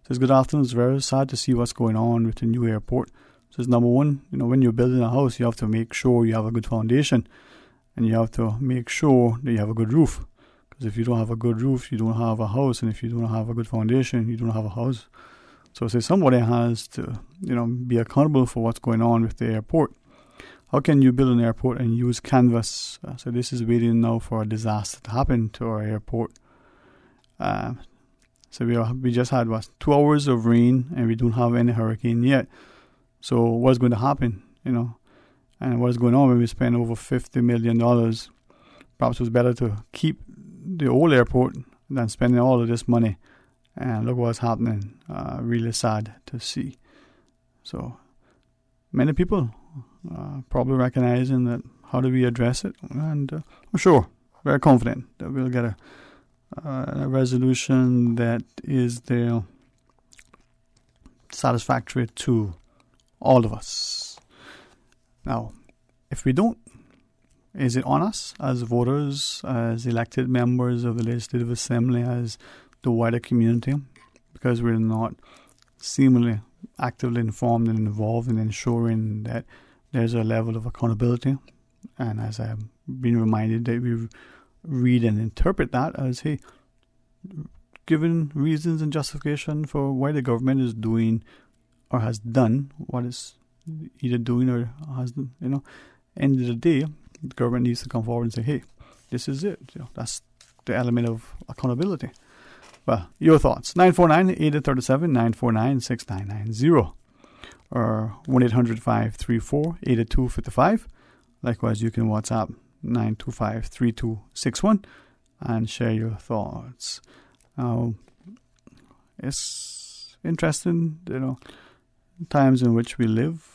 says, good afternoon. It's very sad to see what's going on with the new airport. It says, number one, when you're building a house, you have to make sure you have a good foundation. And you have to make sure that you have a good roof. Because if you don't have a good roof, you don't have a house. And if you don't have a good foundation, you don't have a house. So say somebody has to, be accountable for what's going on with the airport. How can you build an airport and use canvas? So this is waiting now for a disaster to happen to our airport. So we just had 2 hours of rain and we don't have any hurricane yet. So what's going to happen, And what's going on when we spend over $50 million? Perhaps it was better to keep the old airport than spending all of this money. And look what's happening. Really sad to see. So many people probably recognizing that how do we address it? And I'm sure, very confident that we'll get a resolution that is satisfactory to all of us. Now, if we don't, is it on us as voters, as elected members of the Legislative Assembly, as the wider community, because we're not seemingly actively informed and involved in ensuring that there's a level of accountability? And as I've been reminded, that we read and interpret that as, hey, given reasons and justification for why the government is doing or has done what is either doing or has, end of the day, the government needs to come forward and say, hey, this is it. That's the element of accountability. Well, your thoughts. 949-8037, 949-6990. Or 1-800-534-8255. Likewise, you can WhatsApp 925-3261 and share your thoughts. Now, it's interesting, times in which we live.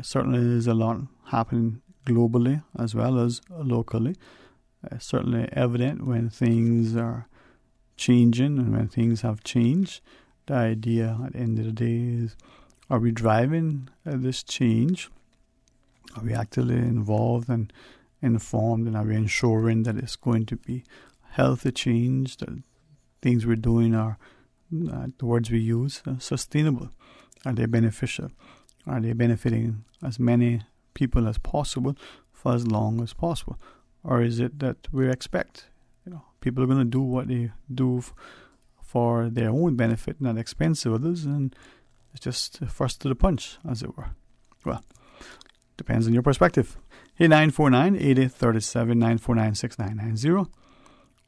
Certainly there's a lot happening globally as well as locally. Certainly evident when things are changing and when things have changed. The idea at the end of the day is, are we driving this change? Are we actively involved and informed, and are we ensuring that it's going to be healthy change, that things we're doing are, the words we use, sustainable? Are they beneficial? Are they benefiting as many people as possible for as long as possible? Or is it that we expect, people are going to do what they do for their own benefit, not expense of others, and it's just first to the punch, as it were? Well, depends on your perspective. Hey, 949-8037, 949-6990,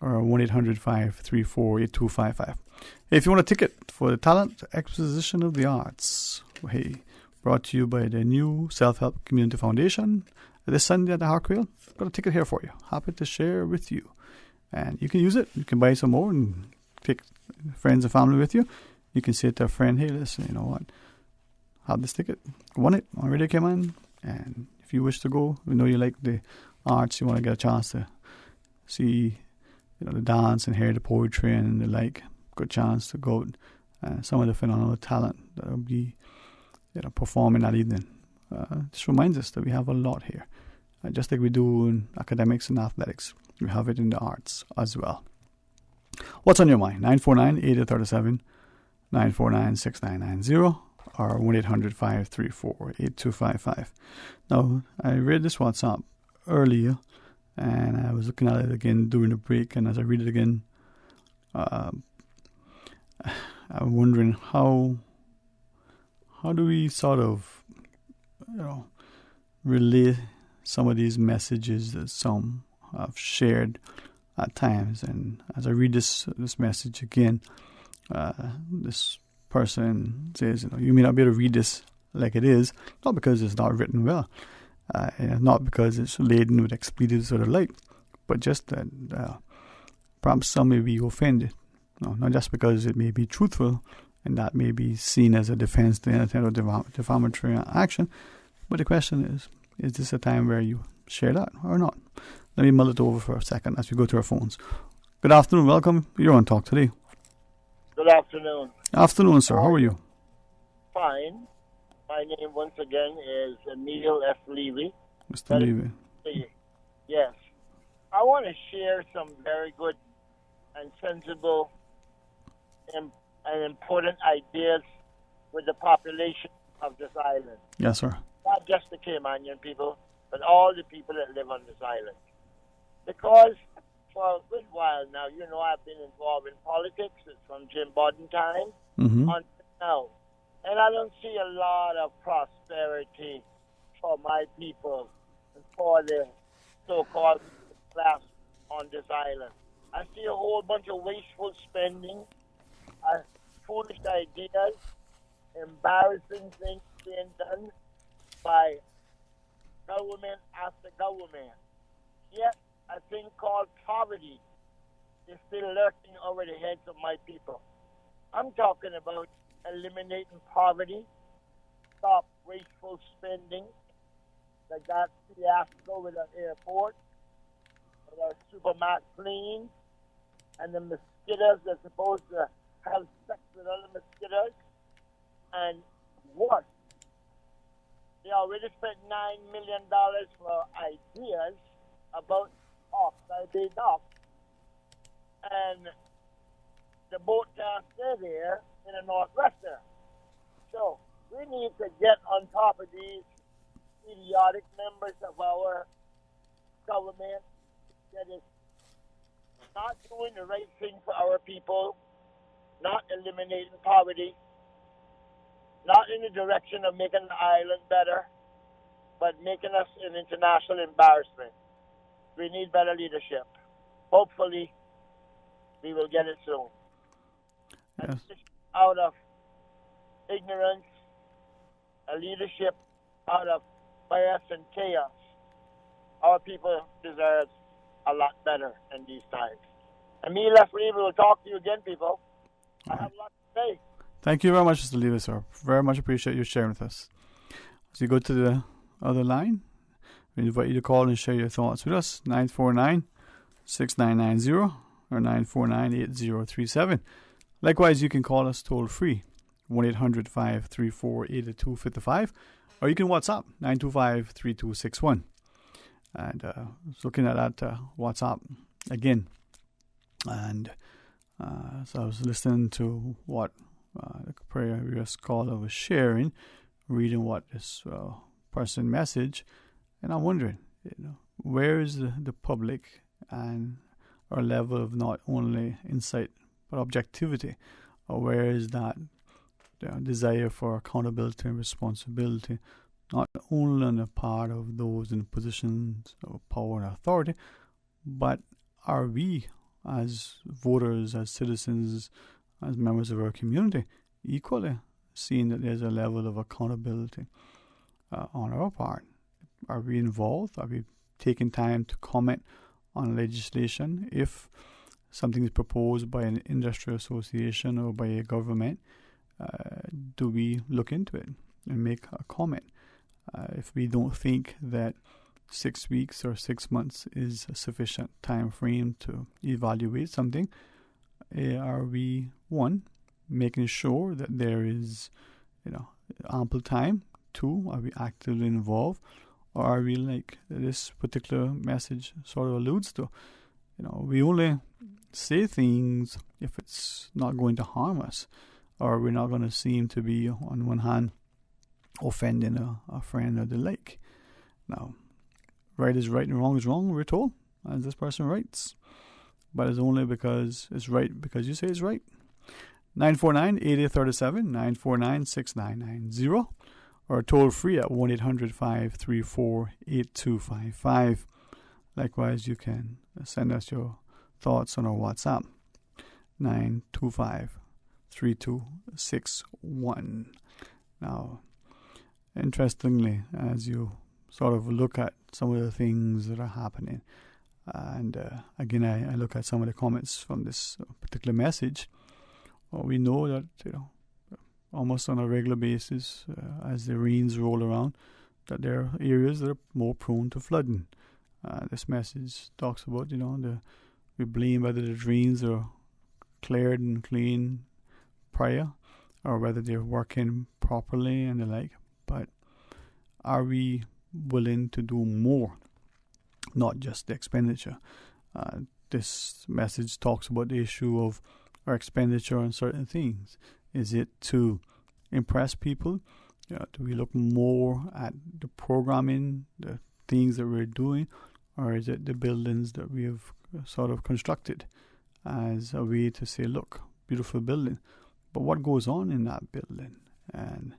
or 1-800-534-8255. If you want a ticket for the Talent Exposition of the Arts, hey, brought to you by the new Self-Help Community Foundation this Sunday at the Harquail, got a ticket here for you. Happy to share with you. And you can use it. You can buy some more and take friends and family with you. You can say to a friend, hey, listen, you know what? Have this ticket. Won it on Radio Cayman. And if you wish to go, we know you like the arts, you want to get a chance to see, the dance and hear the poetry and the like. Good chance to go out. Some of the phenomenal talent that will be, performing that evening. Just reminds us that we have a lot here. Just like we do in academics and athletics, we have it in the arts as well. What's on your mind? 949-8037, 949-6990, or 1-800-534-8255. Now, I read this WhatsApp earlier, and I was looking at it again during the break, and as I read it again, I'm wondering how do we sort of, relay some of these messages that some have shared at times. And as I read this message again, this person says, you may not be able to read this like it is, not because it's not written well, and not because it's laden with expletives or the like, but just that perhaps some may be offended. No, not just because it may be truthful, and that may be seen as a defense to anything or defamatory action, but the question is this a time where you share that or not? Let me mull it over for a second as we go to our phones. Good afternoon, welcome. You're on Talk Today. Good afternoon. Afternoon, sir. How are you? Fine. My name once again is Neil F. Levy. Mr. Levy. Yes. I want to share some very good and sensible and important ideas with the population of this island. Yes, sir. Not just the Caymanian people, but all the people that live on this island. Because for a good while now. You know, I've been involved in politics. It's from Jim Borden time until now. And I don't see a lot of prosperity for my people and for the so-called class on this island. I see a whole bunch of wasteful spending, foolish ideas, embarrassing things being done by government after government. Yet, a thing called poverty is still lurking over the heads of my people. I'm talking about eliminating poverty, stop wasteful spending, like that fiasco with our airport, with our supermarket clean, and the mosquitoes that's supposed to have sex with other mosquitoes. And worse, they already spent $9 million for ideas about offside bay docks. And the boat can't stay there in the Northwestern. So we need to get on top of these idiotic members of our government that is not doing the right thing for our people, not eliminating poverty, not in the direction of making the island better, but making us an international embarrassment. We need better leadership. Hopefully, we will get it soon. Yes. Out of ignorance, a leadership out of bias and chaos. Our people deserve a lot better in these times. And me, Leslie, we will talk to you again, people. I have a lot to say. Thank you very much, Mr. Levis, sir. Very much appreciate you sharing with us. As you go to the other line, we invite you to call and share your thoughts with us. 949-6990 or 949-8037. Likewise, you can call us toll free, 1-800-534-8255, or you can WhatsApp 925-3261. And looking at that WhatsApp again, and so I was listening to what the previous caller was sharing, reading what this person messaged, and I'm wondering, where is the public and our level of not only insight but objectivity, or where is that desire for accountability and responsibility, not only on the part of those in positions of power and authority, but are we as voters, as citizens, as members of our community, equally seeing that there's a level of accountability on our part? Are we involved? Are we taking time to comment on legislation? If something is proposed by an industry association or by a government, do we look into it and make a comment? If we don't think that 6 weeks or 6 months is a sufficient time frame to evaluate something, are we, one, making sure that there is ample time? Two, are we actively involved? Or are we, like this particular message sort of alludes to, we only say things if it's not going to harm us, or we're not going to seem to be, on one hand, offending a friend or the like. Now, right is right and wrong is wrong, we're told, as this person writes. But it's only because it's right because you say it's right. 949-8037, 949-6990, or toll free at 1-800-534-8255. Likewise, you can send us your thoughts on our WhatsApp, 925-3261. Now, interestingly, as you sort of look at some of the things that are happening, and again, I look at some of the comments from this particular message, we know that, almost on a regular basis, as the rains roll around, that there are areas that are more prone to flooding. This message talks about, we blame whether the drains are cleared and clean prior, or whether they're working properly and the like. But are we willing to do more? Not just the expenditure. This message talks about the issue of our expenditure on certain things. Is it to impress people? Do we look more at the programming, the things that we're doing, or is it the buildings that we have sort of constructed as a way to say, look, beautiful building, but what goes on in that building? And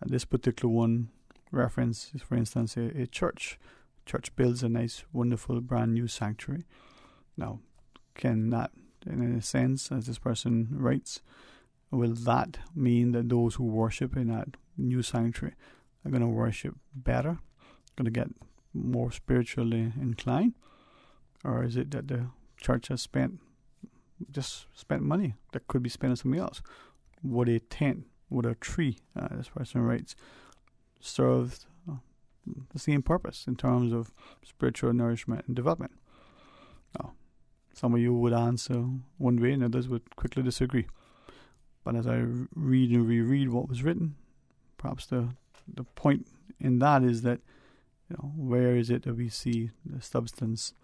this particular one reference is, for instance, a church. Church builds a nice, wonderful, brand new sanctuary. Now, can that, in a sense, as this person writes, will that mean that those who worship in that new sanctuary are going to worship better, going to get more spiritually inclined? Or is it that the church has spent money that could be spent on something else? Would a tent, would a tree, this person writes, serve the same purpose in terms of spiritual nourishment and development? Now, some of you would answer one way and others would quickly disagree. But as I read and reread what was written, perhaps the point in that is that, where is it that we see the substance,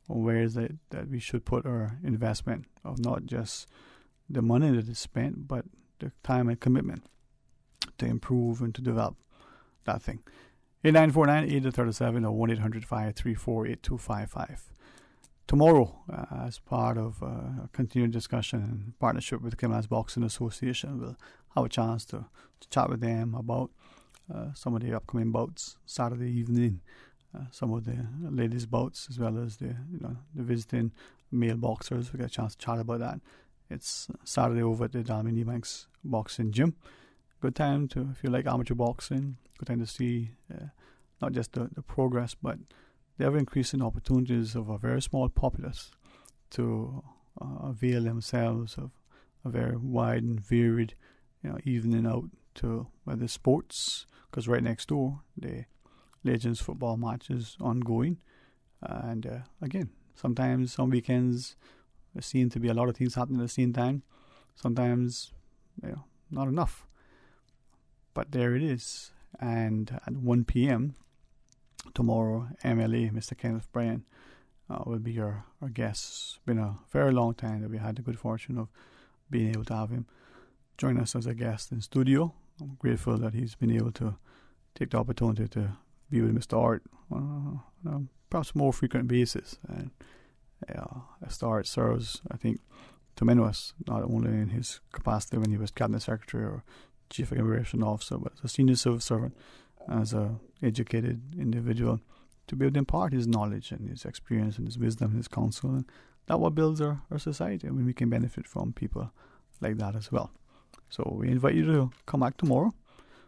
or where is it that we should put our investment of not just the money that is spent, but the time and commitment to improve and to develop that thing. 8949-8037 or 1-800-534-8255. Tomorrow, as part of a continued discussion and partnership with the Cayman Islands Boxing Association, we'll have a chance to chat with them about some of the upcoming bouts Saturday evening, some of the ladies' bouts, as well as the visiting male boxers. We got a chance to chat about that. It's Saturday over at the Dwayne Ebanks Boxing Gym. Good time to, if you like amateur boxing, good time to see not just the progress, but the ever-increasing opportunities of a very small populace to avail themselves of a very wide and varied evening out to whether sports, because right next door the Legends football match is ongoing, and again, sometimes on weekends there seem to be a lot of things happening at the same time. Sometimes not enough, but there it is. And at 1 p.m. tomorrow, MLA Mr. Kenneth Bryan will be our guest. It's been a very long time that we had the good fortune of being able to have him join us as a guest in studio. I'm grateful that he's been able to take the opportunity to be with Mr. Art on a perhaps more frequent basis. And Mr. Art serves, I think, to many of us, not only in his capacity when he was Cabinet Secretary or Chief Immigration Officer, but as a senior civil servant, as an educated individual, to be able to impart his knowledge and his experience and his wisdom and his counsel. And that's what builds our society, and we can benefit from people like that as well. So we invite you to come back tomorrow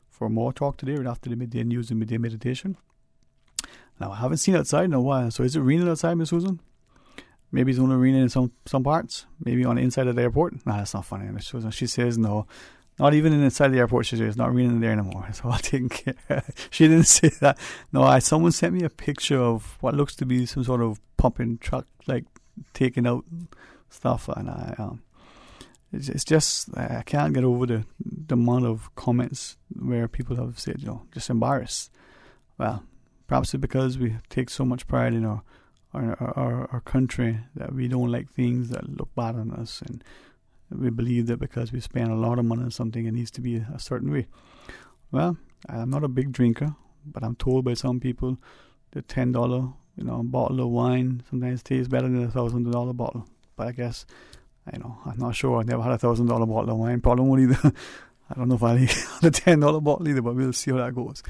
for more talk today, right after the midday news and midday meditation. Now, I haven't seen outside in a while, so is it raining outside, Miss Susan? Maybe it's only raining in some parts, maybe on the inside of the airport. Nah, that's not funny, Miss Susan. She says no. Not even inside the airport, she says, it's not raining there anymore. It's all taken care. She didn't say that. No, someone sent me a picture of what looks to be some sort of pumping truck, like taking out stuff. And it's just, I can't get over the amount of comments where people have said, just embarrassed. Well, perhaps it's because we take so much pride in our country that we don't like things that look bad on us, and we believe that because we spend a lot of money on something, it needs to be a certain way. Well, I'm not a big drinker, but I'm told by some people the $10 bottle of wine sometimes tastes better than a $1,000 bottle. But I guess, I'm not sure. I've never had a $1,000 bottle of wine. Probably won't either. I don't know if I'll eat the $10 bottle either, but we'll see how that goes.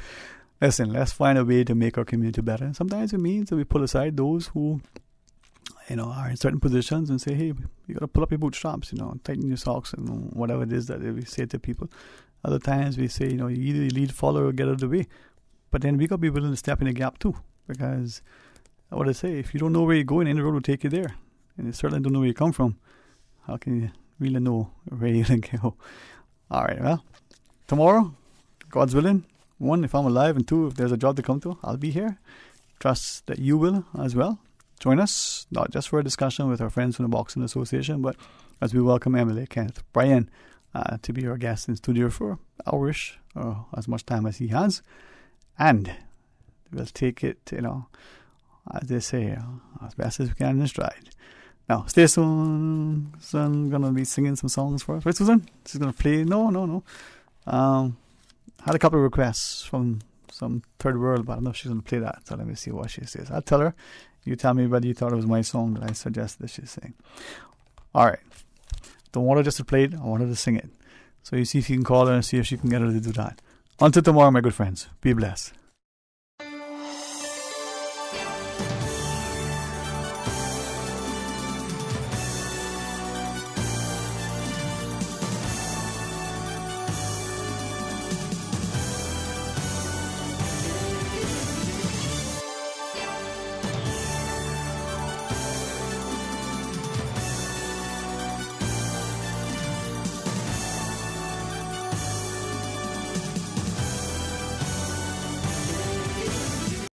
Listen, let's find a way to make our community better. And sometimes it means that we pull aside those who are in certain positions and say, hey, you got to pull up your bootstraps, tighten your socks and whatever it is that we say to people. Other times we say, you either lead, follow, or get out of the way. But then we got to be willing to step in the gap too, because what I say, if you don't know where you're going, any road will take you there. And you certainly don't know where you come from. How can you really know where you're going to go? All right, well, tomorrow, God's willing, 1, if I'm alive, and 2, if there's a job to come to, I'll be here. Trust that you will as well. Join us, not just for a discussion with our friends from the Boxing Association, but as we welcome MLA Kenneth Bryan to be our guest in studio for an hour-ish, or as much time as he has. And we'll take it, as they say, as best as we can in stride. Now, stay soon. Susan's going to be singing some songs for us. Right, Susan? She's going to play. No. Had a couple of requests from some third world, but I don't know if she's going to play that. So let me see what she says. I'll tell her. You tell me whether you thought it was my song that I suggested that she's saying. All right. Don't want her just to play it. I want her to sing it. So you see if you can call her and see if she can get her to do that. Until tomorrow, my good friends. Be blessed.